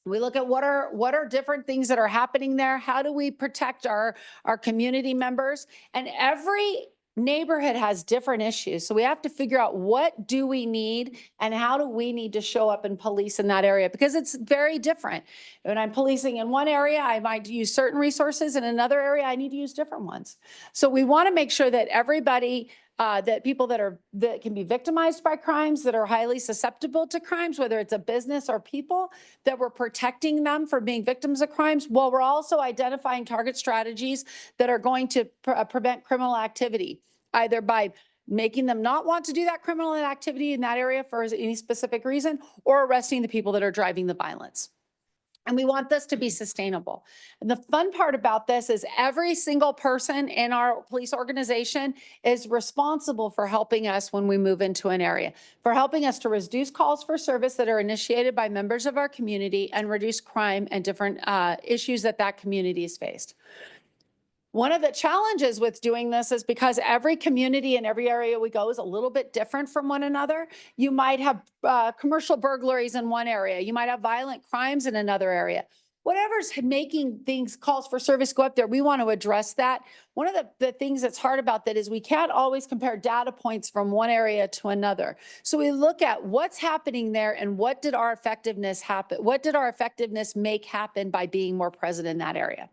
We look at what are different things that are happening there. How do we protect our community members? And every neighborhood has different issues. So we have to figure out what do we need and how do we need to show up and police in that area, because it's very different. When I'm policing in one area, I might use certain resources. In another area, I need to use different ones. So we want to make sure that everybody, that people that can be victimized by crimes, that are highly susceptible to crimes, whether it's a business or people, that we're protecting them from being victims of crimes, while we're also identifying target strategies that are going to prevent criminal activity, either by making them not want to do that criminal activity in that area for any specific reason, or arresting the people that are driving the violence. And we want this to be sustainable. And the fun part about this is every single person in our police organization is responsible for helping us when we move into an area, for helping us to reduce calls for service that are initiated by members of our community and reduce crime and different issues that that community has faced. One of the challenges with doing this is because every community and every area we go is a little bit different from one another. You might have commercial burglaries in one area. You might have violent crimes in another area. Whatever's making things, calls for service go up there, we want to address that. One of the things that's hard about that is we can't always compare data points from one area to another. So we look at what's happening there and what did our effectiveness happen? What did our effectiveness make happen by being more present in that area?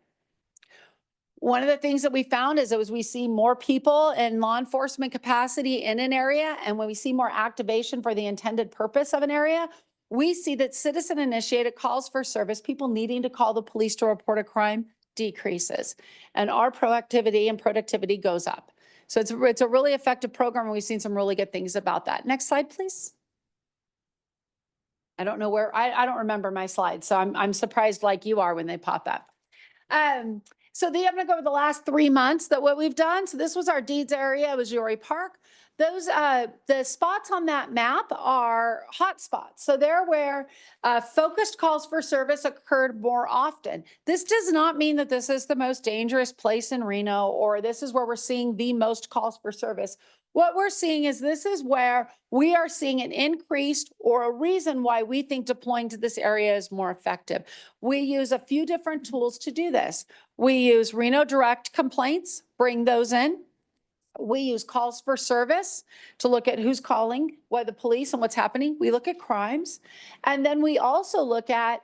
One of the things that we found is as we see more people in law enforcement capacity in an area, and when we see more activation for the intended purpose of an area, we see that citizen-initiated calls for service, people needing to call the police to report a crime, decreases. And our proactivity and productivity goes up. So it's a really effective program, and we've seen some really good things about that. Next slide, please. I don't know where, I don't remember my slides, so I'm surprised like you are when they pop up. So I'm going to go over the last 3 months that what we've done. So this was our deeds area. It was Yory Park. Those, the spots on that map are hot spots. So they're where focused calls for service occurred more often. This does not mean that this is the most dangerous place in Reno, or this is where we're seeing the most calls for service. What we're seeing is this is where we are seeing an increased or a reason why we think deploying to this area is more effective. We use a few different tools to do this. We use Reno Direct complaints, bring those in. We use calls for service to look at who's calling, what the police and what's happening. We look at crimes. And then we also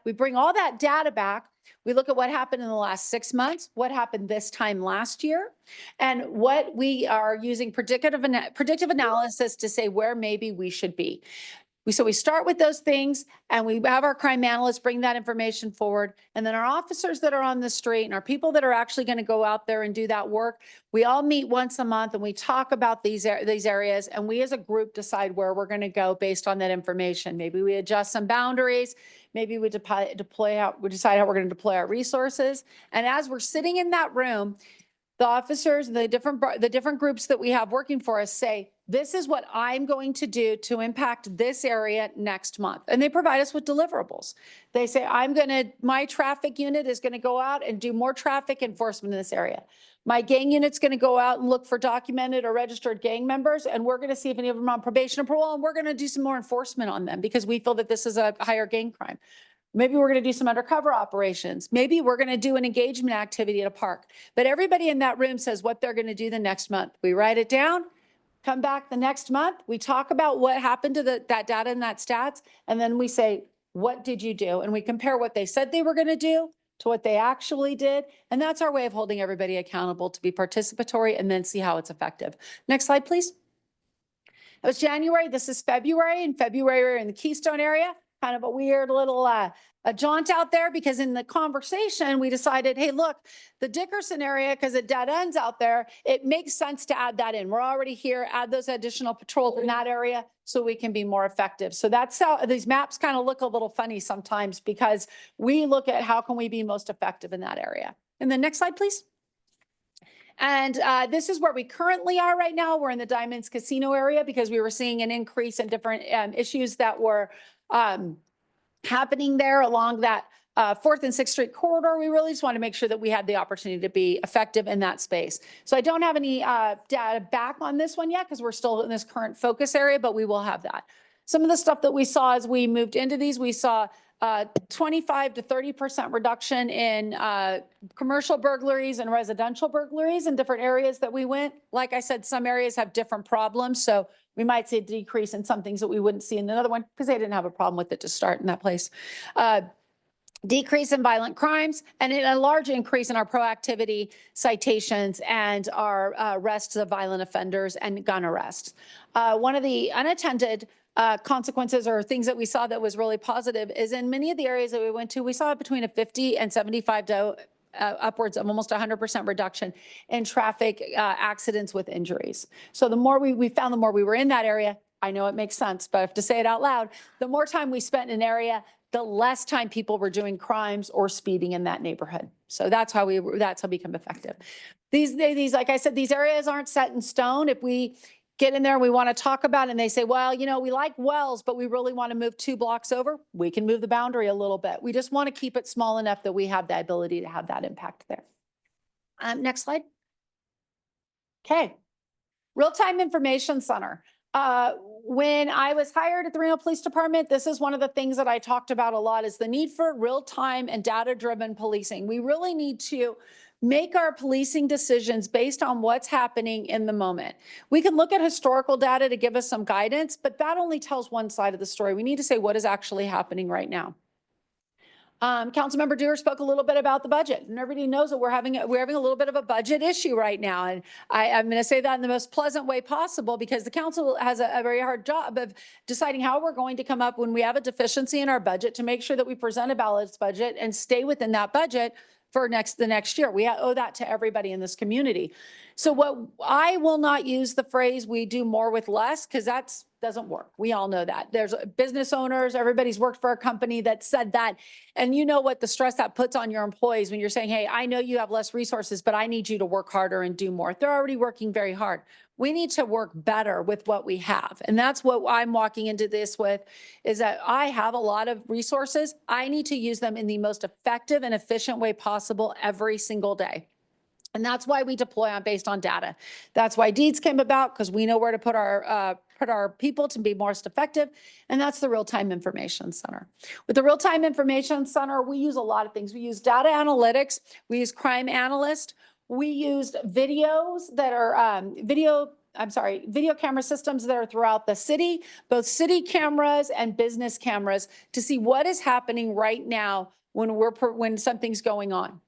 we bring all that data back. We look at what happened in the last 6 months, what happened this time last year, and what we are using predictive analysis to say where maybe we should be. So we start with those things, and we have our crime analysts bring that information forward. And then our officers that are on the street and our people that are actually going to go out there and do that work, we all meet once a month and we talk about these areas. And we as a group decide where we're going to go based on that information. Maybe we adjust some boundaries. Maybe we decide how we're going to deploy our resources. And as we're sitting in that room, the officers, the different groups that we have working for us say, this is what I'm going to do to impact this area next month. And they provide us with deliverables. They say, my traffic unit is going to go out and do more traffic enforcement in this area. My gang unit's going to go out and look for documented or registered gang members, and we're going to see if any of them are on probation or parole, and we're going to do some more enforcement on them because we feel that this is a higher gang crime. Maybe we're going to do some undercover operations. Maybe we're going to do an engagement activity at a park. But everybody in that room says what they're going to do the next month. We write it down, come back the next month. We talk about what happened to that data and that stats. And then we say, what did you do? And we compare what they said they were going to do to what they actually did. And that's our way of holding everybody accountable to be participatory and then see how it's effective. Next slide, please. It was January. This is February. In February, we're in the Keystone area. Kind of a weird little a jaunt out there, because in the conversation we decided, hey, look, the Dickerson area, because it dead ends out there, it makes sense to add that in. We're already here, add those additional patrols in that area so we can be more effective. So that's how these maps kind of look a little funny sometimes, because we look at how can we be most effective in that area. And then next slide, please. And this is where we currently are right now. We're in the Diamonds Casino area because we were seeing an increase in different issues that were happening there along that 4th and 6th Street corridor. We really just want to make sure that we had the opportunity to be effective in that space. So I don't have any data back on this one yet because we're still in this current focus area, but we will have that. Some of the stuff that we saw as we moved into these, we saw 25 to 30% reduction in commercial burglaries and residential burglaries in different areas that we went. Like I said, some areas have different problems. So we might see a decrease in some things that we wouldn't see in another one because they didn't have a problem with it to start in that place. Decrease in violent crimes and a large increase in our proactivity citations and our arrests of violent offenders and gun arrests. One of the unattended consequences or things that we saw that was really positive is in many of the areas that we went to, we saw between a 50 and 75 to upwards of almost 100% reduction in traffic accidents with injuries. So the more we found, the more we were in that area. I know it makes sense, but I have to say it out loud. The more time we spent in an area, the less time people were doing crimes or speeding in that neighborhood. So that's how we become effective. These, like I said, these areas aren't set in stone. If we get in there, we want to talk about it and they say, well, you know, we like Wells, but we really want to move 2 blocks over. We can move the boundary a little bit. We just want to keep it small enough that we have the ability to have that impact there. Next slide. Okay. Real-time information center. When I was hired at the Reno Police Department, this is one of the things that I talked about a lot is the need for real-time and data-driven policing. We really need to make our policing decisions based on what's happening in the moment. We can look at historical data to give us some guidance, but that only tells one side of the story. We need to say what is actually happening right now. Councilmember Dewar spoke a little bit about the budget, and everybody knows that we're having a little bit of a budget issue right now. And I'm going to say that in the most pleasant way possible because the council has a very hard job of deciding how we're going to come up when we have a deficiency in our budget to make sure that we present a balanced budget and stay within that budget for the next year. We owe that to everybody in this community. So what I will not use the phrase we do more with less because that's doesn't work. We all know that. There's business owners, everybody's worked for a company that said that. And you know what the stress that puts on your employees when you're saying, hey, I know you have less resources, but I need you to work harder and do more. They're already working very hard. We need to work better with what we have. And that's what I'm walking into this with is that I have a lot of resources. I need to use them in the most effective and efficient way possible every single day. And that's why we deploy based on data. That's why DEEDS came about because we know where to put our people to be most effective. And that's the Real-Time Information Center. With the Real-Time Information Center, we use a lot of things. We use data analytics. We use crime analyst. We used videos that are video camera systems that are throughout the city, both city cameras and business cameras to see what is happening right now when something's going on.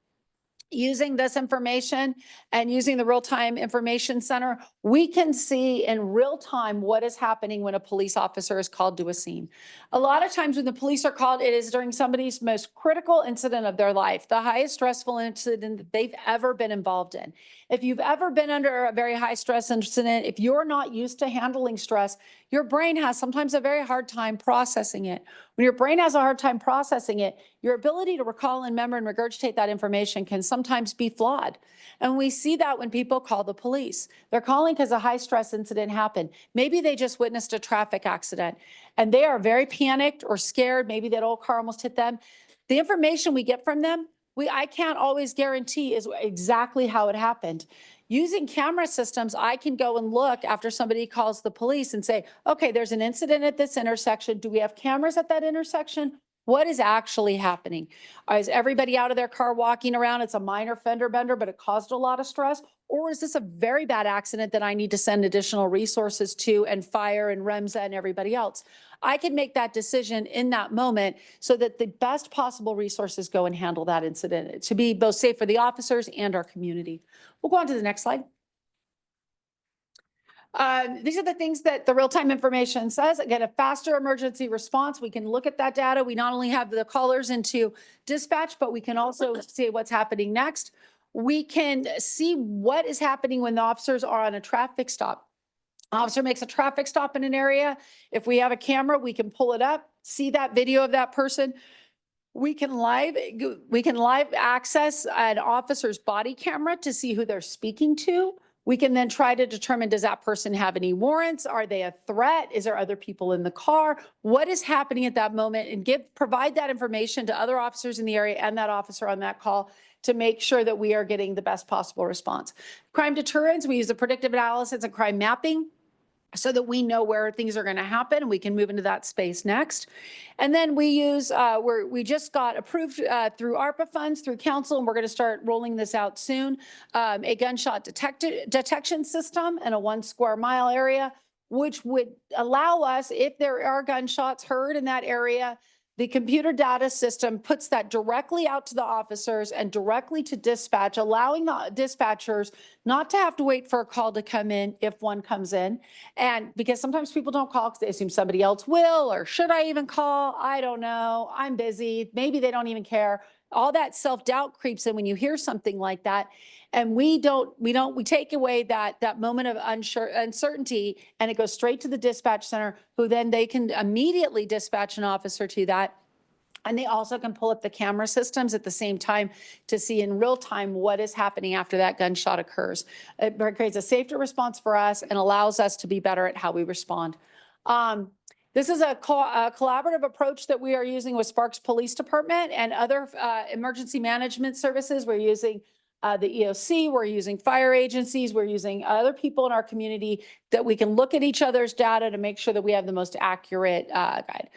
Using this information and using the Real-Time Information Center, we can see in real time what is happening when a police officer is called to a scene. A lot of times when the police are called, it is during somebody's most critical incident of their life, the highest stressful incident that they've ever been involved in. If you've ever been under a very high stress incident, if you're not used to handling stress, your brain has sometimes a very hard time processing it. When your brain has a hard time processing it, your ability to recall and remember and regurgitate that information can sometimes be flawed. And we see that when people call the police. They're calling because a high stress incident happened. Maybe they just witnessed a traffic accident and they are very panicked or scared. Maybe that old car almost hit them. The information we get from them, I can't always guarantee is exactly how it happened. Using camera systems, I can go and look after somebody calls the police and say, okay, there's an incident at this intersection. Do we have cameras at that intersection? What is actually happening? Is everybody out of their car walking around? It's a minor fender bender, but it caused a lot of stress. Or is this a very bad accident that I need to send additional resources to and fire and REMSA and everybody else? I can make that decision in that moment so that the best possible resources go and handle that incident to be both safe for the officers and our community. We'll go on to the next slide. These are the things that the real-time information says. Again, a faster emergency response. We can look at that data. We not only have the callers into dispatch, but we can also see what's happening next. We can see what is happening when the officers are on a traffic stop. Officer makes a traffic stop in an area. If we have a camera, we can pull it up, see that video of that person. We can live access an officer's body camera to see who they're speaking to. We can then try to determine, does that person have any warrants? Are they a threat? Is there other people in the car? What is happening at that moment? And provide that information to other officers in the area and that officer on that call to make sure that we are getting the best possible response. Crime deterrence, we use the predictive analysis and crime mapping. so that we know where things are going to happen and we can move into that space next. And then we use, we just got approved through ARPA funds, through council, and we're going to start rolling this out soon. A gunshot detection system in a 1 square mile area, which would allow us, if there are gunshots heard in that area, the computer data system puts that directly out to the officers and directly to dispatch, allowing the dispatchers not to have to wait for a call to come in if one comes in. And because sometimes people don't call because they assume somebody else will, or should I even call? I don't know. I'm busy. Maybe they don't even care. All that self-doubt creeps in when you hear something like that. And we take away that moment of uncertainty, and it goes straight to the dispatch center, who then they can immediately dispatch an officer to that. And they also can pull up the camera systems at the same time to see in real time what is happening after that gunshot occurs. It creates a safer response for us and allows us to be better at how we respond. This is a collaborative approach that we are using with Sparks Police Department and other emergency management services. We're using the EOC, we're using fire agencies, we're using other people in our community that we can look at each other's data to make sure that we have the most accurate guide.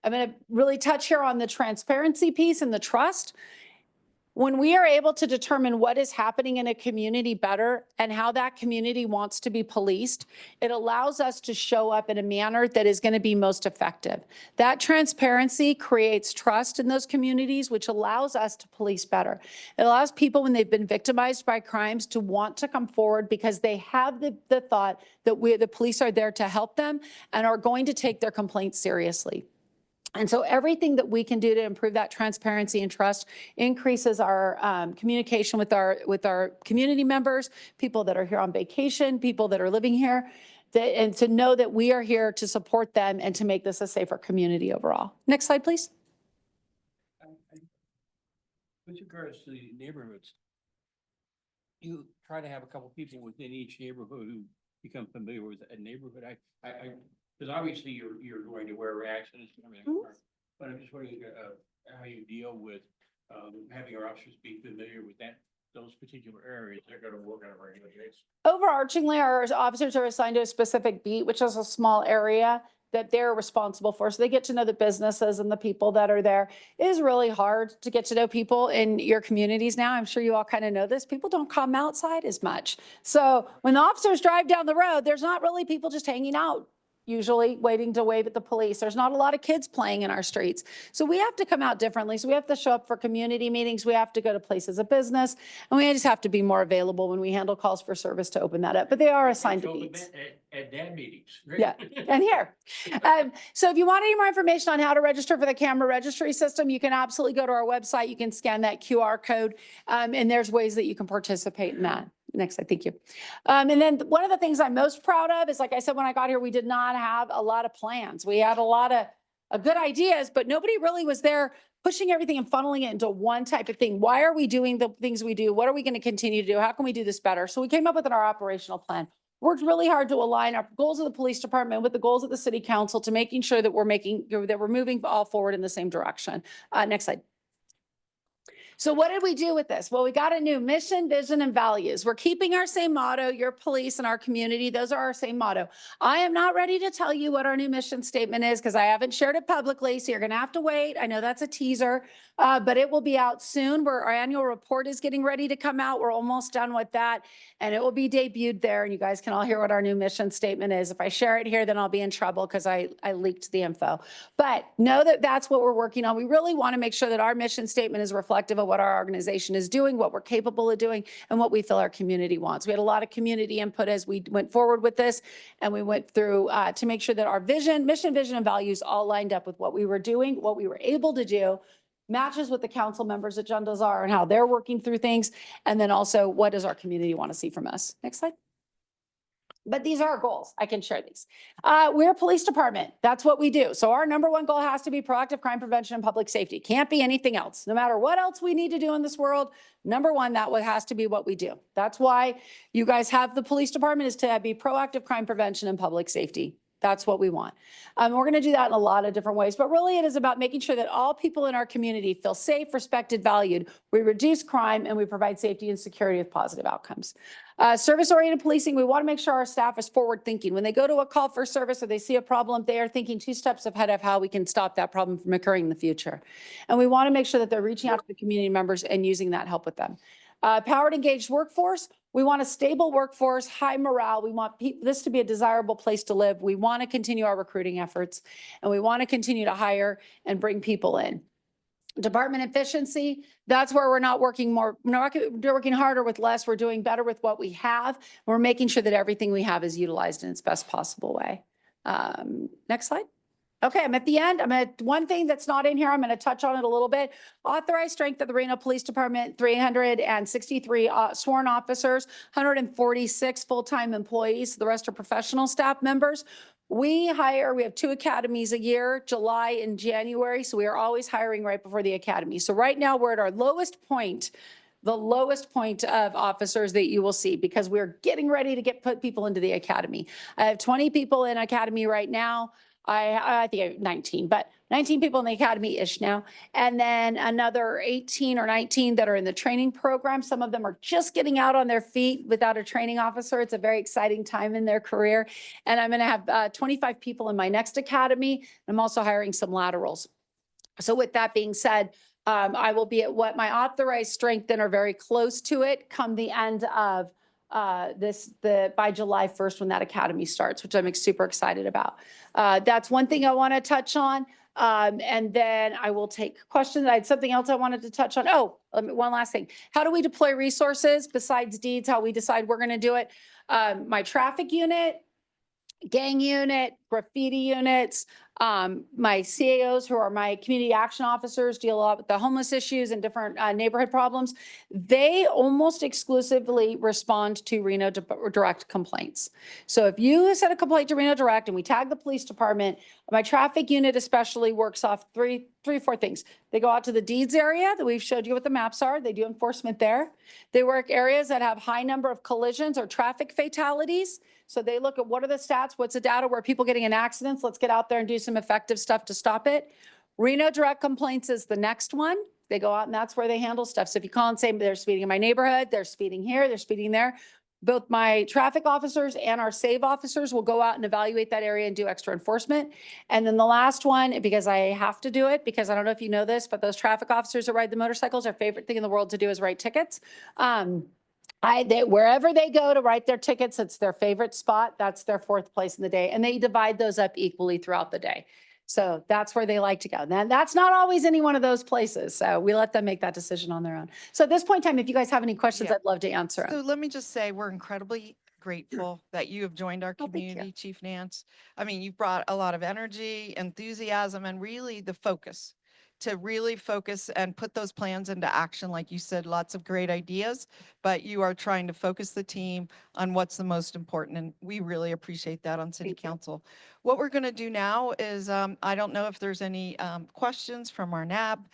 I'm going to really touch here on the transparency piece and the trust. When we are able to determine what is happening in a community better and how that community wants to be policed, it allows us to show up in a manner that is going to be most effective. That transparency creates trust in those communities, which allows us to police better. It allows people, when they've been victimized by crimes, to want to come forward because they have the thought that the police are there to help them and are going to take their complaints seriously. And so everything that we can do to improve that transparency and trust increases our communication with our community members, people that are here on vacation, people that are living here, and to know that we are here to support them and to make this a safer community overall. Next slide, please. With regards to the neighborhoods, you try to have a couple people within each neighborhood who become familiar with a neighborhood. Because obviously you're going to wear accidents and everything, but I'm just wondering how you deal with having your officers be familiar with those particular areas they're going to work on a regular basis. Overarchingly, our officers are assigned to a specific beat, which is a small area that they're responsible for. So they get to know the businesses and the people that are there. It is really hard to get to know people in your communities now. I'm sure you all kind of know this. People don't come outside as much. So when the officers drive down the road, there's not really people just hanging out, usually waiting to wave at the police. There's not a lot of kids playing in our streets. So we have to come out differently. So we have to show up for community meetings. We have to go to places of business, and we just have to be more available when we handle calls for service to open that up. But they are assigned to beats. At dad meetings. Great. Yeah, and here. So if you want any more information on how to register for the camera registry system, you can absolutely go to our website. You can scan that QR code, and there's ways that you can participate in that. Next slide, thank you. And then one of the things I'm most proud of is, like I said, when I got here, we did not have a lot of plans. We had a lot of good ideas, but nobody really was there pushing everything and funneling it into one type of thing. Why are we doing the things we do? What are we going to continue to do? How can we do this better? So we came up with our operational plan. Worked really hard to align our goals of the police department with the goals of the city council to making sure that we're moving all forward in the same direction. Next slide. So what did we do with this? Well, we got a new mission, vision, and values. We're keeping our same motto, your police and our community. Those are our same motto. I am not ready to tell you what our new mission statement is because I haven't shared it publicly. So you're going to have to wait. I know that's a teaser, but it will be out soon. Our annual report is getting ready to come out. We're almost done with that, and it will be debuted there. And you guys can all hear what our new mission statement is. If I share it here, then I'll be in trouble because I leaked the info. But know that that's what we're working on. We really want to make sure that our mission statement is reflective of what our organization is doing, what we're capable of doing, and what we feel our community wants. We had a lot of community input as we went forward with this, and we went through to make sure that our mission, vision, and values all lined up with what we were doing, what we were able to do, matches what the council members' agendas are and how they're working through things, and then also what does our community want to see from us. Next slide. But these are our goals. I can share these. We're a police department. That's what we do. So our number one goal has to be proactive crime prevention and public safety. Can't be anything else. No matter what else we need to do in this world, number one, that has to be what we do. That's why you guys have the police department, is to be proactive crime prevention and public safety. That's what we want. We're going to do that in a lot of different ways, but really it is about making sure that all people in our community feel safe, respected, valued. We reduce crime and we provide safety and security with positive outcomes. Service-oriented policing, we want to make sure our staff is forward-thinking. When they go to a call for service or they see a problem, they are thinking 2 steps ahead of how we can stop that problem from occurring in the future. And we want to make sure that they're reaching out to the community members and using that help with them. Powered engaged workforce, we want a stable workforce, high morale. We want this to be a desirable place to live. We want to continue our recruiting efforts and we want to continue to hire and bring people in. Department efficiency, that's where we're not working more, we're working harder with less. We're doing better with what we have. We're making sure that everything we have is utilized in its best possible way. Next slide. Okay, I'm at the end. One thing that's not in here, I'm going to touch on it a little bit. Authorized strength of the Reno Police Department, 363 sworn officers, 146 full-time employees. The rest are professional staff members. We have 2 academies a year, July and January. So we are always hiring right before the academy. So right now we're at our lowest point, the lowest point of officers that you will see because we're getting ready to put people into the academy. I have 20 people in academy right now. I think I have 19, but 19 people in the academy-ish now. And then another 18 or 19 that are in the training program. Some of them are just getting out on their feet without a training officer. It's a very exciting time in their career. And I'm going to have 25 people in my next academy. I'm also hiring some laterals. So with that being said, I will be at what my authorized strength and are very close to it come the end of by July 1st when that academy starts, which I'm super excited about. That's one thing I want to touch on. And then I will take questions. I had something else I wanted to touch on. Oh, one last thing. How do we deploy resources besides deeds? How we decide we're going to do it? My traffic unit, gang unit, graffiti units, my CAOs who are my community action officers deal a lot with the homeless issues and different neighborhood problems. They almost exclusively respond to Reno Direct complaints. So if you send a complaint to Reno Direct and we tag the police department, my traffic unit especially works off three or four things. They go out to the deeds area that we've showed you what the maps are. They do enforcement there. They work areas that have high number of collisions or traffic fatalities. So they look at what are the stats, what's the data where people getting in accidents. Let's get out there and do some effective stuff to stop it. Reno Direct Complaints is the next one. They go out and that's where they handle stuff. So if you call and say they're speeding in my neighborhood, they're speeding here, they're speeding there. Both my traffic officers and our SAVE officers will go out and evaluate that area and do extra enforcement. And then the last one, because I have to do it, because I don't know if you know this, but those traffic officers that ride the motorcycles, their favorite thing in the world to do is write tickets. Wherever they go to write their tickets, it's their favorite spot. That's their fourth place in the day. And they divide those up equally throughout the day. So that's where they like to go. Now, that's not always any one of those places. So we let them make that decision on their own. So at this point in time, if you guys have any questions, Yeah. I'd love to answer So them. let me just say, we're incredibly grateful that you have joined our Oh, thank you. community, Chief Nance. I mean, you've brought a lot of energy, enthusiasm, and really the focus to really focus and put those plans into action. Like you said, lots of great ideas, but you are trying to focus the team on what's the most important. And we really appreciate that on City Council. What we're going to do now is, I don't know if there's any questions from our NAB.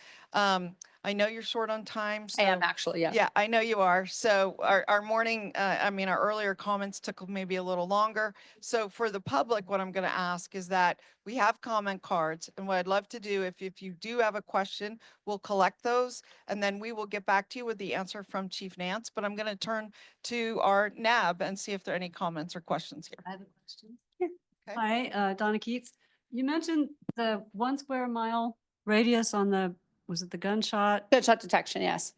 I know you're short on time. I am so- actually, yeah. Yeah, I know you are. So our morning, our earlier comments took maybe a little longer. So for the public, what I'm going to ask is that we have comment cards. And what I'd love to do, if you do have a question, we'll collect those and then we will get back to you with the answer from Chief Nance. But I'm going to turn to our NAB and see if there are any comments or questions here. I have a question. Okay. Hi, Donna Keats. You mentioned the 1 square mile radius on was it the gunshot? Gunshot detection, yes.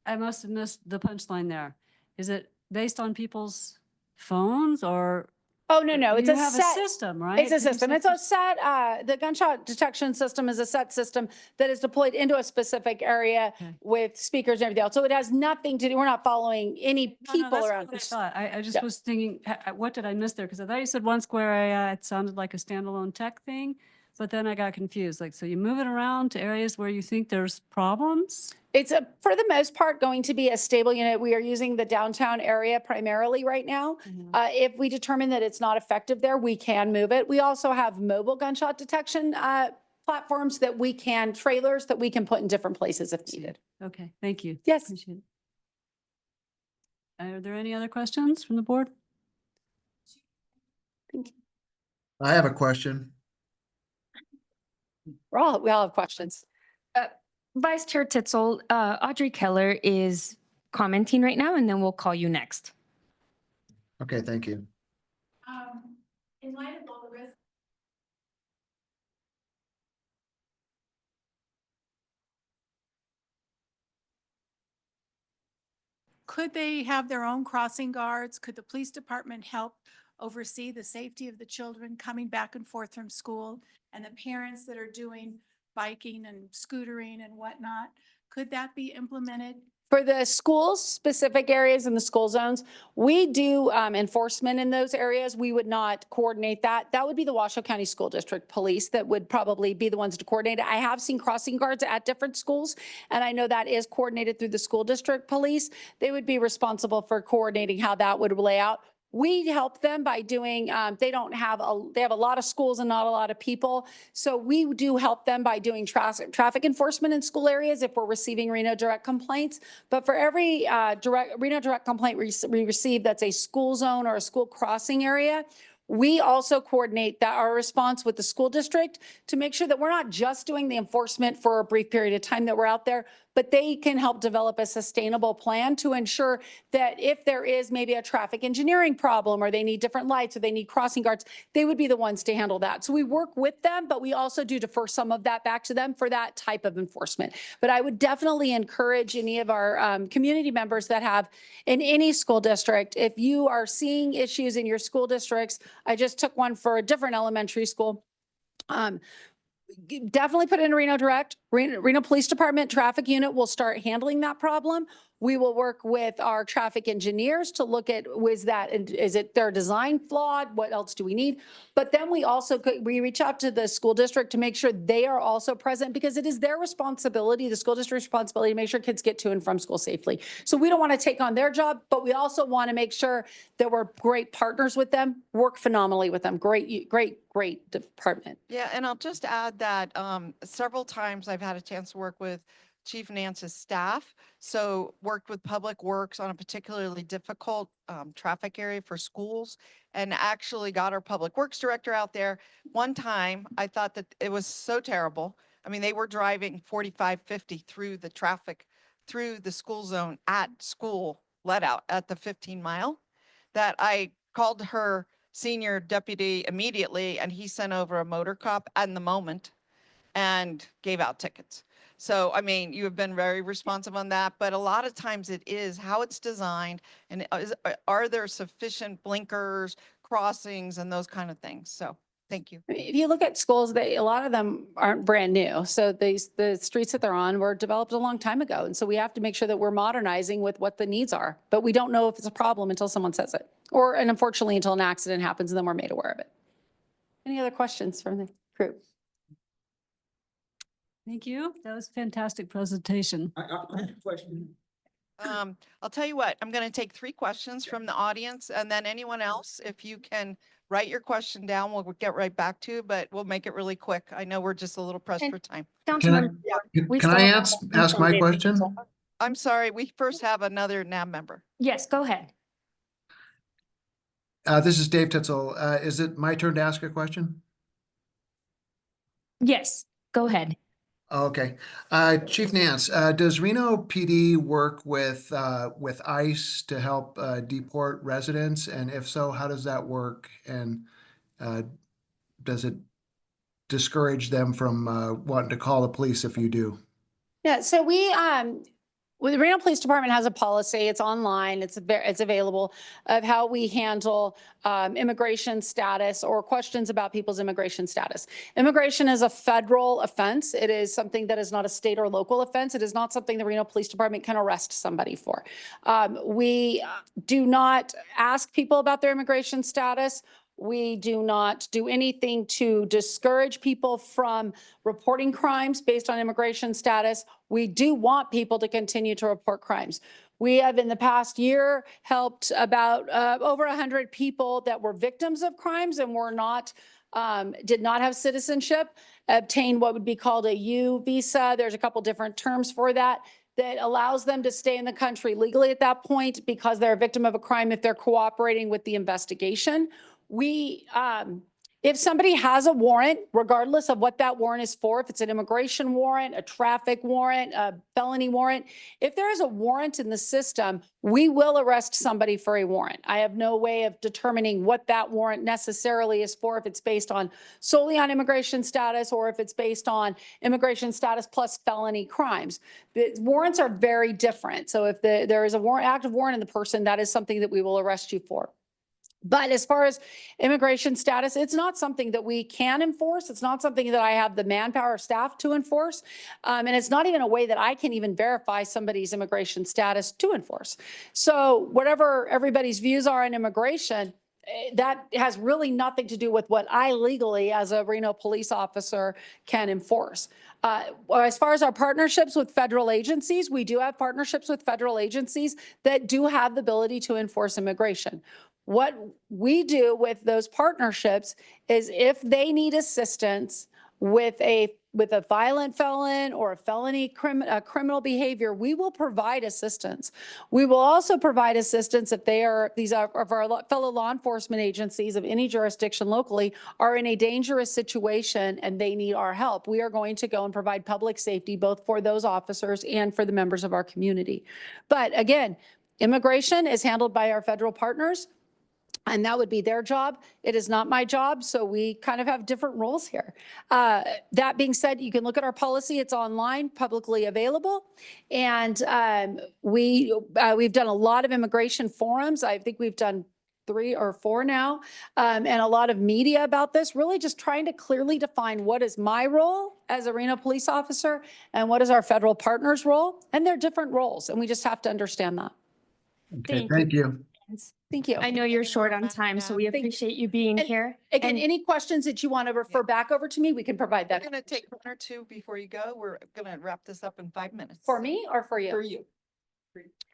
I must have missed the punchline there. Is it based on people's phones or? Oh, no, it's You a have a set. system, right? It's a You system. said It's a set, the gunshot detection system is a set system that is deployed into a specific area Okay. with speakers and everything else. So it has nothing to do, we're not following any No, no, people that's around. what I thought. I just Yeah. was thinking, what did I miss there? Because I thought you said 1 square area. It sounded like a standalone tech thing, but then I got confused. Like, so you move it around to areas where you think there's problems? It's for the most part, going to be a stable unit. We are using the downtown area primarily right now. If we determine that it's not effective there, we can move it. We also have mobile gunshot detection platforms trailers that we can put in different places if needed. Okay, thank you. Yes. Appreciate it. Are there any other questions from the board? I have a question. We all have questions. Vice Chair Titzel, Audrey Keller is commenting right now, and then we'll call you next. Okay, thank you. In light of all the risks. Could they have their own crossing guards? Could the police department help oversee the safety of the children coming back and forth from school and the parents that are doing biking and scootering and whatnot? Could that be implemented? For the schools, specific areas in the school zones, we do enforcement in those areas. We would not coordinate that. That would be the Washoe County School District Police that would probably be the ones to coordinate it. I have seen crossing guards at different schools, and I know that is coordinated through the school district police. They would be responsible for coordinating how that would lay out. We help them by doing, they have a lot of schools and not a lot of people. So we do help them by doing traffic enforcement in school areas if we're receiving Reno Direct complaints. But for every Reno Direct complaint we receive that's a school zone or a school crossing area, we also coordinate our response with the school district to make sure that we're not just doing the enforcement for a brief period of time that we're out there, but they can help develop a sustainable plan to ensure that if there is maybe a traffic engineering problem or they need different lights or they need crossing guards, they would be the ones to handle that. So we work with them, but we also do defer some of that back to them for that type of enforcement. But I would definitely encourage any of our community members that have in any school district, if you are seeing issues in your school districts, I just took one for a different elementary school. Definitely put it in Reno Direct. Reno Police Department Traffic Unit will start handling that problem. We will work with our traffic engineers to look at, is it their design flawed? What else do we need? But then we reach out to the school district to make sure they are also present, because it is their responsibility, the school district's responsibility, to make sure kids get to and from school safely. So we don't want to take on their job, but we also want to make sure that we're great partners with them, work phenomenally with them. Great department. Yeah, and I'll just add that several times I've had a chance to work with Chief Nance's staff. So worked with Public Works on a particularly difficult traffic area for schools, and actually got our Public Works director out there. One time, I thought that it was so terrible. I mean, they were driving 45, 50 through the traffic, through the school zone at school let out at the 15 mile, that I called her senior deputy immediately, and he sent over a motor cop in the moment and gave out tickets. So, I mean, you have been very responsive on that, but a lot of times it is how it's designed, and are there sufficient blinkers, crossings, and those kind of things. So thank you. If you look at schools, a lot of them aren't brand new. So the streets that they're on were developed a long time ago. And so we have to make sure that we're modernizing with what the needs are. But we don't know if it's a problem until someone says it. And unfortunately, until an accident happens, and then we're made aware of it. Any other questions from the group? Thank you. That was a fantastic presentation. I have a question. I'll tell you what, I'm going to take 3 questions from the audience, and then anyone else, if you can write your question down, we'll get right back to you, but we'll make it really quick. I know we're just a little pressed for time. Can I ask my question? I'm sorry, we first have another NAB member. Yes, go ahead. This is Dave Titzel. Is it my turn to ask a question? Yes, go ahead. Okay. Chief Nance, does Reno PD work with ICE to help deport residents? And if so, how does that work? And does it discourage them from wanting to call the police if you do? Yeah, so the Reno Police Department has a policy. It's online. It's available of how we handle immigration status or questions about people's immigration status. Immigration is a federal offense. It is something that is not a state or local offense. It is not something the Reno Police Department can arrest somebody for. We do not ask people about their immigration status. We do not do anything to discourage people from reporting crimes based on immigration status. We do want people to continue to report crimes. We have in the past year helped about over 100 people that were victims of crimes and did not have citizenship obtain what would be called a U visa. There's a couple different terms for that allows them to stay in the country legally at that point because they're a victim of a crime if they're cooperating with the investigation. We If somebody has a warrant, regardless of what that warrant is for, if it's an immigration warrant, a traffic warrant, a felony warrant, if there is a warrant in the system, we will arrest somebody for a warrant. I have no way of determining what that warrant necessarily is for, if it's based on solely on immigration status or if it's based on immigration status plus felony crimes. The warrants are very different. So if there is a warrant, active warrant in the person, that is something that we will arrest you for. But as far as immigration status, it's not something that we can enforce. It's not something that I have the manpower or staff to enforce. And it's not even a way that I can even verify somebody's immigration status to enforce. So whatever everybody's views are on immigration, that has really nothing to do with what I legally, as a Reno police officer, can enforce. As far as our partnerships with federal agencies, we do have partnerships with federal agencies that do have the ability to enforce immigration. What we do with those partnerships is if they need assistance with a violent felon or a felony criminal behavior, we will provide assistance. We will also provide assistance if these are of our fellow law enforcement agencies of any jurisdiction locally are in a dangerous situation and they need our help. We are going to go and provide public safety both for those officers and for the members of our community. But again, immigration is handled by our federal partners, and that would be their job. It is not my job, so we kind of have different roles here. That being said, you can look at our policy. It's online, publicly available. And we've done a lot of immigration forums. I think we've done 3 or 4 now, and a lot of media about this, really just trying to clearly define what is my role as a Reno police officer and what is our federal partner's role. And they're different roles, and we just have to understand that. Okay, thank you. Thank you. I know you're short on time, so we appreciate you being here. Again, And- any questions that you want to refer back over to me, we can provide We're that. gonna take 1 or 2 before you go. We're gonna wrap this up in 5 minutes. For me or for you? For you.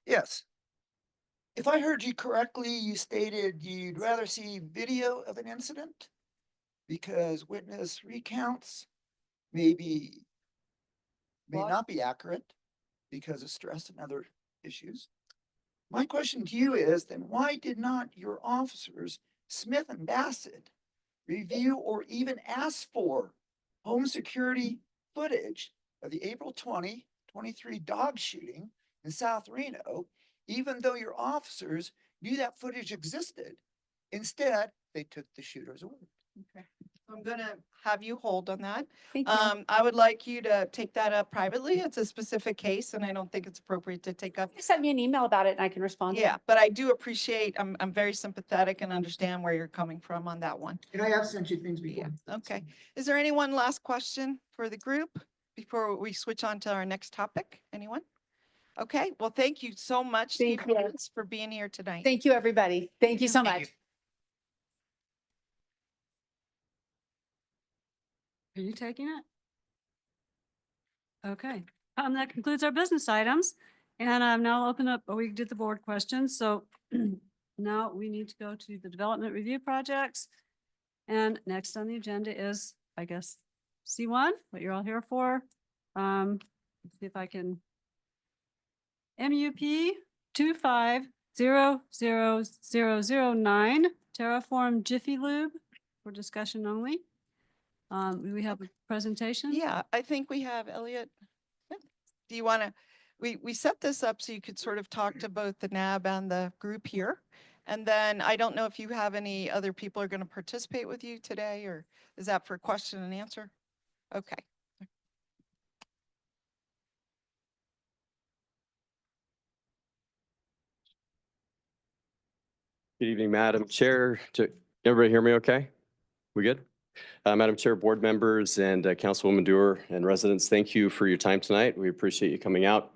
Yes. If I heard you correctly, you stated you'd rather see video of an incident because witness recounts may not be accurate because of stress and other issues. My question to you is then why did not your officers, Smith and Bassett, review or even ask for home security footage of the April 2023 dog shooting in South Reno, even though your officers knew that footage existed? Instead, they took the shooter's word. Okay. I'm gonna have you hold on that. Thank you. I would like you to take that up privately. It's a specific case and I don't think it's appropriate to take up. Send me an email about it and I can respond. Yeah, but I do appreciate, I'm very sympathetic and understand where you're coming from on that one. And I have sent you things before. Okay. Is there any one last question for the group before we switch on to our next topic? Anyone? Okay, well, thank you so much, Thank Chief you. Nance, for being here tonight. Thank you, everybody. Thank you so much. Are you taking it? Okay, that concludes our business items. And I've now opened up, we did the board questions. So now we need to go to the development review projects. And next on the agenda is, I guess, C1, what you're all here for. Let's see if I can. MUP 25000009, Terraform Jiffy Lube for discussion only. We have a presentation? Yeah, I think we have Elliot. Do you want to, we set this up so you could sort of talk to both the NAB and the group here. And then I don't know if you have any other people are going to participate with you today, or is that for question and answer? Okay. Good evening, Madam Chair. Everybody hear me okay? We good? Madam Chair, board members, and Councilwoman Dewar and residents, thank you for your time tonight. We appreciate you coming out.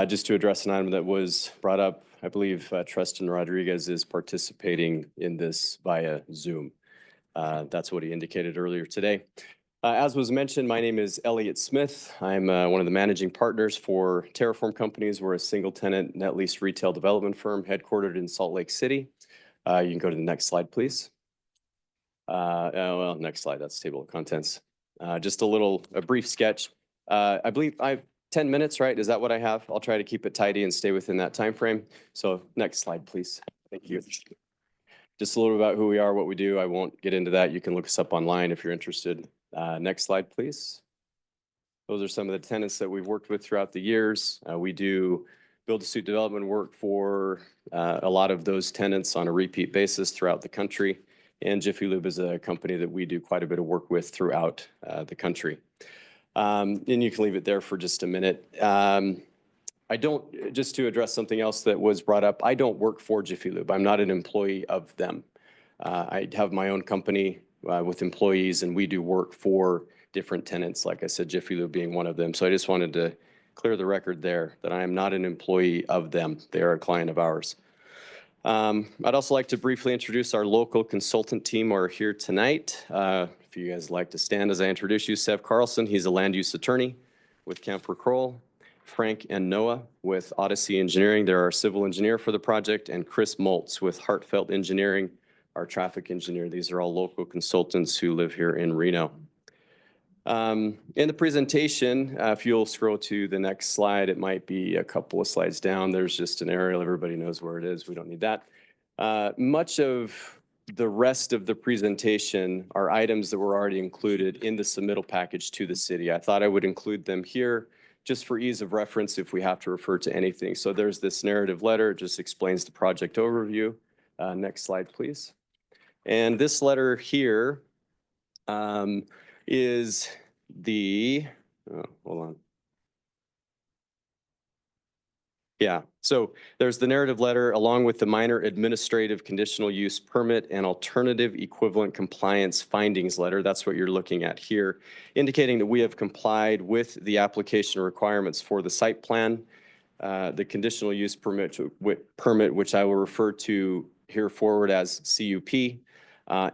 Just to address an item that was brought up, I believe Tristan Rodriguez is participating in this via Zoom. That's what he indicated earlier today. As was mentioned, my name is Elliot Smith. I'm one of the managing partners for Terraform Companies. We're a single tenant net lease retail development firm headquartered in Salt Lake City. You can go to the next slide, please. Well, next slide, that's table of contents. Just a brief sketch. I believe I have 10 minutes, right? Is that what I have? I'll try to keep it tidy and stay within that time frame. So next slide, please. Thank you. Just a little about who we are, what we do. I won't get into that. You can look us up online if you're interested. Next slide, please. Those are some of the tenants that we've worked with throughout the years. We do build-to-suit development work for a lot of those tenants on a repeat basis throughout the country. And Jiffy Lube is a company that we do quite a bit of work with throughout the country. And you can leave it there for just a minute. I don't, just to address something else that was brought up, I don't work for Jiffy Lube. I'm not an employee of them. I have my own company with employees, and we do work for different tenants, like I said, Jiffy Lube being one of them. So I just wanted to clear the record there that I am not an employee of them. They are a client of ours. I'd also like to briefly introduce our local consultant team who are here tonight. If you guys like to stand as I introduce you, Sev Carlson, he's a land use attorney with Camper Kroll. Frank and Noah with Odyssey Engineering, they're our civil engineer for the project, and Chris Moltz with Heartfelt Engineering, our traffic engineer. These are all local consultants who live here in Reno. In the presentation, if you'll scroll to the next slide, it might be a couple of slides down. There's just an aerial. Everybody knows where it is. We don't need that. Much of the rest of the presentation are items that were already included in the submittal package to the city. I thought I would include them here just for ease of reference if we have to refer to anything. So there's this narrative letter. It just explains the project overview. Next slide, please. And this letter here is the, hold on. Yeah, so there's the narrative letter along with the minor administrative conditional use permit and alternative equivalent compliance findings letter. That's what you're looking at here, indicating that we have complied with the application requirements for the site plan, the conditional use permit, which I will refer to here forward as CUP,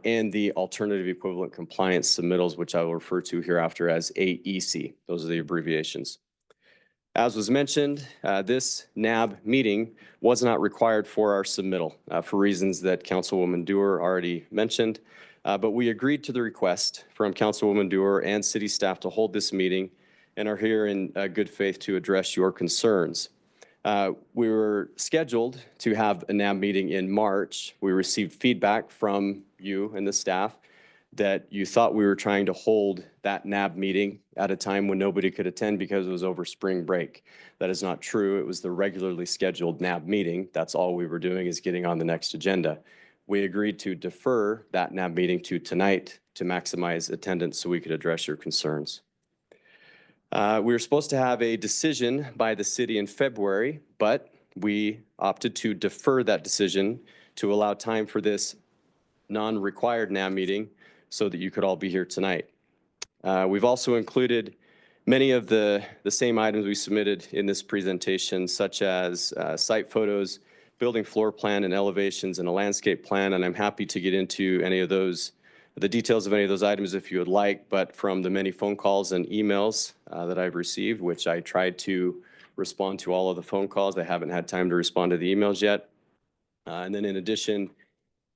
and the alternative equivalent compliance submittals, which I will refer to hereafter as AEC. Those are the abbreviations. As was mentioned, this NAB meeting was not required for our submittal for reasons that Councilwoman Dewar already mentioned, but we agreed to the request from Councilwoman Dewar and city staff to hold this meeting and are here in good faith to address your concerns. We were scheduled to have a NAB meeting in March. We received feedback from you and the staff that you thought we were trying to hold that NAB meeting at a time when nobody could attend because it was over spring break. That is not true. It was the regularly scheduled NAB meeting. That's all we were doing is getting on the next agenda. We agreed to defer that NAB meeting to tonight to maximize attendance so we could address your concerns. We were supposed to have a decision by the city in February, but we opted to defer that decision to allow time for this non-required NAB meeting so that you could all be here tonight. We've also included many of the same items we submitted in this presentation, such as site photos, building floor plan and elevations, and a landscape plan, and I'm happy to get into any of those, the details of any of those items if you would like, but from the many phone calls and emails that I've received, which I tried to respond to all of the phone calls. I haven't had time to respond to the emails yet. And then in addition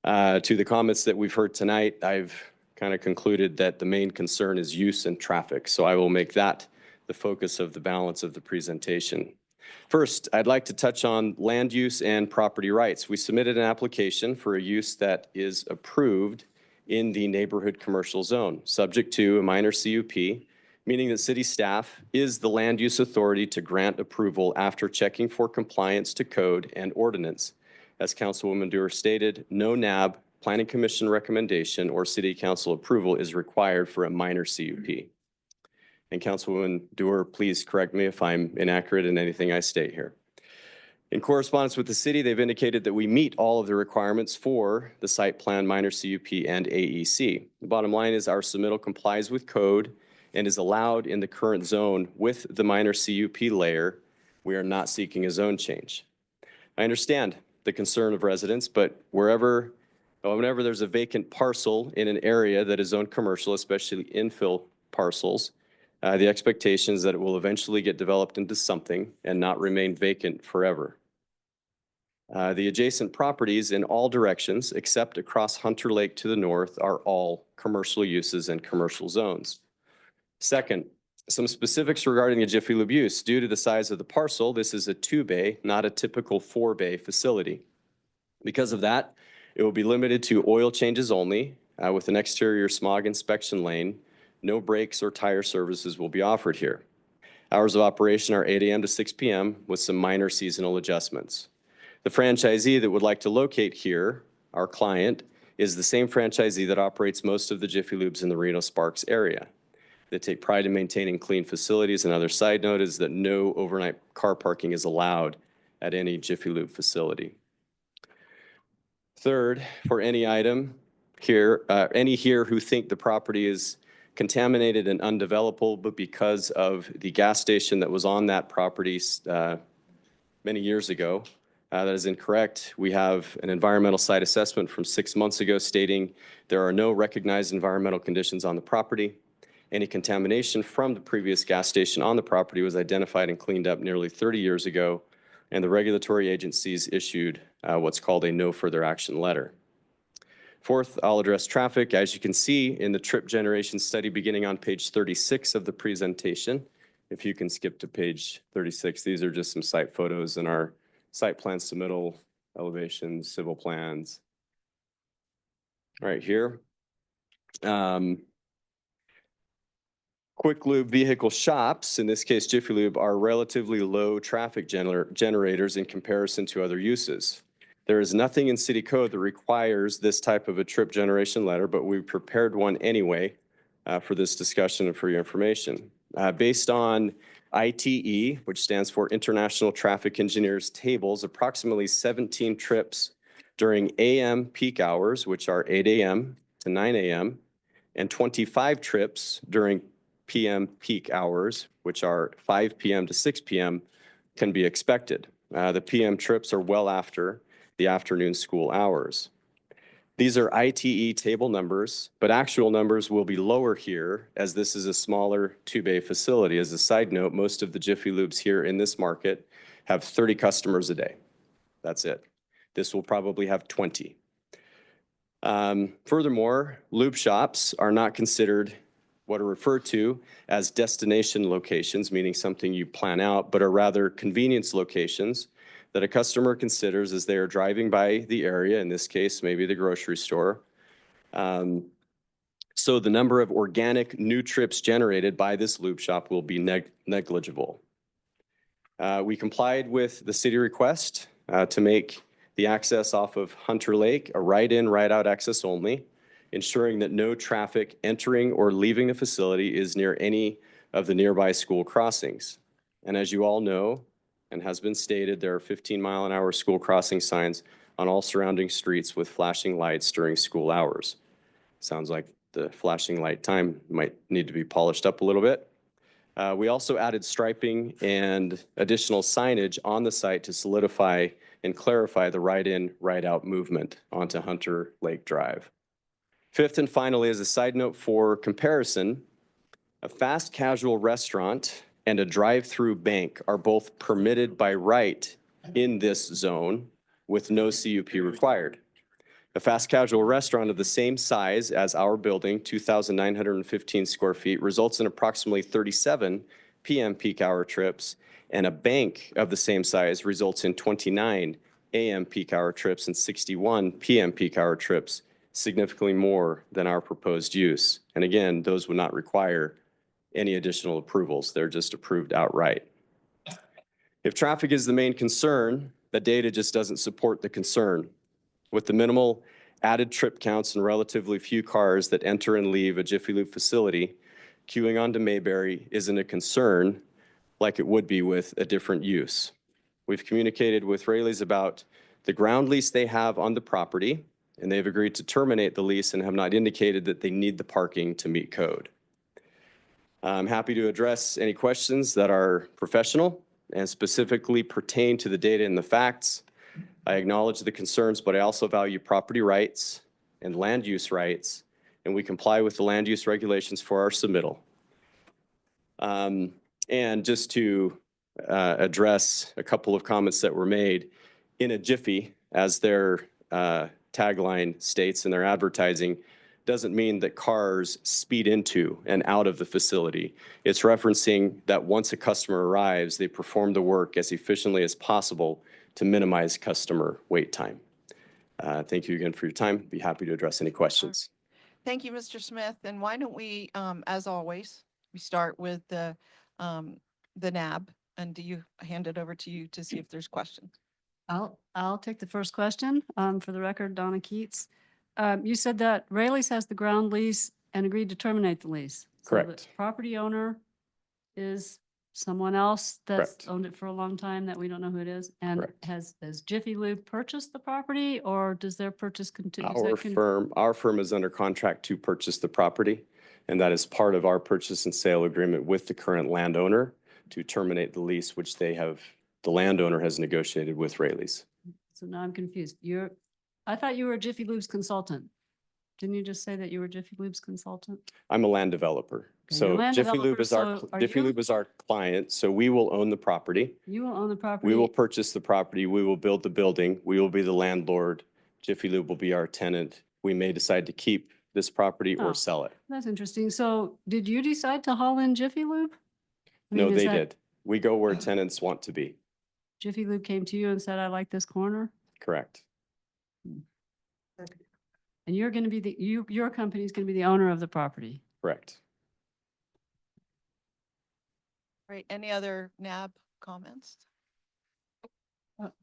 to the comments that we've heard tonight, I've kind of concluded that the main concern is use and traffic. So I will make that the focus of the balance of the presentation. First, I'd like to touch on land use and property rights. We submitted an application for a use that is approved in the neighborhood commercial zone, subject to a minor CUP, meaning that city staff is the land use authority to grant approval after checking for compliance to code and ordinance. As Councilwoman Dewar stated, no NAB, Planning Commission recommendation, or City Council approval is required for a minor CUP. And Councilwoman Dewar, please correct me if I'm inaccurate in anything I state here. In correspondence with the city, they've indicated that we meet all of the requirements for the site plan, minor CUP, and AEC. The bottom line is our submittal complies with code and is allowed in the current zone with the minor CUP layer. We are not seeking a zone change. I understand the concern of residents, but whenever there's a vacant parcel in an area that is zoned commercial, especially infill parcels, the expectation is that it will eventually get developed into something and not remain vacant forever. The adjacent properties in all directions, except across Hunter Lake to the north, are all commercial uses and commercial zones. Second, some specifics regarding the Jiffy Lube use. Due to the size of the parcel, this is a 2-bay, not a typical 4-bay facility. Because of that, It will be limited to oil changes only, with an exterior smog inspection lane. No brakes or tire services will be offered here. Hours of operation are 8 a.m. to 6 p.m. with some minor seasonal adjustments. The franchisee that would like to locate here, our client, is the same franchisee that operates most of the Jiffy Lubes in the Reno-Sparks area. They take pride in maintaining clean facilities. Another side note is that no overnight car parking is allowed at any Jiffy Lube facility. Third, for any item here, any here who think the property is contaminated and undevelopable, but because of the gas station that was on that property many years ago, that is incorrect. We have an environmental site assessment from 6 months ago stating there are no recognized environmental conditions on the property. Any contamination from the previous gas station on the property was identified and cleaned up nearly 30 years ago, and the regulatory agencies issued what's called a no further action letter. Fourth, I'll address traffic. As you can see in the trip generation study beginning on page 36 of the presentation, if you can skip to page 36, these are just some site photos in our site plan submittal, elevations, civil plans. Right here. Quick lube vehicle shops, in this case Jiffy Lube, are relatively low traffic generators in comparison to other uses. There is nothing in city code that requires this type of a trip generation letter, but we prepared one anyway for this discussion and for your information. Based on ITE, which stands for International Traffic Engineers tables, approximately 17 trips during AM peak hours, which are 8 a.m. to 9 a.m., and 25 trips during PM peak hours, which are 5 p.m. to 6 p.m., can be expected. The PM trips are well after the afternoon school hours. These are ITE table numbers, but actual numbers will be lower here as this is a smaller two-bay facility. As a side note, most of the Jiffy Lubes here in this market have 30 customers a day. That's it. This will probably have 20. Furthermore, lube shops are not considered what are referred to as destination locations, meaning something you plan out, but are rather convenience locations that a customer considers as they are driving by the area, in this case, maybe the grocery store. So the number of organic new trips generated by this lube shop will be negligible. We complied with the city request to make the access off of Hunter Lake a right-in, right-out access only, ensuring that no traffic entering or leaving the facility is near any of the nearby school crossings. And as you all know, and has been stated, there are 15-mile-an-hour school crossing signs on all surrounding streets with flashing lights during school hours. Sounds like the flashing light time might need to be polished up a little bit. We also added striping and additional signage on the site to solidify and clarify the right-in, right-out movement onto Hunter Lake Drive. Fifth and finally, as a side note for comparison, a fast casual restaurant and a drive-through bank are both permitted by right in this zone with no CUP required. A fast casual restaurant of the same size as our building, 2,915 square feet, results in approximately 37 PM peak hour trips, and a bank of the same size results in 29 AM peak hour trips and 61 PM peak hour trips, significantly more than our proposed use. And again, those would not require any additional approvals. They're just approved outright. If traffic is the main concern, the data just doesn't support the concern. With the minimal added trip counts and relatively few cars that enter and leave a Jiffy Lube facility, queuing onto Mayberry isn't a concern like it would be with a different use. We've communicated with Raley's about the ground lease they have on the property, and they've agreed to terminate the lease and have not indicated that they need the parking to meet code. I'm happy to address any questions that are professional and specifically pertain to the data and the facts. I acknowledge the concerns, but I also value property rights and land use rights, and we comply with the land use regulations for our submittal. And just to address a couple of comments that were made, in a jiffy, as their tagline states in their advertising, doesn't mean that cars speed into and out of the facility. It's referencing that once a customer arrives, they perform the work as efficiently as possible to minimize customer wait time. Thank you again for your time. Be happy to address any questions. Thank you, Mr. Smith. And why don't we, as always, we start with the NAB, and do you hand it over to you to see if there's questions? I'll take the first question. For the record, Donna Keats. You said that Rayleigh's has the ground lease and agreed to terminate the lease. So the Correct. property owner is someone else that's Correct. owned it for a long time that we don't know who it is. And Correct. has Jiffy Lube purchased the property, or does their purchase continue? Our firm is under contract to purchase the property, and that is part of our purchase and sale agreement with the current landowner to terminate the lease, which the landowner has negotiated with Rayleigh's. So now I'm confused. I thought you were a Jiffy Lube's consultant. Didn't you just say that you were Jiffy Lube's consultant? I'm a land developer. Okay, you're a So land Jiffy developer, Lube is so are Jiffy you- Lube is our client, so we will own the property. You will own the property. We will purchase the property. We will build the building. We will be the landlord. Jiffy Lube will be our tenant. We may decide to keep this property Oh. or sell it. That's interesting. So did you decide to haul in Jiffy Lube? I No, mean, is they that did. We go where tenants want to be. Jiffy Lube came to you and said, I like this corner? Correct. And you're going to be your company's going to be the owner of the property. Correct. Right, any other NAB comments?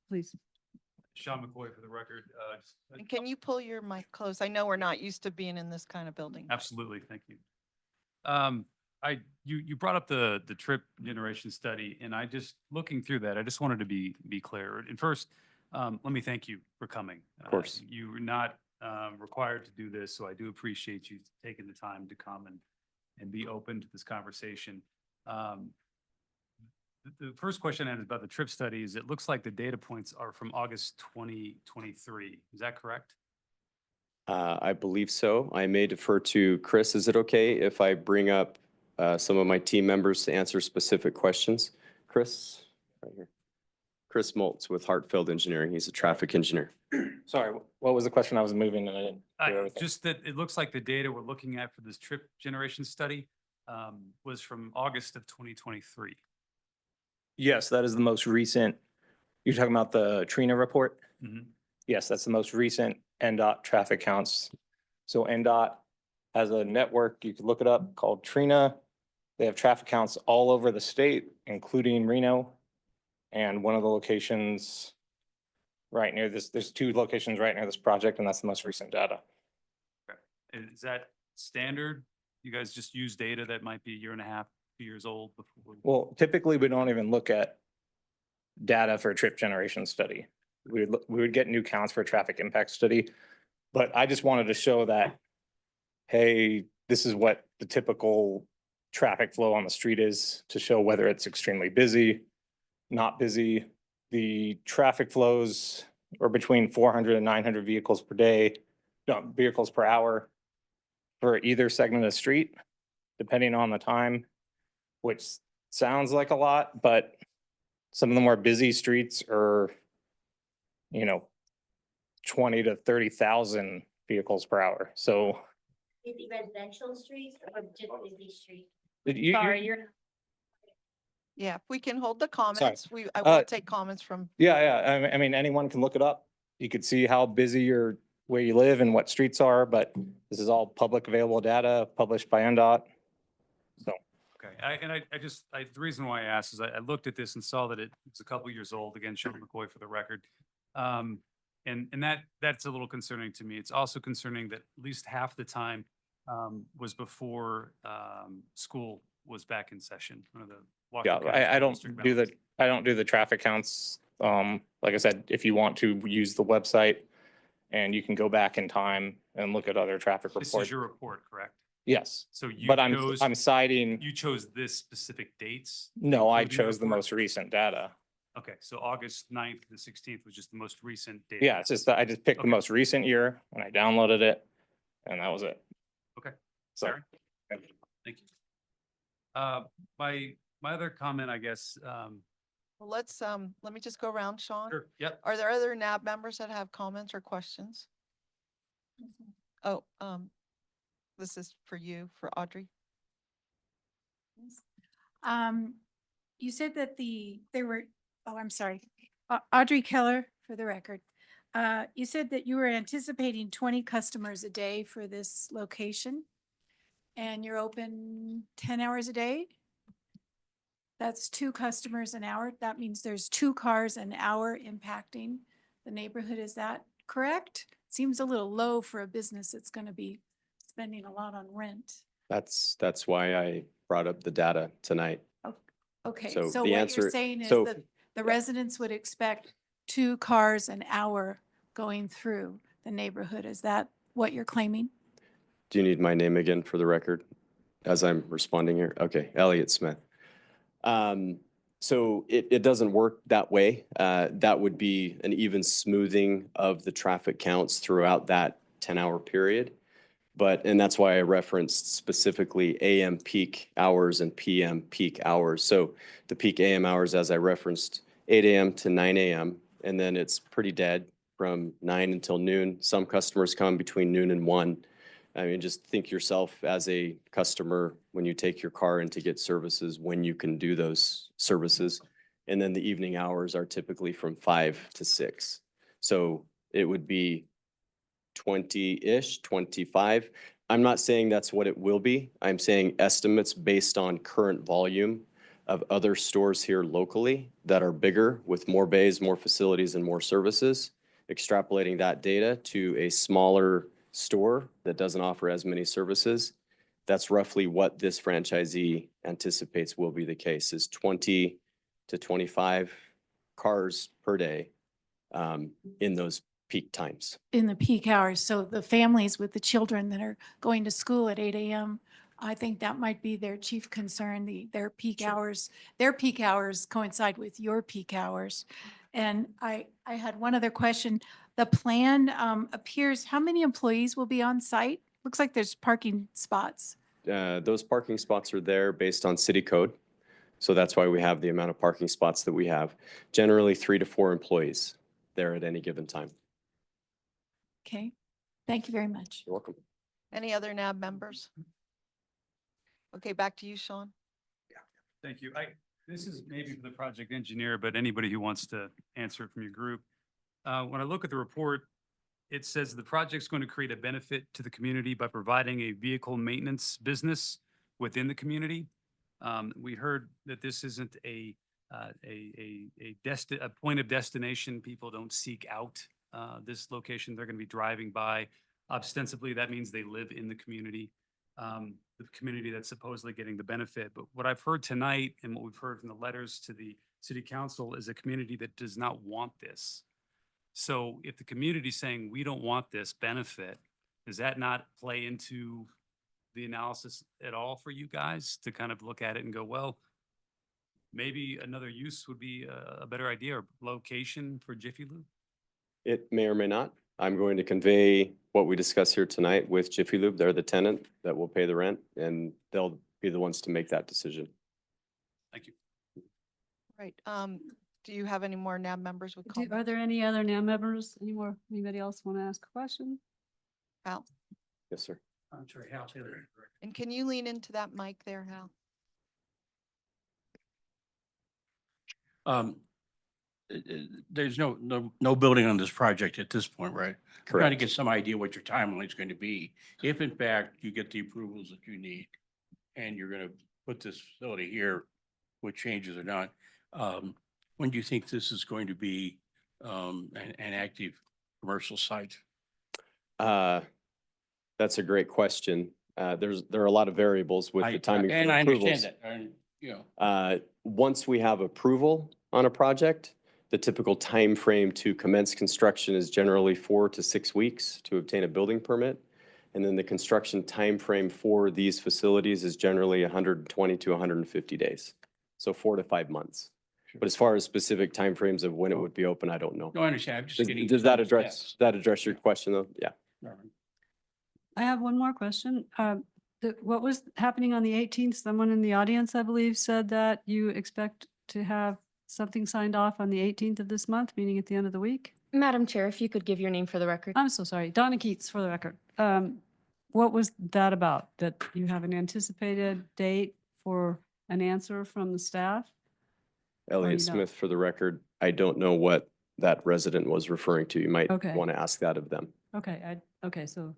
Please. Sean McCoy for the record. And can you pull your mic close? I know we're not used to being in this kind of building. Absolutely, thank you. You brought up the trip generation study, and I just, looking through that, I just wanted to be clear. And first, let me thank you for coming. Of course. You were not required to do this, so I do appreciate you taking the time to come and be open to this conversation. The first question I had about the trip studies, it looks like the data points are from August 2023. Is that correct? I believe so. I may defer to Chris. Is it okay if I bring up some of my team members to answer specific questions? Chris, right here. Chris Moltz with Hartfield Engineering. He's a traffic engineer. Sorry, what was the question? I was moving and I didn't hear everything. Just that it looks like the data we're looking at for this trip generation study was from August of 2023. Yes, that is the most recent. You're talking about the Trina report? Mhm. Yes, that's the most recent NDOT traffic counts. So NDOT has a network, you could look it up, called Trina. They have traffic counts all over the state, including Reno. And one of the locations right near this, there's two locations right near this project, and that's the most recent data. And is that standard? You guys just use data that might be a year and a half, 2 years old before? Well, typically, we don't even look at data for a trip generation study. We would get new counts for a traffic impact study. But I just wanted to show that, hey, this is what the typical traffic flow on the street is, to show whether it's extremely busy, not busy. The traffic flows are between 400 and 900 vehicles per day, no, vehicles per hour for either segment of the street, depending on the time, which sounds like a lot, but some of the more busy streets are, 20 to 30,000 vehicles per hour. So Is it residential streets or just busy streets? Sorry, you're. Yeah, if we can hold the comments, I will take comments from. yeah, I mean, anyone can look it up. You could see how busy where you live and what streets are, but this is all public available data published by NDOT. So. Okay, the reason why I asked is I looked at this and saw that it's a couple years old. Again, Sean McCoy for the record. And that's a little concerning to me. It's also concerning that at least half the time was before school was back in session. One of the Yeah, Washington County I School don't District do balance. I don't do the traffic counts. Like I said, if you want to use the website and you can go back in time and look at other traffic This is reports. your report, correct? Yes, So you but chose. I'm citing, You chose this specific dates? no, I including the chose the report? most recent data. Okay, so August 9th to the 16th was just the most recent data. Yeah, it's just that I just picked the Okay. most recent year and I downloaded it and that was it. Okay, So, Sarah? Thank you. My other comment, I guess, Well, let me just go around, Sean. sure, yep. Are there other NAB members that have comments or questions? Oh, this is for you, for Audrey. You said that I'm sorry, Audrey Keller, for the record. You said that you were anticipating 20 customers a day for this location, and you're open 10 hours a day? That's 2 customers an hour. That means there's 2 cars an hour impacting the neighborhood. Is that correct? Seems a little low for a business that's going to be spending a lot on rent. That's why I brought up the data tonight. Okay, So so the what answer- you're saying is so- that the residents would expect 2 cars an hour going through the neighborhood. Is that what you're claiming? Do you need my name again for the record as I'm responding here? Okay, Elliot Smith. So it doesn't work that way. That would be an even smoothing of the traffic counts throughout that 10-hour period. And that's why I referenced specifically AM peak hours and PM peak hours. So the peak AM hours, as I referenced, 8 AM to 9 AM, and then it's pretty dead from 9 until noon. Some customers come between noon and 1. I mean, just think yourself as a customer when you take your car in to get services, when you can do those services. And then the evening hours are typically from 5 to 6. So it would be 20-ish, 25. I'm not saying that's what it will be. I'm saying estimates based on current volume of other stores here locally that are bigger with more bays, more facilities, and more services. Extrapolating that data to a smaller store that doesn't offer as many services, that's roughly what this franchisee anticipates will be the case, is 20 to 25 cars per day in those peak times. In the peak hours, so the families with the children that are going to school at 8 AM, I think that might be their chief concern, their peak hours. Their peak hours coincide with your peak hours. And I had one other question. The plan appears, how many employees will be on site? Looks like there's parking spots. Those parking spots are there based on city code. So that's why we have the amount of parking spots that we have. Generally 3 to 4 employees there at any given time. Okay, thank you very much. You're welcome. Any other NAB members? Okay, back to you, Sean. Thank you. This is maybe for the project engineer, but anybody who wants to answer it from your group. When I look at the report, it says the project's going to create a benefit to the community by providing a vehicle maintenance business within the community. We heard that this isn't a point of destination. People don't seek out this location. They're going to be driving by. Ostensibly, that means they live in the community that's supposedly getting the benefit. But what I've heard tonight and what we've heard from the letters to the city council is a community that does not want this. So if the community's saying, we don't want this benefit, does that not play into the analysis at all for you guys to kind of look at it and go, well, maybe another use would be a better idea or location for Jiffy Lube? It may or may not. I'm going to convey what we discuss here tonight with Jiffy Lube. They're the tenant that will pay the rent, and they'll be the ones to make that decision. Thank you. Right. Do you have any more NAB members with comments? Are there any other NAM members anymore? Anybody else want to ask a question? Hal? Yes, sir. I'm sorry, Hal Taylor. And can you lean into that mic there, Hal? There's no building on this project at this point, right? Trying to Correct. get some idea what your timeline is going to be. If in fact you get the approvals that you need and you're going to put this facility here with changes or not, when do you think this is going to be an active commercial site? That's a great question. There are a lot of variables with the timing And for I approvals. understand that, and, you know. Once we have approval on a project, the typical time frame to commence construction is generally 4 to 6 weeks to obtain a building permit. And then the construction time frame for these facilities is generally 120 to 150 days. So 4 to 5 months. But as far as specific timeframes of when it would be open, I don't know. No, I understand. I'm just getting. Does that some address, steps. that address your question though? Yeah. All right. I have one more question. What was happening on the 18th? Someone in the audience, I believe, said that you expect to have something signed off on the 18th of this month, meaning at the end of the week? Madam Chair, if you could give your name for the record. I'm so sorry. Donna Keats for the record. What was that about? That you have an anticipated date for an answer from the staff? Elliot you don't? Smith for the record. I don't know what that resident was referring to. You might Okay. want to ask that of them. Okay, okay, so.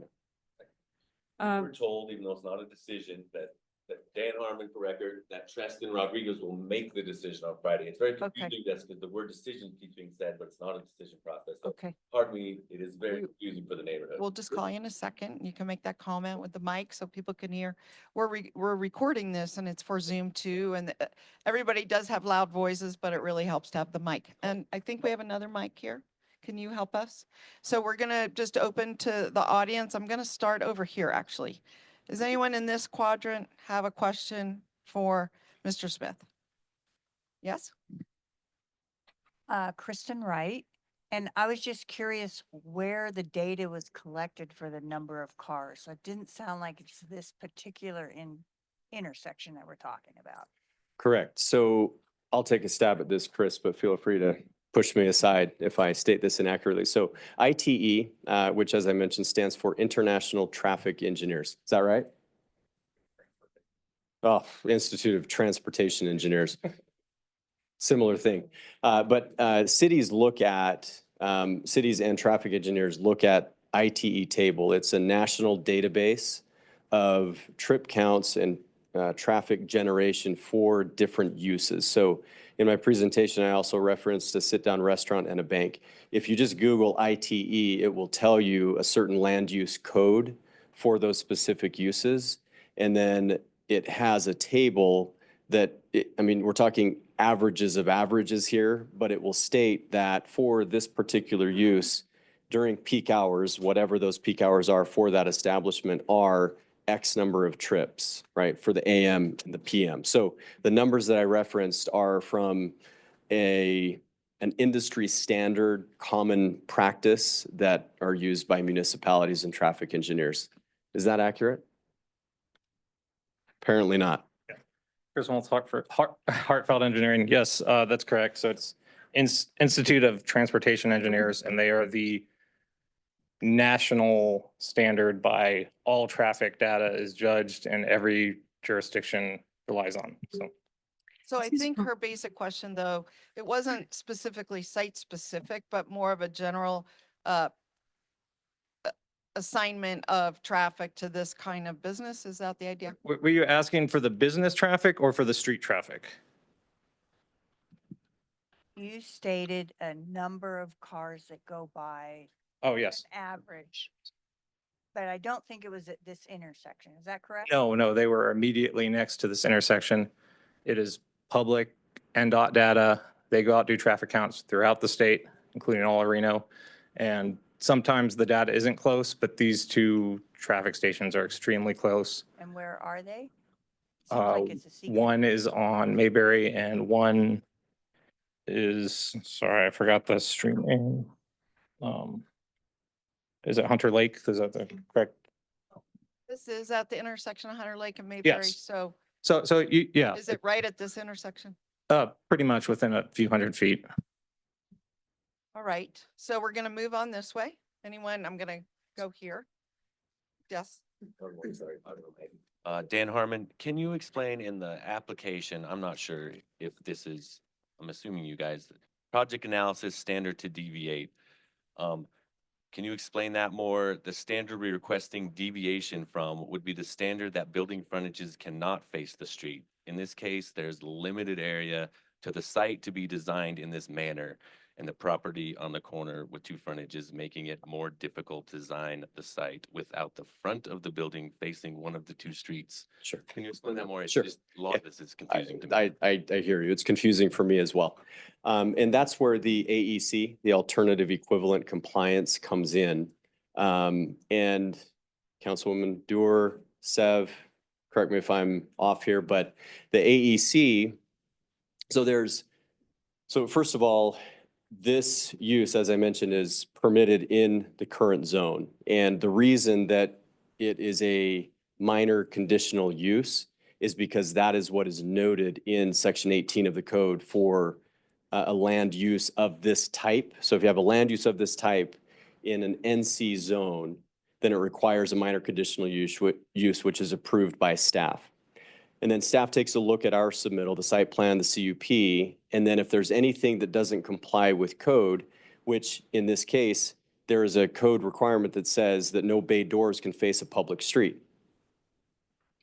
We're told, even though it's not a decision, that Dan Harmon, for record, that Treston Rodriguez will make the decision on Friday. It's very confusing, that's because the word decision keeps being said, but it's not a decision process. So Okay. pardon me, it is very confusing for the neighborhood. We'll just call you in a second. You can make that comment with the mic so people can hear. We're recording this and it's for Zoom too. And everybody does have loud voices, but it really helps to have the mic. And I think we have another mic here. Can you help us? So we're gonna just open to the audience. I'm gonna start over here, actually. Does anyone in this quadrant have a question for Mr. Smith? Yes? Kristen Wright, and I was just curious where the data was collected for the number of cars. So it didn't sound like it's this particular intersection that we're talking about. Correct. So I'll take a stab at this, Chris, but feel free to push me aside if I state this inaccurately. So ITE, which as I mentioned, stands for International Traffic Engineers. Is that right? Oh, Institute of Transportation Engineers. Similar thing. But cities and traffic engineers look at ITE table. It's a national database of trip counts and traffic generation for different uses. So in my presentation, I also referenced a sit-down restaurant and a bank. If you just Google ITE, it will tell you a certain land use code for those specific uses. And then it has a table that, we're talking averages of averages here, but it will state that for this particular use, during peak hours, whatever those peak hours are for that establishment are X number of trips, right, for the AM and the PM. So the numbers that I referenced are from an industry standard common practice that are used by municipalities and traffic engineers. Is that accurate? Apparently not. Chris will talk for Heartfelt Engineering. Yes, that's correct. So it's Institute of Transportation Engineers, and they are the national standard by all traffic data is judged and every jurisdiction relies on. So I think her basic question, though, it wasn't specifically site specific, but more of a general assignment of traffic to this kind of business. Is that the idea? Were you asking for the business traffic or for the street traffic? You stated a number of cars that go by. Oh, yes. An average. But I don't think it was at this intersection. Is that correct? No, they were immediately next to this intersection. It is public NDOT data. They go out, do traffic counts throughout the state, including all of Reno. And sometimes the data isn't close, but these two traffic stations are extremely close. And where are they? Seems like it's a secret. One is on Mayberry and one is, sorry, I forgot the street name. Is it Hunter Lake? Is that the correct? This is at the intersection of Hunter Lake and Mayberry. Yes. So Yeah, is it right at this intersection? pretty much within a few hundred feet. All right. So we're going to move on this way. Anyone? I'm going to go here. Yes. Dan Harmon, can you explain in the application, I'm not sure if this is, I'm assuming you guys, project analysis standard to deviate. Can you explain that more? The standard we're requesting deviation from would be the standard that building frontages cannot face the street. In this case, there's limited area to the site to be designed in this manner, and the property on the corner with two frontages, making it more difficult to design the site without the front of the building facing one of the two streets. Sure. Can you explain that more? It's Sure. just a lot of this is confusing to me. I hear you. It's confusing for me as well. And that's where the AEC, the Alternative Equivalent Compliance, comes in. And Councilwoman Dewar, Sev, correct me if I'm off here, but the AEC, so first of all, this use, as I mentioned, is permitted in the current zone. And the reason that it is a minor conditional use is because that is what is noted in Section 18 of the code for a land use of this type. So if you have a land use of this type in an NC zone, then it requires a minor conditional use, which is approved by staff. And then staff takes a look at our submittal, the site plan, the CUP, and then if there's anything that doesn't comply with code, which in this case, there is a code requirement that says that no bay doors can face a public street.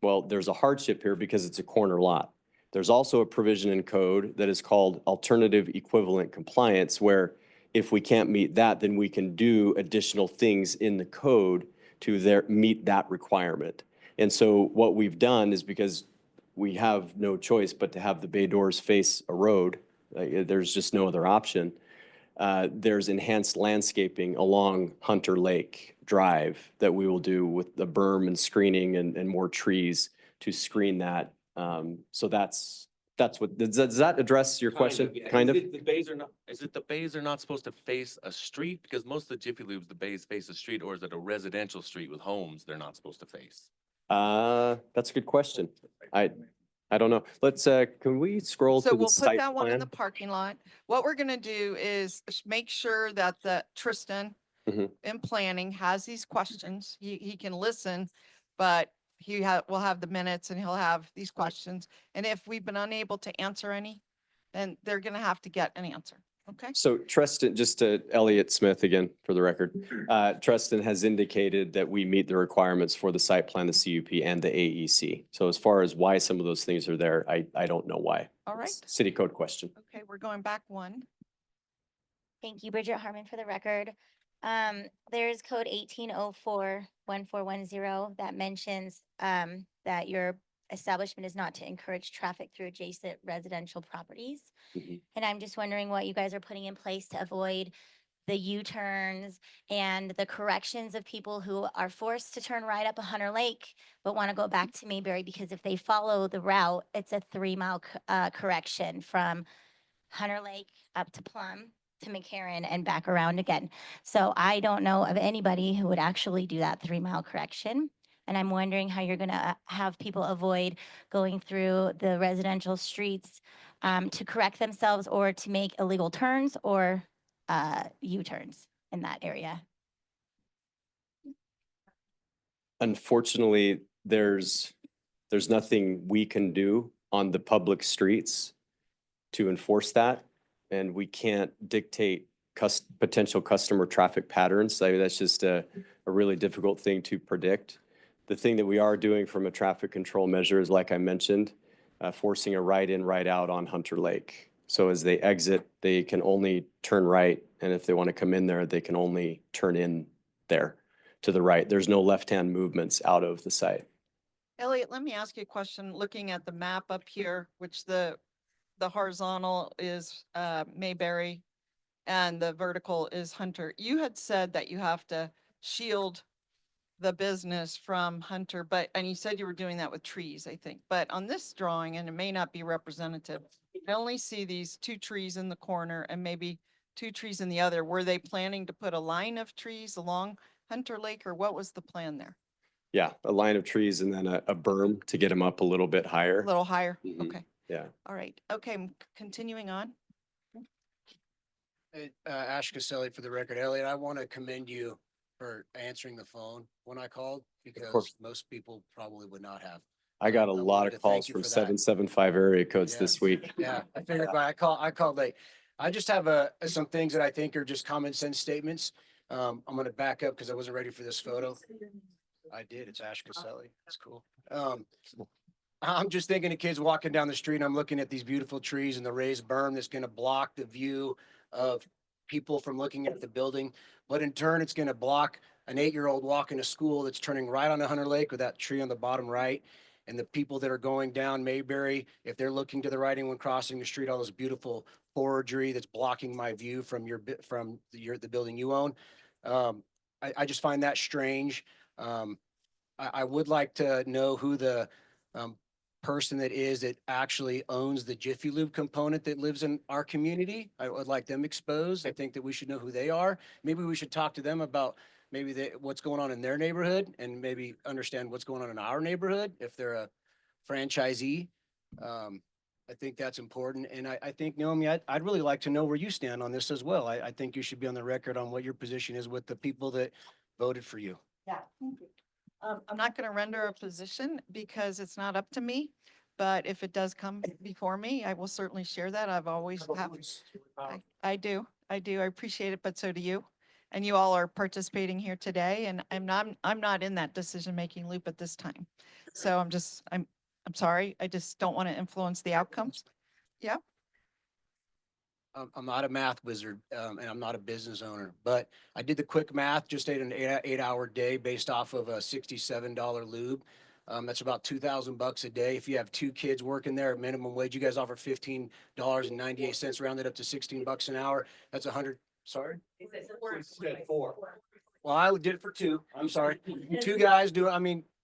Well, there's a hardship here because it's a corner lot. There's also a provision in code that is called alternative equivalent compliance, where if we can't meet that, then we can do additional things in the code to meet that requirement. And so what we've done is, because we have no choice but to have the bay doors face a road, there's just no other option. There's enhanced landscaping along Hunter Lake Drive that we will do with the berm and screening and more trees to screen that. So that's what, does that address your question? Kind of? Is it the bays are not supposed to face a street? Because most of the Jiffy Lubes, the bays face a street, or is it a residential street with homes they're not supposed to face? That's a good question. I don't know. Let's, can we scroll So to the we'll put site that one in plan? the parking lot. What we're gonna do is make sure that Tristan Mhm. in planning has these questions. He can listen, but will have the minutes and he'll have these questions. And if we've been unable to answer any, then they're gonna have to get an answer. Okay? So Tristan, just to Elliot Smith again, for the record, Tristan has indicated that we meet the requirements for the site plan, the CUP and the AEC. So as far as why some of those things are there, I don't know why. All right. It's a city code question. Okay, we're going back one. Thank you, Bridget Harmon, for the record. There's code 1804-1410 that mentions that your establishment is not to encourage traffic through adjacent residential properties. Mhm. And I'm just wondering what you guys are putting in place to avoid the U-turns and the corrections of people who are forced to turn right up a Hunter Lake, but want to go back to Mayberry, because if they follow the route, it's a 3-mile correction from Hunter Lake up to Plum to McCarran and back around again. So I don't know of anybody who would actually do that 3-mile correction. And I'm wondering how you're gonna have people avoid going through the residential streets to correct themselves or to make illegal turns or U-turns in that area. Unfortunately, there's nothing we can do on the public streets to enforce that. And we can't dictate potential customer traffic patterns. I mean, that's just a really difficult thing to predict. The thing that we are doing from a traffic control measure is, like I mentioned, forcing a right in, right out on Hunter Lake. So as they exit, they can only turn right. And if they want to come in there, they can only turn in there to the right. There's no left-hand movements out of the site. Elliot, let me ask you a question. Looking at the map up here, which the horizontal is Mayberry and the vertical is Hunter. You had said that you have to shield the business from Hunter, and you said you were doing that with trees, I think. But on this drawing, and it may not be representative, I only see these 2 trees in the corner and maybe 2 trees in the other. Were they planning to put a line of trees along Hunter Lake, or what was the plan there? Yeah, a line of trees and then a berm to get them up a little bit higher. A little higher? Mhm. Okay. Yeah. All right. Okay, continuing on. Ash Caselli for the record. Elliot, I want to commend you for answering the phone when I called, because course. most people probably would not have. I got a I lot wanted of to thank calls you from for that. 775 area codes Yeah. this week. Yeah, I figured, but I called late. I just have some things that I think are just common sense statements. I'm gonna back up because I wasn't ready for this photo. I did. It's Ash Caselli. That's cool. I'm just thinking of kids walking down the street and I'm looking at these beautiful trees and the raised berm that's gonna block the view of people from looking at the building. But in turn, it's gonna block an 8-year-old walking to school that's turning right on Hunter Lake with that tree on the bottom right. And the people that are going down Mayberry, if they're looking to the right and when crossing the street, all this beautiful forestry that's blocking my view from the building you own. I just find that strange. I would like to know who the person that actually owns the Jiffy Lube component that lives in our community. I would like them exposed. I think that we should know who they are. Maybe we should talk to them about what's going on in their neighborhood and maybe understand what's going on in our neighborhood if they're a franchisee. I think that's important. And I think, Naomi, I'd really like to know where you stand on this as well. I think you should be on the record on what your position is with the people that voted for you. Yeah. I'm not going to render a position because it's not up to me, but if it does come before me, I will certainly share that. I've always have. I do. I appreciate it, but so do you. And you all are participating here today, and I'm not in that decision-making loop at this time. So I'm sorry. I just don't want to influence the outcomes. Yeah. I'm not a math wizard, and I'm not a business owner, but I did the quick math, just ate an 8-hour day based off of a $67 lube. That's about $2,000 a day. If you have 2 kids working there at minimum wage, you guys offer $15.98, rounded up to $16 an hour. That's 100, sorry? Said 4. Well, I did it for 2. I'm sorry. 2 guys do,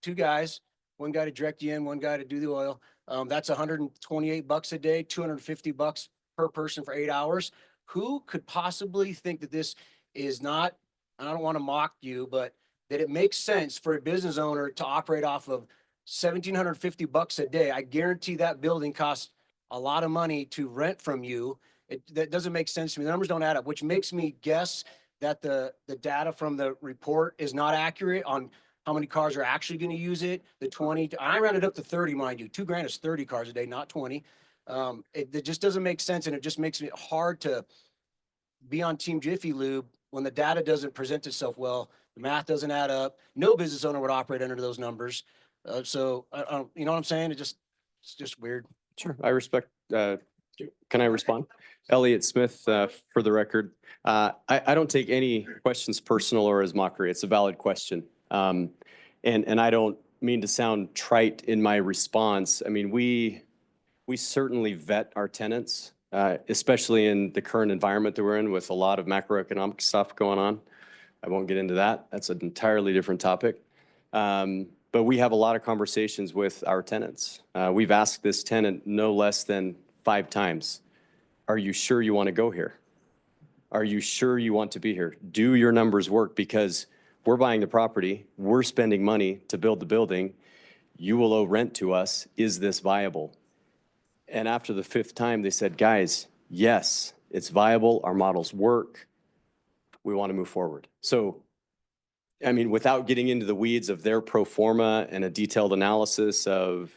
2 guys, 1 guy to direct you in, 1 guy to do the oil. That's $128 a day, $250 per person for 8 hours. Who could possibly think that this is not, and I don't want to mock you, but that it makes sense for a business owner to operate off of $1,750 a day? I guarantee that building costs a lot of money to rent from you. That doesn't make sense to me. The numbers don't add up, which makes me guess that the data from the report is not accurate on how many cars are actually going to use it. The 20, I rounded up to 30, mind you. $2,000 is 30 cars a day, not 20. It just doesn't make sense, and it just makes it hard to be on Team Jiffy Lube when the data doesn't present itself well, the math doesn't add up. No business owner would operate under those numbers. So you know what I'm saying? It's just weird. Sure, I respect, can I respond? Elliot Smith, for the record. I don't take any questions personal or as mockery. It's a valid question. And I don't mean to sound trite in my response. I mean, we certainly vet our tenants, especially in the current environment that we're in with a lot of macroeconomic stuff going on. I won't get into that. That's an entirely different topic. But we have a lot of conversations with our tenants. We've asked this tenant no less than 5 times, are you sure you want to go here? Are you sure you want to be here? Do your numbers work? Because we're buying the property, we're spending money to build the building, you will owe rent to us. Is this viable? And after the 5th time, they said, guys, yes, it's viable. Our models work. We want to move forward. So, I mean, without getting into the weeds of their pro forma and a detailed analysis of,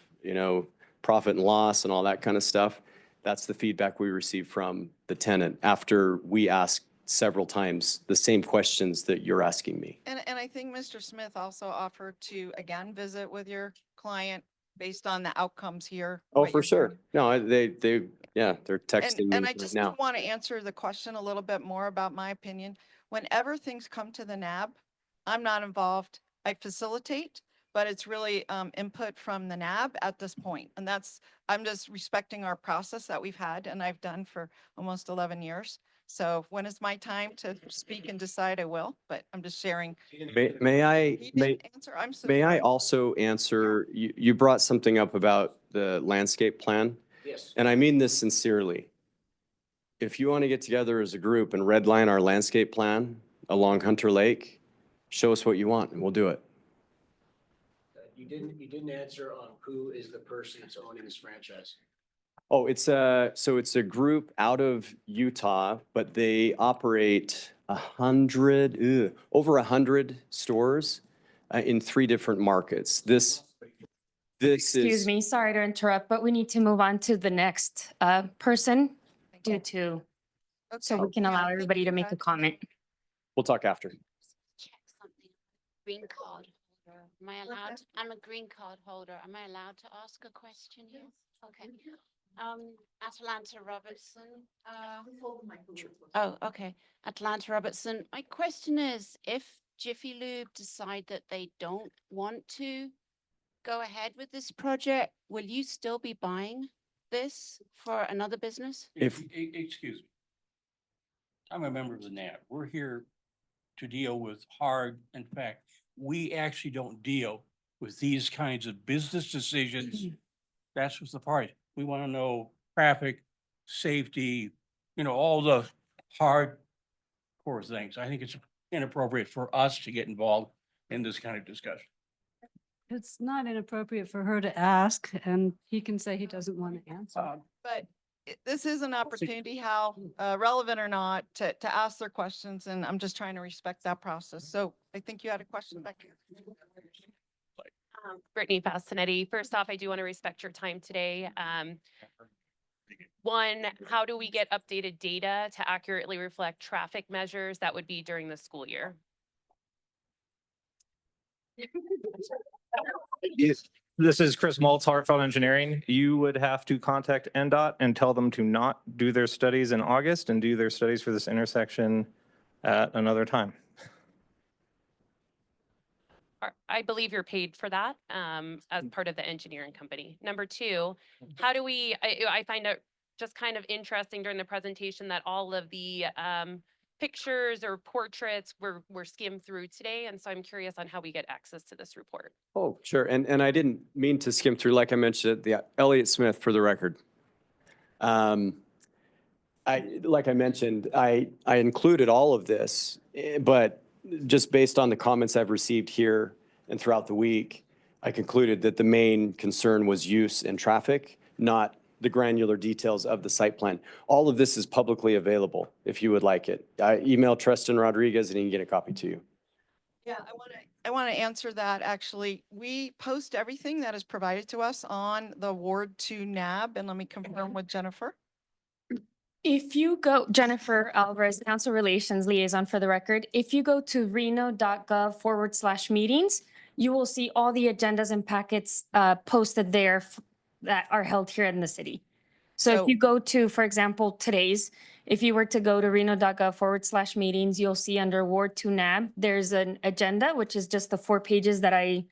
profit and loss and all that kind of stuff, that's the feedback we received from the tenant after we asked several times the same questions that you're asking me. And I think Mr. Smith also offered to, again, visit with your client based on the outcomes here. Oh, what for you're sure. hearing. No, they're texting me And I right just now. want to answer the question a little bit more about my opinion. Whenever things come to the NAB, I'm not involved. I facilitate, but it's really input from the NAB at this point. And I'm just respecting our process that we've had and I've done for almost 11 years. So when it's my time to speak and decide, I will, but I'm just sharing. May I, He may, didn't answer. I'm so may I sorry. also answer, you brought something up about the landscape plan, Yes. and I mean this sincerely. If you want to get together as a group and redline our landscape plan along Hunter Lake, show us what you want and we'll do it. You didn't answer on who is the person that's owning this franchise. Oh, it's a group out of Utah, but they operate over 100 stores in 3 different markets. This Excuse is, me, sorry to interrupt, but we need to move on to the next person due to, so Okay. we can Yeah, allow thank everybody you, to make a Judge. comment. we'll talk after. Check something. Green card holder. Am I allowed? I'm a green card holder. Am I allowed to ask a question here? Okay. Atlanta Robertson. Oh, okay. Atlanta Robertson. My question is, if Jiffy Lube decide that they don't want to go ahead with this project, will you still be buying this for another business? Excuse me. I'm a member of the NAB. We're here to deal with hard, in fact, we actually don't deal with these kinds of business decisions. That's what's the part. We want to know traffic, safety, all the hard core things. I think it's inappropriate for us to get involved in this kind of discussion. It's not inappropriate for her to ask, and he can say he doesn't want to answer. But this is an opportunity, Hal, relevant or not, to ask their questions, and I'm just trying to respect that process. So I think you had a question back here. Brittany Fastinetti. First off, I do want to respect your time today. One, how do we get updated data to accurately reflect traffic measures? That would be during the school year. This is Chris Maltz, Heartfelt Engineering. You would have to contact NDOT and tell them to not do their studies in August and do their studies for this intersection at another time. I believe you're paid for that as part of the engineering company. Number two, how do we, I find it just kind of interesting during the presentation that all of the pictures or portraits were skimmed through today. And so I'm curious on how we get access to this report. Oh, sure. And I didn't mean to skim through, like I mentioned, the Elliott Smith for the record. Like I mentioned, I included all of this, but just based on the comments I've received here and throughout the week, I concluded that the main concern was use and traffic, not the granular details of the site plan. All of this is publicly available if you would like it. I emailed Tristan Rodriguez and he can get a copy to you. Yeah, I want to answer that. Actually, we post everything that is provided to us on the Ward 2 NAB, and let me confirm with Jennifer. If you go, Jennifer Alvarez, Council Relations Liaison for the record, if you go to reno.gov/meetings, you will see all the agendas and packets posted there that are held here in the city. So if you go to, for example, today's, if you were to go to reno.gov/meetings, you'll see under Ward 2 NAB, there's an agenda, which is just the 4 pages that I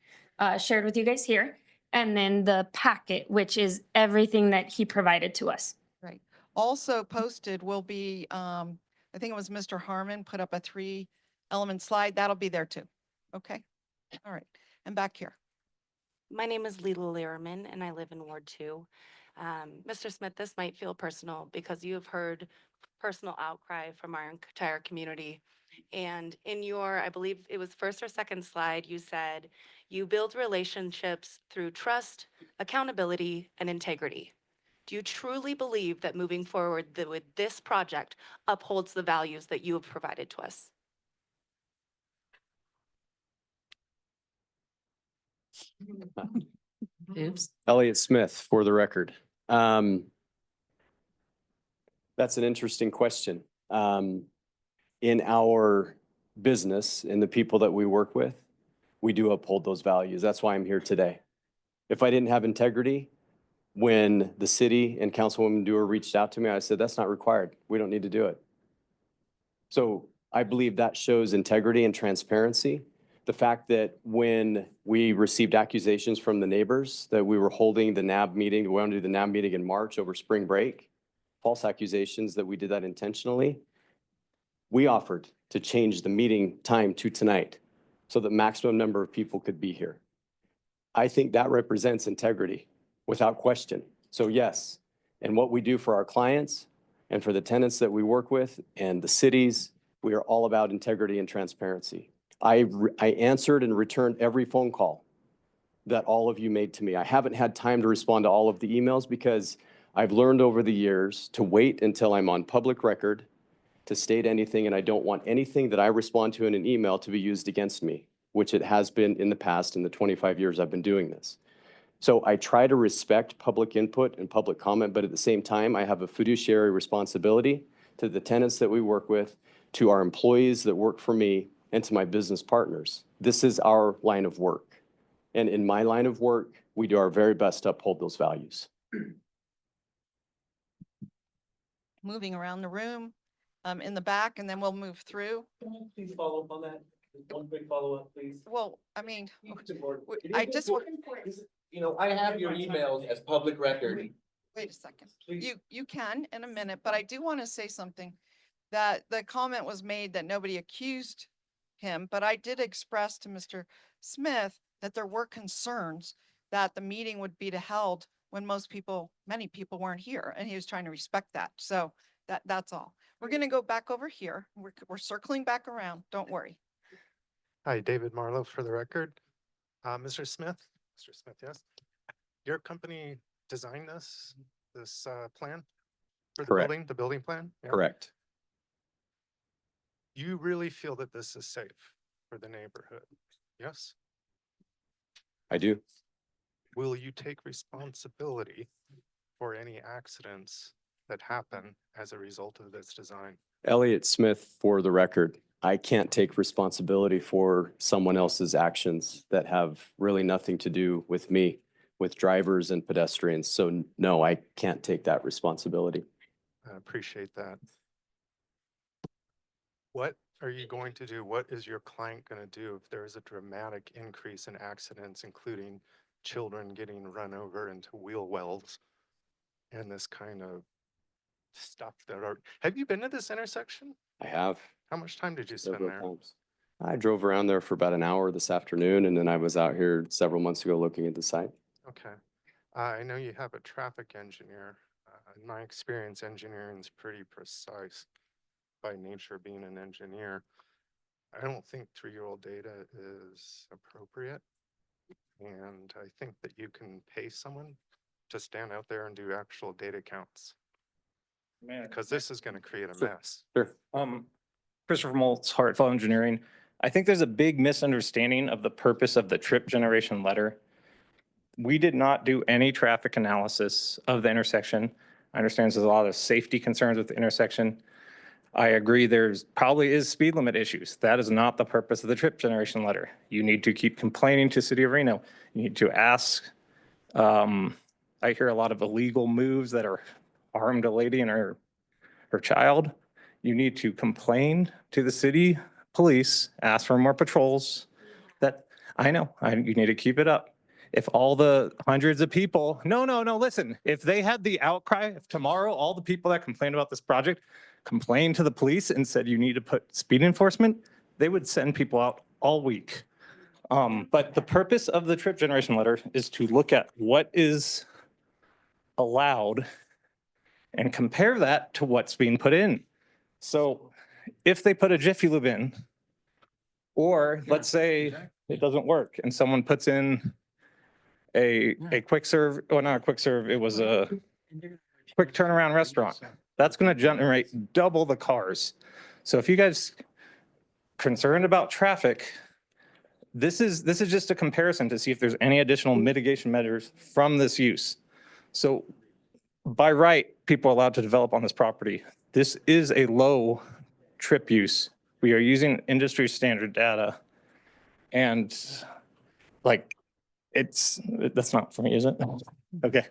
shared with you guys here. And then the packet, which is everything that he provided to us. Right. Also posted will be, I think it was Mr. Harmon put up a 3-element slide. That'll be there too. Okay. All right. And back here. My name is Leela Lehrman and I live in Ward 2. Mr. Smith, this might feel personal because you have heard personal outcry from our entire community. And in your, I believe it was first or second slide, you said you build relationships through trust, accountability, and integrity. Do you truly believe that moving forward with this project upholds the values that you have provided to us? Oops. Elliott Smith for the record. That's an interesting question. In our business and the people that we work with, we do uphold those values. That's why I'm here today. If I didn't have integrity, when the city and Councilwoman Dewar reached out to me, I said, that's not required. We don't need to do it. So I believe that shows integrity and transparency. The fact that when we received accusations from the neighbors that we were holding the NAB meeting, we wanted to do the NAB meeting in March over spring break, false accusations that we did that intentionally, we offered to change the meeting time to tonight so that maximum number of people could be here. I think that represents integrity without question. So yes, and what we do for our clients and for the tenants that we work with and the cities, we are all about integrity and transparency. I answered and returned every phone call that all of you made to me. I haven't had time to respond to all of the emails because I've learned over the years to wait until I'm on public record to state anything, and I don't want anything that I respond to in an email to be used against me, which it has been in the past in the 25 years I've been doing this. So I try to respect public input and public comment, but at the same time, I have a fiduciary responsibility to the tenants that we work with, to our employees that work for me, and to my business partners. This is our line of work. And in my line of work, we do our very best to uphold those values. Moving around the room, in the back, and then we'll move through. Please follow up on that. One quick follow-up, please. Well, I mean, I just, you know, I have your emails as public record. wait a second. You can in a minute, but I do want to say something. That the comment was made that nobody accused him, but I did express to Mr. Smith that there were concerns that the meeting would be held when many people weren't here, and he was trying to respect that. So that's all. We're going to go back over here. We're circling back around. Don't worry. Hi, David Marlowe for the record. Mr. Smith, yes. Your company designed this plan for the Correct. building plan? Yeah. Correct. You really feel that this is safe for the neighborhood? Yes? I do. Will you take responsibility for any accidents that happen as a result of this design? Elliot Smith, for the record, I can't take responsibility for someone else's actions that have really nothing to do with me, with drivers and pedestrians. So no, I can't take that responsibility. I appreciate that. What are you going to do? What is your client going to do if there is a dramatic increase in accidents, including children getting run over into wheel wells and this kind of stuff that are, have you been to this intersection? I have. How much time did you spend Several there? times. I drove around there for about an hour this afternoon, and then I was out here several months ago looking at the site. Okay. I know you have a traffic engineer. In my experience, engineering is pretty precise by nature being an engineer. I don't think 3-year-old data is appropriate. And I think that you can pay someone to stand out there and do actual data counts. Because this is going to create a mess. Sure. Christopher Moltz, Hartfell Engineering. I think there's a big misunderstanding of the purpose of the trip generation letter. We did not do any traffic analysis of the intersection. I understand there's a lot of safety concerns with the intersection. I agree there's probably is speed limit issues. That is not the purpose of the trip generation letter. You need to keep complaining to City of Reno. You need to ask. I hear a lot of illegal moves that are harmed a lady and her child. You need to complain to the city police, ask for more patrols. That, I know, you need to keep it up. If all the hundreds of people, no, listen, if they had the outcry, if tomorrow all the people that complained about this project complained to the police and said you need to put speed enforcement, they would send people out all week. But the purpose of the trip generation letter is to look at what is allowed and compare that to what's being put in. So if they put a Jiffy Lube in, or let's say it doesn't work and someone puts in a quick serve, or not a quick serve, it was a quick turnaround restaurant. That's going to generate double the cars. So if you guys concerned about traffic, this is just a comparison to see if there's any additional mitigation measures from this use. So by right, people are allowed to develop on this property. This is a low trip use. We are using industry standard data. And like, that's not for me, is it? Okay.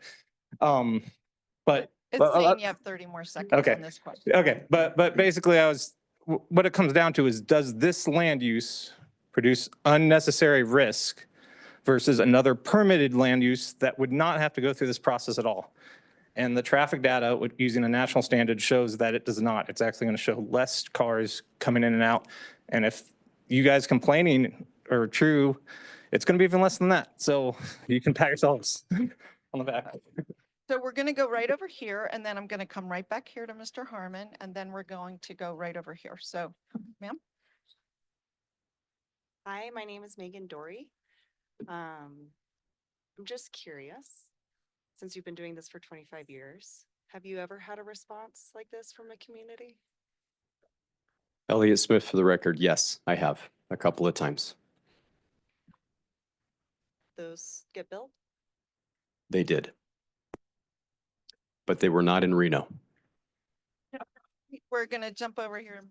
But It's saying you have 30 more seconds okay. on this question. Okay, but basically what it comes down to is, does this land use produce unnecessary risk versus another permitted land use that would not have to go through this process at all? And the traffic data using a national standard shows that it does not. It's actually going to show less cars coming in and out. And if you guys complaining are true, it's going to be even less than that. So you can pat yourselves on the back. So we're going to go right over here, and then I'm going to come right back here to Mr. Harmon, and then we're going to go right over here. So, ma'am? Hi, my name is Megan Dory. I'm just curious, since you've been doing this for 25 years, have you ever had a response like this from a community? Elliot Smith, for the record, yes, I have a couple of times. Those get built? They did. But they were not in Reno. We're going to jump over here.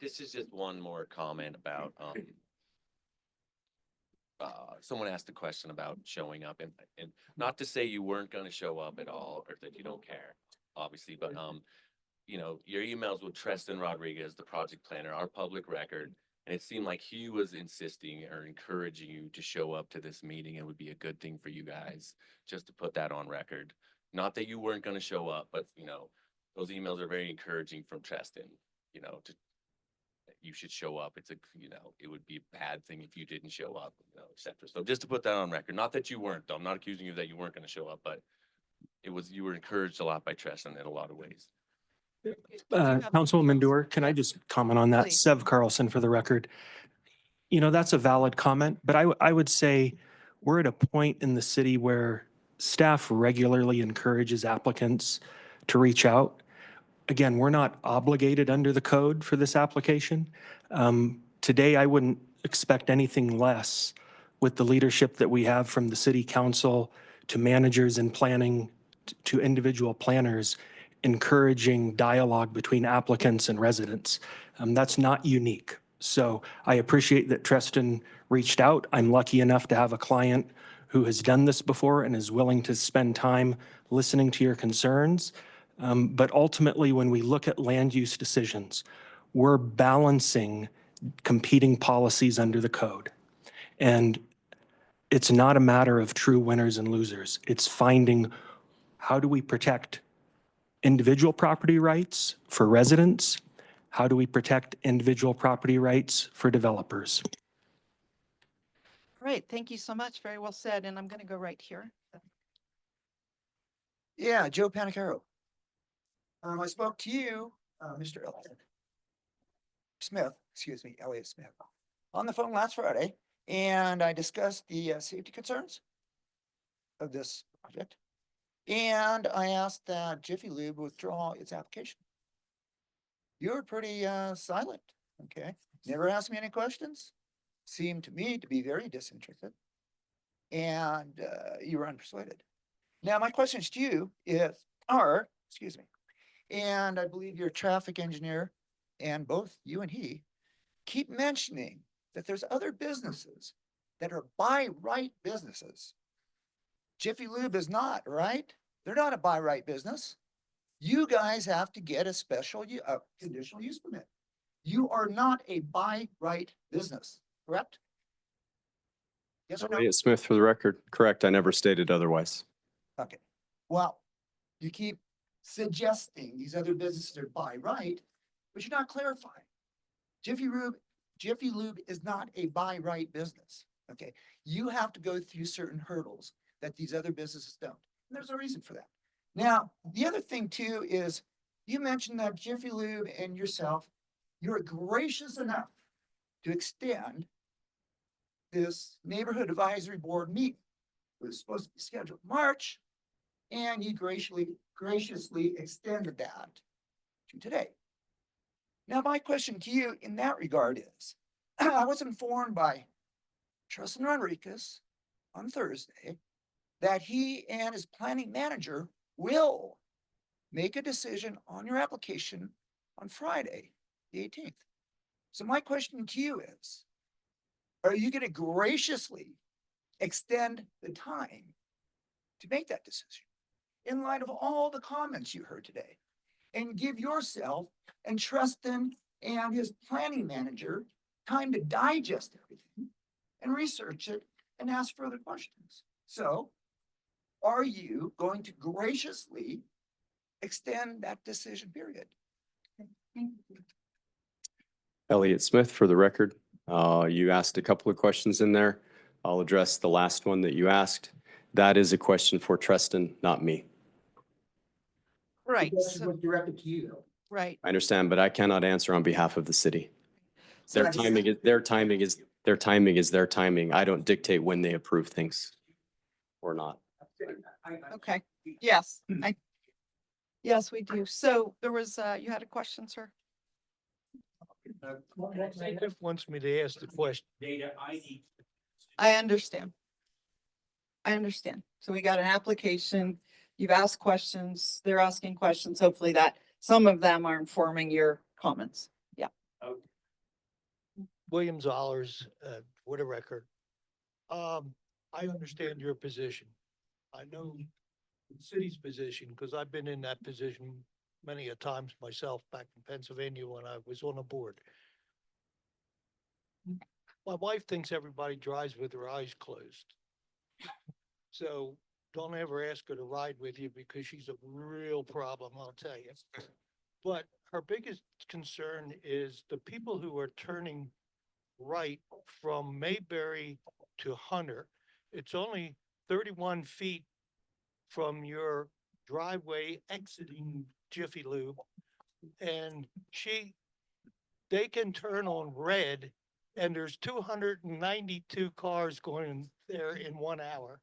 This is just one more comment about, someone asked a question about showing up and not to say you weren't going to show up at all or that you don't care, obviously, but, you know, your emails with Treston Rodriguez, the project planner, our public record, and it seemed like he was insisting or encouraging you to show up to this meeting. It would be a good thing for you guys, just to put that on record. Not that you weren't going to show up, but, you know, those emails are very encouraging from Treston, you know, you should show up. It's you know, it would be a bad thing if you didn't show up, you know, et cetera. So just to put that on record, not that you weren't, though. I'm not accusing you that you weren't going to show up, but you were encouraged a lot by Treston in a lot of ways. Councilwoman Dewar, can I just comment on that? Please. Sev Carlson for the record. You know, that's a valid comment, but I would say we're at a point in the city where staff regularly encourages applicants to reach out. Again, we're not obligated under the code for this application. Today, I wouldn't expect anything less with the leadership that we have from the city council to managers in planning to individual planners, encouraging dialogue between applicants and residents. That's not unique. So I appreciate that Treston reached out. I'm lucky enough to have a client who has done this before and is willing to spend time listening to your concerns. But ultimately, when we look at land use decisions, we're balancing competing policies under the code. And it's not a matter of true winners and losers. It's finding how do we protect individual property rights for residents? How do we protect individual property rights for developers? Great, thank you so much. Very well said. And I'm going to go right here. Yeah, Joe Panicaro. I spoke to you, Mr. Elliot Smith, on the phone last Friday, and I discussed the safety concerns of this project. And I asked that Jiffy Lube withdraw its application. You were pretty silent, okay? Never asked me any questions. Seemed to me to be very disinterested. And you were unpersuaded. Now, my questions to you excuse me, and I believe your traffic engineer and both you and he keep mentioning that there's other businesses that are by right businesses. Jiffy Lube is not, right? They're not a by right business. You guys have to get a special conditional use permit. You are not a by right business, correct? Yes or no? Elliot Smith, for the record, correct. I never stated otherwise. Okay. Well, you keep suggesting these other businesses are by right, but you're not clarifying. Jiffy Lube is not a by right business. Okay. You have to go through certain hurdles that these other businesses don't. And there's a reason for that. Now, the other thing too is you mentioned that Jiffy Lube and yourself, you're gracious enough to extend this neighborhood advisory board meeting. It was supposed to be scheduled March, and you graciously extended that to today. Now, my question to you in that regard is, I was informed by Tristan Rodriguez on Thursday that he and his planning manager will make a decision on your application on Friday, the 18th. So my question to you is, are you going to graciously extend the time to make that decision in light of all the comments you heard today, and give yourself and Tristan and his planning manager time to digest everything and research it and ask further questions? So are you going to graciously extend that decision period? Elliot Smith, for the record, you asked a couple of questions in there. I'll address the last one that you asked. That is a question for Tristan, not me. Right. This was directed to you though. Right. I understand, but I cannot answer on behalf of the city. So Their timing is their timing. I don't dictate when they approve things or not. Okay, yes, yes, we do. So there was, you had a question, sir? Plaintiff wants me to ask the question. Data ID. I understand. I understand. So we got an application, you've asked questions, they're asking questions, hopefully that some of them are informing your comments. Yeah. William Zollers, for the record. I understand your position. I know the city's position because I've been in that position many a times myself back in Pennsylvania when I was on a board. My wife thinks everybody drives with their eyes closed. So don't ever ask her to ride with you because she's a real problem, I'll tell you. But her biggest concern is the people who are turning right from Mayberry to Hunter. It's only 31 feet from your driveway exiting Jiffy Lube. And they can turn on red and there's 292 cars going there in 1 hour.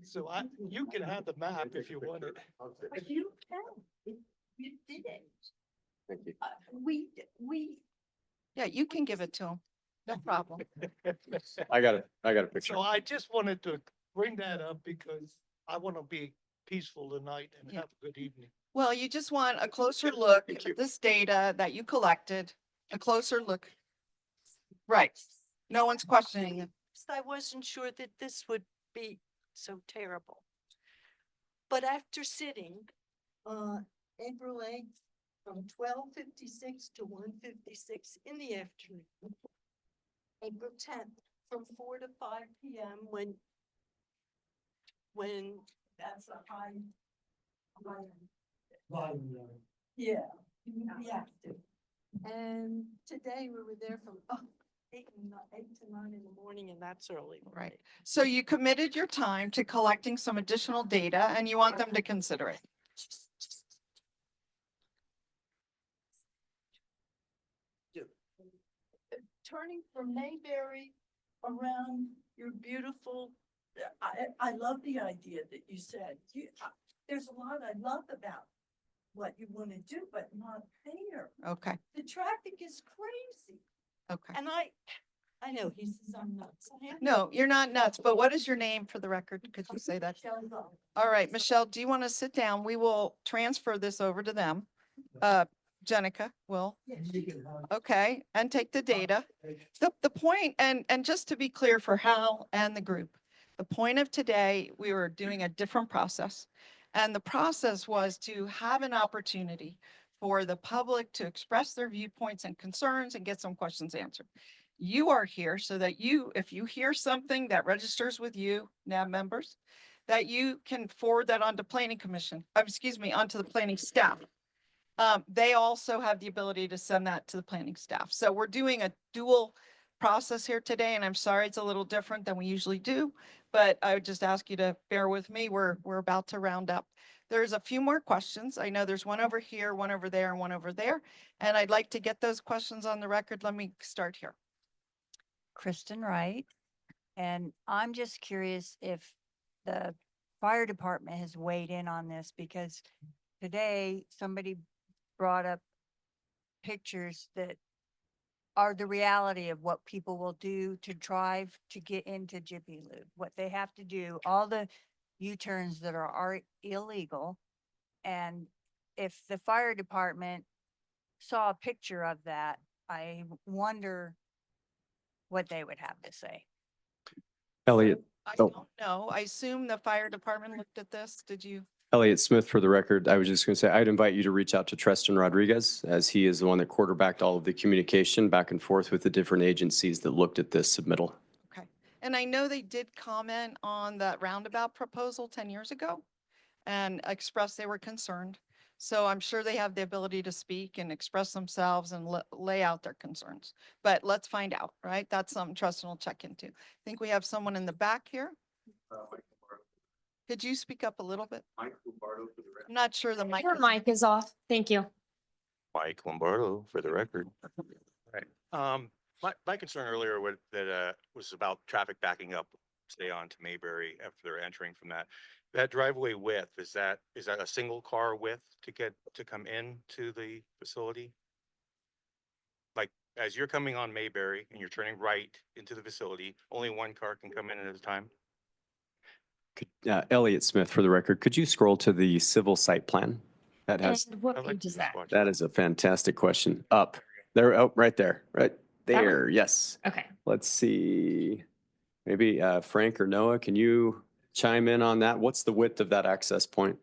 So you can have the map if you want it. You can, you did it. Thank you. We. Yeah, you can give it to him. No problem. I got a picture. So I just wanted to bring that up because I want to be peaceful tonight and Yeah. have a good evening. Well, you just want a closer look at this data that you collected, a closer look. Right. No one's questioning it. I wasn't sure that this would be so terrible. But after sitting, April 8th, from 12:56 to 1:56 in the afternoon. April 10th, from 4 to 5 PM when that's a high. Yeah, you have to. And today we were there from 8 to 9 in the morning, and that's early. Right. So you committed your time to collecting some additional data and you want them to consider it. Turning from Mayberry around your beautiful, I love the idea that you said, there's a lot I love about what you want to do, but not there. Okay. The traffic is crazy. Okay. And I know he says I'm nuts. I am No, you're not nuts, but what is your name for the record? Could you say that? Michelle Goff. All right, Michelle, do you want to sit down? We will transfer this over to them. Jenica will. Okay, and take the data. The point, and just to be clear for Hal and the group, the point of today, we were doing a different process. And the process was to have an opportunity for the public to express their viewpoints and concerns and get some questions answered. You are here so that you, if you hear something that registers with you, NAB members, that you can forward that on to planning commission, onto the planning staff. They also have the ability to send that to the planning staff. So we're doing a dual process here today, and I'm sorry it's a little different than we usually do, but I would just ask you to bear with me. We're about to round up. There's a few more questions. I know there's one over here, one over there, and one over there, and I'd like to get those questions on the record. Let me start here. Kristen Wright. And I'm just curious if the fire department has weighed in on this, because today somebody brought up pictures that are the reality of what people will do to drive to get into Jiffy Lube, what they have to do, all the U-turns that are illegal. And if the fire department saw a picture of that, I wonder what they would have to say. Elliot, I oh, don't know. I assume the fire department looked at this. Did you? Elliot Smith, for the record, I was just going to say, I'd invite you to reach out to Tristan Rodriguez, as he is the one that quarterbacked all of the communication back and forth with the different agencies that looked at this submittal. Okay. And I know they did comment on that roundabout proposal 10 years ago and expressed they were concerned. So I'm sure they have the ability to speak and express themselves and lay out their concerns. But let's find out, right? That's something Tristan will check into. I think we have someone in the back here. Could you speak up a little bit? I'm not sure the mic. Your mic is off. Thank you. Mike Lombardo for the record. Right. My concern earlier was about traffic backing up, say onto Mayberry after they're entering from that driveway width. Is that a single car width to come in to the facility? Like as you're coming on Mayberry and you're turning right into the facility, only one car can come in at a time? Elliot Smith, for the record, could you scroll to the civil site plan? That has, And what page is that? that is a fantastic question. Up there, oh, right there, right That one? there. Yes. Okay. Let's see. Maybe Frank or Noah, can you chime in on that? What's the width of that access point?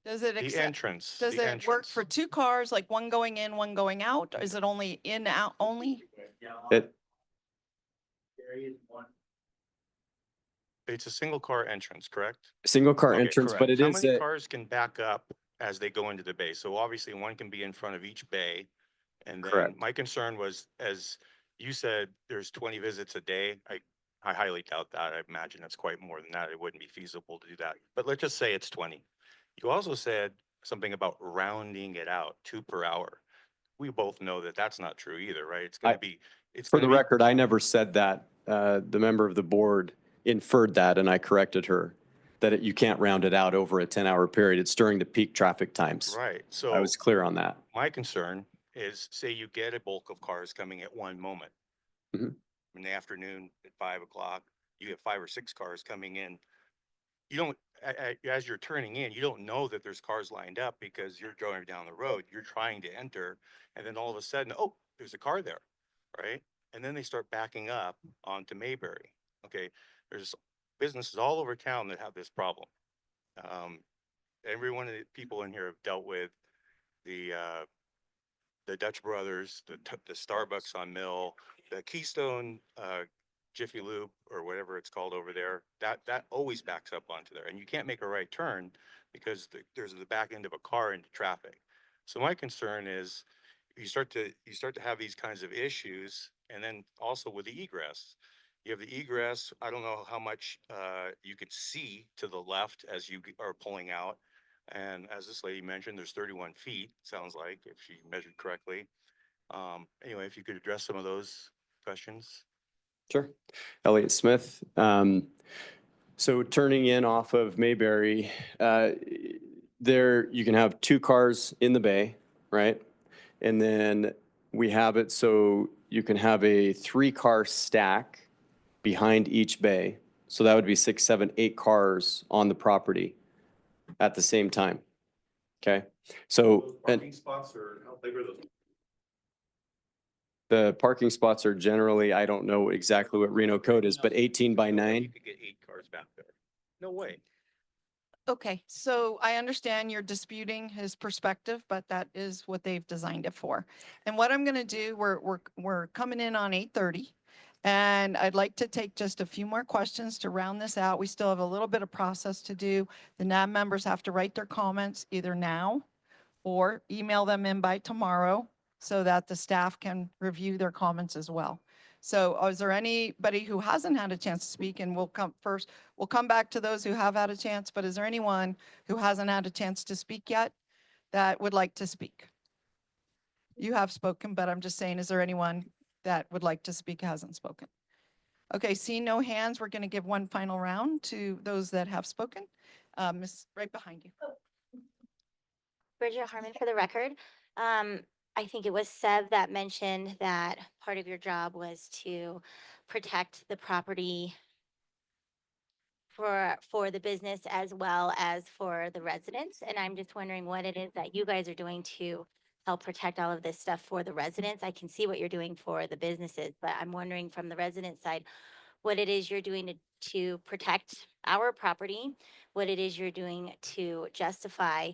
Does it The accept, entrance. does the it work entrance. for two cars, like one going in, one going out? Is it only in, out only? It, It's a single car entrance, correct? single car Okay, entrance, correct. but it How is, many a- cars can back up as they go into the bay? So obviously one can be in front of each bay. And then Correct. my concern was, as you said, there's 20 visits a day. I highly doubt that. I imagine it's quite more than that. It wouldn't be feasible to do that. But let's just say it's 20. You also said something about rounding it out, 2 per hour. We both know that that's not true either, right? It's going I- to be, it's for gonna the be- record, I never said that. The member of the board inferred that and I corrected her. that you can't round it out over a 10-hour period. It's during the peak traffic times. Right, I so was clear on that. my concern is, say you get a bulk of cars coming at one moment. Mhm. In the afternoon at 5 o'clock, you have 5 or 6 cars coming in. You don't, as you're turning in, you don't know that there's cars lined up because you're driving down the road, you're trying to enter, and then all of a sudden, oh, there's a car there, right? And then they start backing up onto Mayberry. Okay, there's businesses all over town that have this problem. Every one of the people in here have dealt with the Dutch Brothers, the Starbucks on Mill, the Keystone, Jiffy Lube or whatever it's called over there, that always backs up onto there, and you can't make a right turn because there's the back end of a car into traffic. So my concern is you start to have these kinds of issues, and then also with the egress. You have the egress, I don't know how much you could see to the left as you are pulling out. And as this lady mentioned, there's 31 feet, sounds like, if she measured correctly. Anyway, if you could address some of those questions. Sure. Elliot Smith. So turning in off of Mayberry, there you can have 2 cars in the bay, right? And then we have it so you can have a 3-car stack behind each bay. So that would be 6, 7, 8 cars on the property at the same time. Okay, so Parking spots, or how big are those? the parking spots are generally, I don't know exactly what Reno code is, but 18 by You 9. could get 8 cars back there. No way. Okay, so I understand you're disputing his perspective, but that is what they've designed it for. And what I'm gonna do, we're coming in on 8:30. And I'd like to take just a few more questions to round this out. We still have a little bit of process to do. The NAB members have to write their comments either now or email them in by tomorrow so that the staff can review their comments as well. So is there anybody who hasn't had a chance to speak? And we'll come back to those who have had a chance, but is there anyone who hasn't had a chance to speak yet that would like to speak? You have spoken, but I'm just saying, is there anyone that would like to speak hasn't spoken? Okay, seeing no hands, we're going to give one final round to those that have spoken. Miss, right behind you. Bridget Harmon for the record. I think it was Sev that mentioned that part of your job was to protect the property for the business as well as for the residents. And I'm just wondering what it is that you guys are doing to help protect all of this stuff for the residents. I can see what you're doing for the businesses, but I'm wondering from the resident side, what it is you're doing to protect our property, what it is you're doing to justify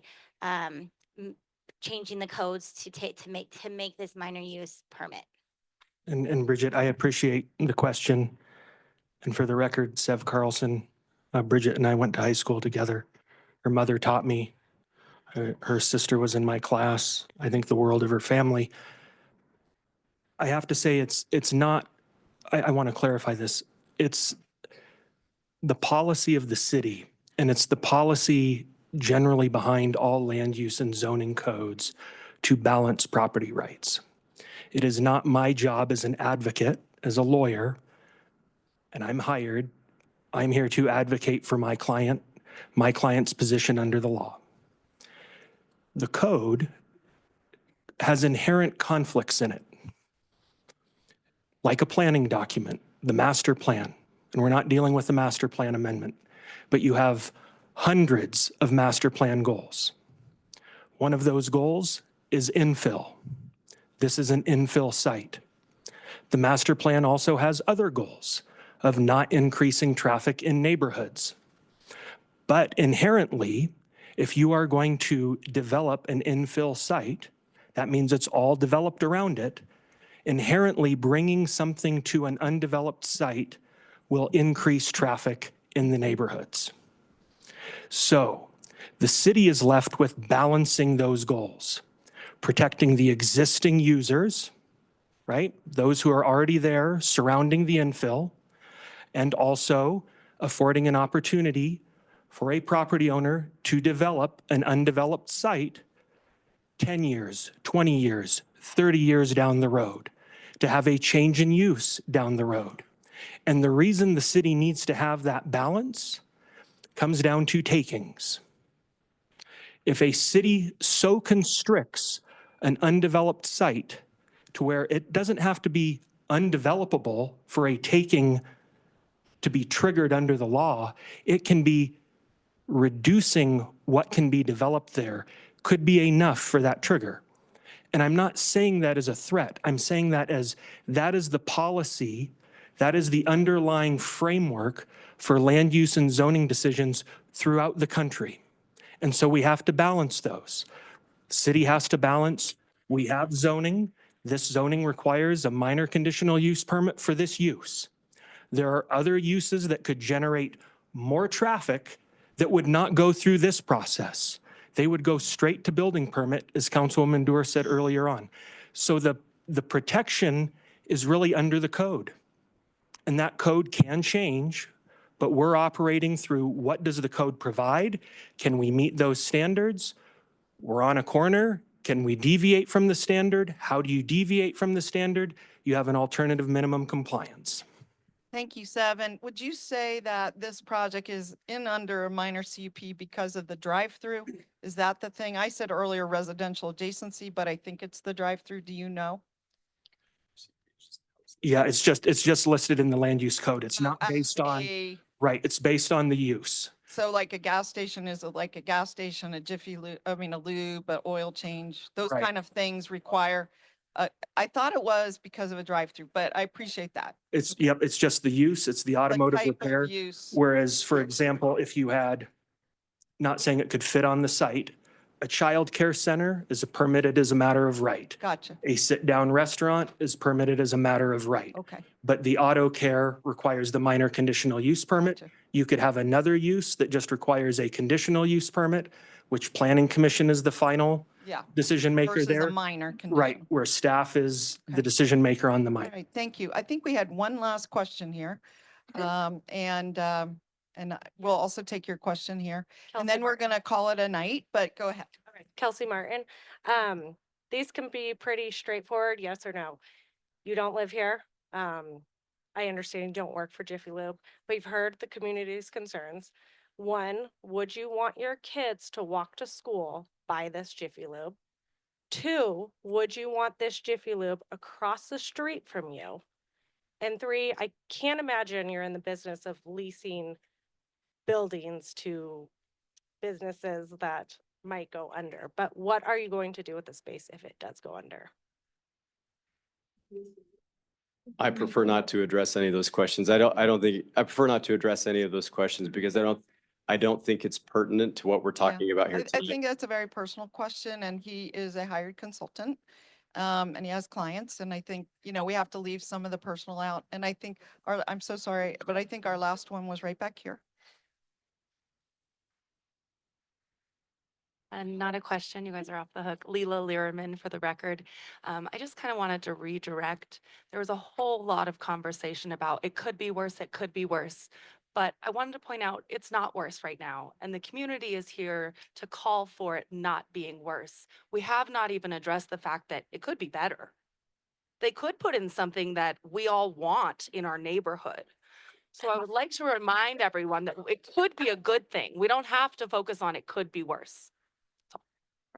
changing the codes to make this minor use permit. And Bridget, I appreciate the question. And for the record, Sev Carlson, Bridget and I went to high school together. Her mother taught me. Her sister was in my class. I think the world of her family. I have to say it's not, I want to clarify this. It's the policy of the city, and it's the policy generally behind all land use and zoning codes to balance property rights. It is not my job as an advocate, as a lawyer, and I'm hired. I'm here to advocate for my client's position under the law. The code has inherent conflicts in it. Like a planning document, the master plan, and we're not dealing with the master plan amendment, but you have hundreds of master plan goals. One of those goals is infill. This is an infill site. The master plan also has other goals of not increasing traffic in neighborhoods. But inherently, if you are going to develop an infill site, that means it's all developed around it. Inherently, bringing something to an undeveloped site will increase traffic in the neighborhoods. So the city is left with balancing those goals, protecting the existing users, right? Those who are already there surrounding the infill, and also affording an opportunity for a property owner to develop an undeveloped site 10 years, 20 years, 30 years down the road, to have a change in use down the road. And the reason the city needs to have that balance comes down to takings. If a city so constricts an undeveloped site to where it doesn't have to be undevelopable for a taking to be triggered under the law, it can be reducing what can be developed there could be enough for that trigger. And I'm not saying that as a threat. I'm saying that as that is the policy, that is the underlying framework for land use and zoning decisions throughout the country. And so we have to balance those. The city has to balance. We have zoning. This zoning requires a minor conditional use permit for this use. There are other uses that could generate more traffic that would not go through this process. They would go straight to building permit, as Councilwoman Doer said earlier on. So the protection is really under the code. And that code can change, but we're operating through what does the code provide? Can we meet those standards? We're on a corner. Can we deviate from the standard? How do you deviate from the standard? You have an alternative minimum compliance. Thank you, Seven. Would you say that this project is in under a minor CUP because of the drive-through? Is that the thing? I said earlier residential adjacency, but I think it's the drive-through. Do you know? Yeah, it's just listed in the land use code. It's not as based on, a- right, it's based on the use. So like a gas station is like a gas station, a Jiffy Lube, a lube, an oil change, those Right. kind of things require. I thought it was because of a drive-through, but I appreciate that. It's, yep, it's just the use, it's the automotive type of repair. use. Whereas, for example, if you had, not saying it could fit on the site, a child care center is permitted as a matter of right. Gotcha. A sit-down restaurant is permitted as a matter of right. Okay. But the auto care requires the minor conditional use permit. Gotcha. You could have another use that just requires a conditional use permit, which planning commission is the final Yeah. decision maker Versus a there. minor condition. Right, where staff is Okay. the decision maker on the All minor. right, thank you. I think we had one last question here. And we'll also take your question here. And then we're gonna call it a night, but go ahead. Kelsey Martin. These can be pretty straightforward, yes or no. You don't live here. I understand you don't work for Jiffy Lube, but you've heard the community's concerns. One, would you want your kids to walk to school by this Jiffy Lube? Two, would you want this Jiffy Lube across the street from you? And three, I can't imagine you're in the business of leasing buildings to businesses that might go under, but what are you going to do with the space if it does go under? I prefer not to address any of those questions. I prefer not to address any of those questions because I don't think it's pertinent to what we're talking about here I today. think that's a very personal question and he is a hired consultant. And he has clients and I think, we have to leave some of the personal out. And I think I'm so sorry, but I think our last one was right back here. And not a question, you guys are off the hook. Leela Learman for the record. I just kind of wanted to redirect. There was a whole lot of conversation about it could be worse, it could be worse. But I wanted to point out it's not worse right now. And the community is here to call for it not being worse. We have not even addressed the fact that it could be better. They could put in something that we all want in our neighborhood. So I would like to remind everyone that it could be a good thing. We don't have to focus on it could be worse.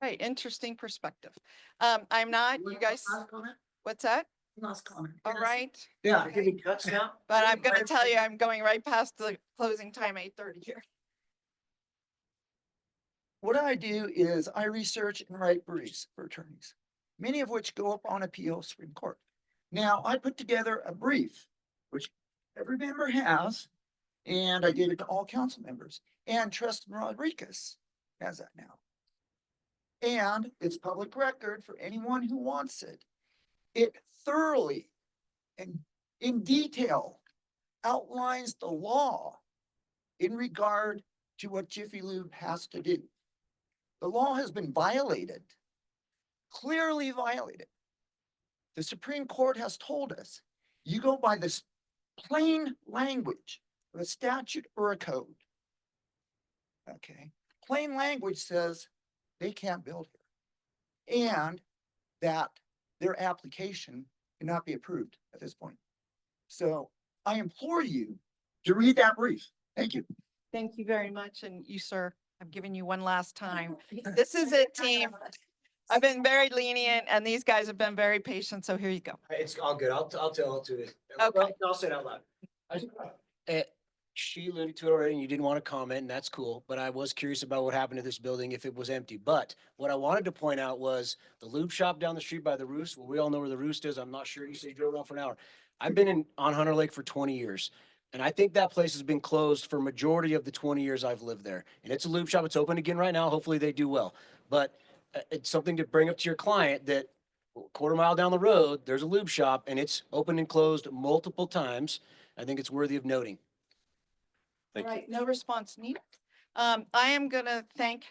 Right, interesting perspective. I'm not, you guys, what's that? Last comment. All right. Yeah, give me cuts now. But I'm gonna tell you, I'm going right past the closing time, 8:30 here. What I do is I research and write briefs for attorneys, many of which go up on appeal Supreme Court. Now, I put together a brief, which every member has, and I gave it to all council members, and Tristan Rodriguez has that now. And it's public record for anyone who wants it. It thoroughly and in detail outlines the law in regard to what Jiffy Lube has to do. The law has been violated, clearly violated. The Supreme Court has told us, you go by this plain language of a statute or a code. Okay, plain language says they can't build here. And that their application cannot be approved at this point. So I implore you to read that brief. Thank you. Thank you very much. And you, sir, I'm giving you one last time. This is it, team. I've been very lenient and these guys have been very patient. So here you go. It's all good. I'll tell it to this. Okay. I'll say it out loud. She alluded to it already and you didn't want to comment and that's cool, but I was curious about what happened to this building if it was empty. But what I wanted to point out was the lube shop down the street by the Roost. Well, we all know where the Roost is. I'm not sure. You said you drove around for an hour. I've been on Hunter Lake for 20 years. And I think that place has been closed for majority of the 20 years I've lived there. And it's a lube shop. It's open again right now. Hopefully they do well. But it's something to bring up to your client that a quarter mile down the road, there's a lube shop and it's open and closed multiple times. I think it's worthy of noting. All right, no response needed. I am gonna thank,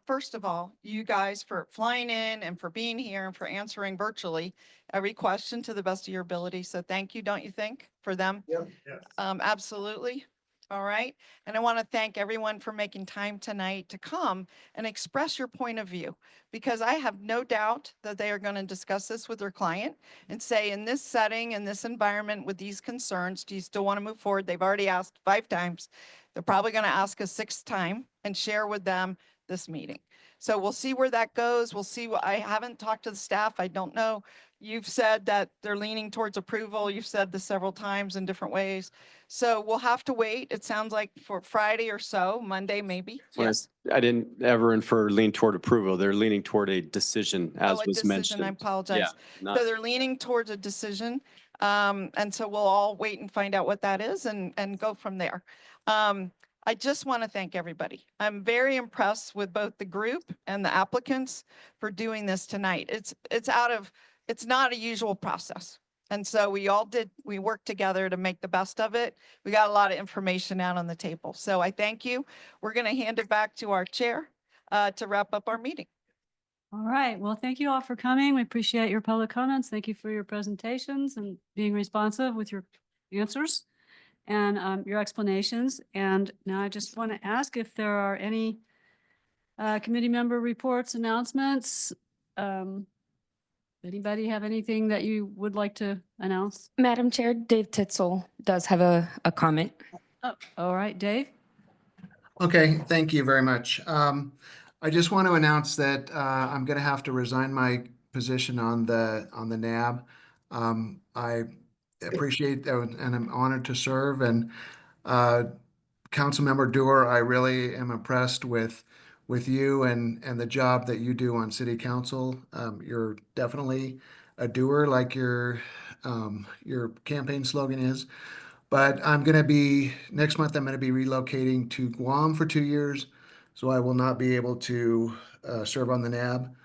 first of all, you guys for flying in and for being here and for answering virtually every question to the best of your ability. So thank you, don't you think, for them? Yep. Yes. Absolutely. All right. And I want to thank everyone for making time tonight to come and express your point of view, because I have no doubt that they are going to discuss this with their client and say, in this setting, in this environment with these concerns, do you still want to move forward? They've already asked 5 times. They're probably going to ask a 6th time and share with them this meeting. So we'll see where that goes. We'll see what, I haven't talked to the staff. I don't know. You've said that they're leaning towards approval. You've said this several times in different ways. So we'll have to wait. It sounds like for Friday or so, Monday maybe. Yes. I didn't ever infer lean toward approval. They're leaning toward a decision, as Oh, a was decision. mentioned. I apologize. Yeah, So not- they're leaning towards a decision. And so we'll all wait and find out what that is and go from there. I just want to thank everybody. I'm very impressed with both the group and the applicants for doing this tonight. It's not a usual process. And so we worked together to make the best of it. We got a lot of information out on the table. So I thank you. We're going to hand it back to our chair to wrap up our meeting. All right. Well, thank you all for coming. We appreciate your public comments. Thank you for your presentations and being responsive with your answers and your explanations. And now I just want to ask if there are any committee member reports, announcements. Anybody have anything that you would like to announce? Madam Chair, Dave Titzel does have a comment. Oh, all right, Dave. Okay, thank you very much. I just want to announce that I'm going to have to resign my position on the NAB. I appreciate and I'm honored to serve. And Councilmember Doer, I really am impressed with you and the job that you do on City Council. You're definitely a doer, like your campaign slogan is. But next month, I'm going to be relocating to Guam for 2 years. So I will not be able to serve on the NAB.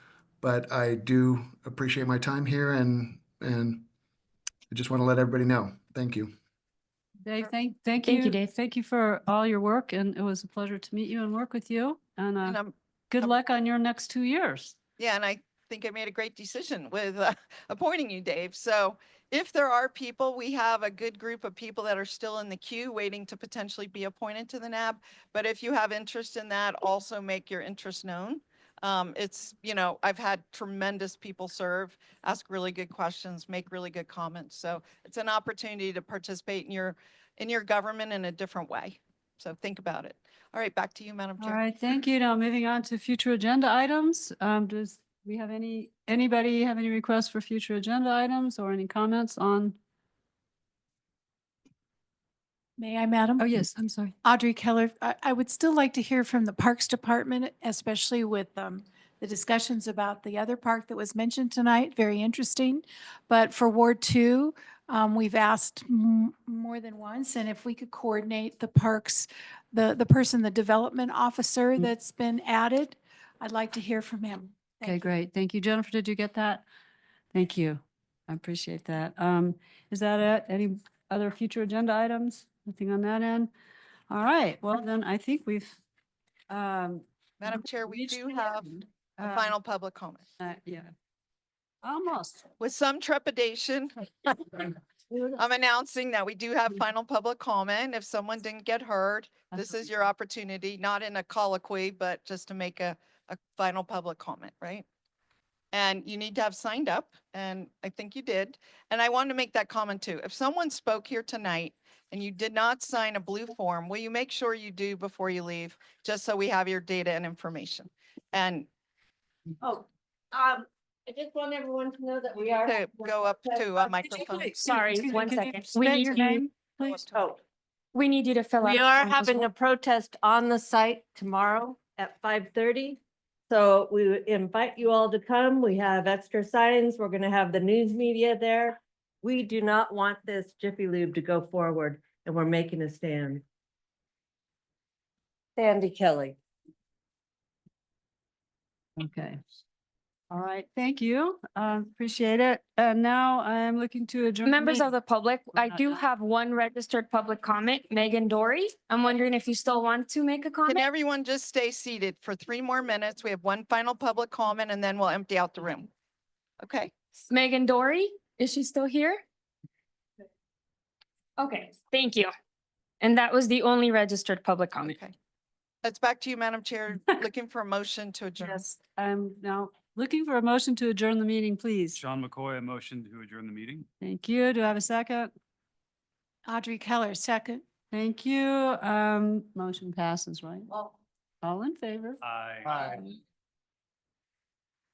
But I do appreciate my time here and I just want to let everybody know. Thank you. Dave, thank you. Thank you, Dave. Thank you for all your work, and it was a pleasure to meet you and work with you. And good luck on your next 2 years. Yeah, and I think I made a great decision with appointing you, Dave. So if there are people, we have a good group of people that are still in the queue waiting to potentially be appointed to the NAB. But if you have interest in that, also make your interest known. I've had tremendous people serve, ask really good questions, make really good comments. So it's an opportunity to participate in your government in a different way. So think about it. All right, back to you, Madam All Chair. right, thank you. Now moving on to future agenda items. Does we have anybody have any requests for future agenda items or any comments on? May I, Madam? Oh, yes, I'm sorry. Audrey Keller, I would still like to hear from the Parks Department, especially with the discussions about the other park that was mentioned tonight. Very interesting. But for Ward 2, we've asked more than once, and if we could coordinate the parks, the development officer that's been added, I'd like to hear from him. Thank Okay, you. great. Thank you. Jennifer, did you get that? Thank you. I appreciate that. Is that it? Any other future agenda items? Nothing on that end? All right, well, then I think we've. Madam Chair, we do have a uh, final public comment. Yeah. Almost. With some trepidation, I'm announcing that we do have final public comment. If someone didn't get heard, this is your opportunity, not in a colloquy, but just to make a final public comment, right? And you need to have signed up, and I think you did. And I wanted to make that comment too. If someone spoke here tonight and you did not sign a blue form, will you make sure you do before you leave? Just so we have your data and information. And I just want everyone to know that we are. to go up to a microphone. Sorry, Excuse me, one can you second. We state need your you, name, please? Oh, we need you to fill out. we a are form as having well. a protest on the site tomorrow at 5:30. So we would invite you all to come. We have extra signs. We're gonna have the news media there. We do not want this Jiffy Lube to go forward, and we're making a stand. Sandy Kelly. Okay. All right, thank you. Appreciate it. And now I'm looking to adjourn. Members of meeting. the public, I do have one registered public comment, Megan Dory. I'm wondering if you still want to make a Can comment? everyone just stay seated for 3 more minutes? We have one final public comment and then we'll empty out the room. Okay? Megan Dory, is she still here? Okay, thank you. And that was the only registered public comment. Okay. It's back to you, Madam Chair. Looking for a motion to adjourn. Yes, I'm now looking for a motion to adjourn the meeting, please. Sean McCoy, a motion to adjourn the meeting. Thank you. Do I have a second? Audrey Keller, second. Thank you. Motion passes, right? All in favor? Aye. Aye.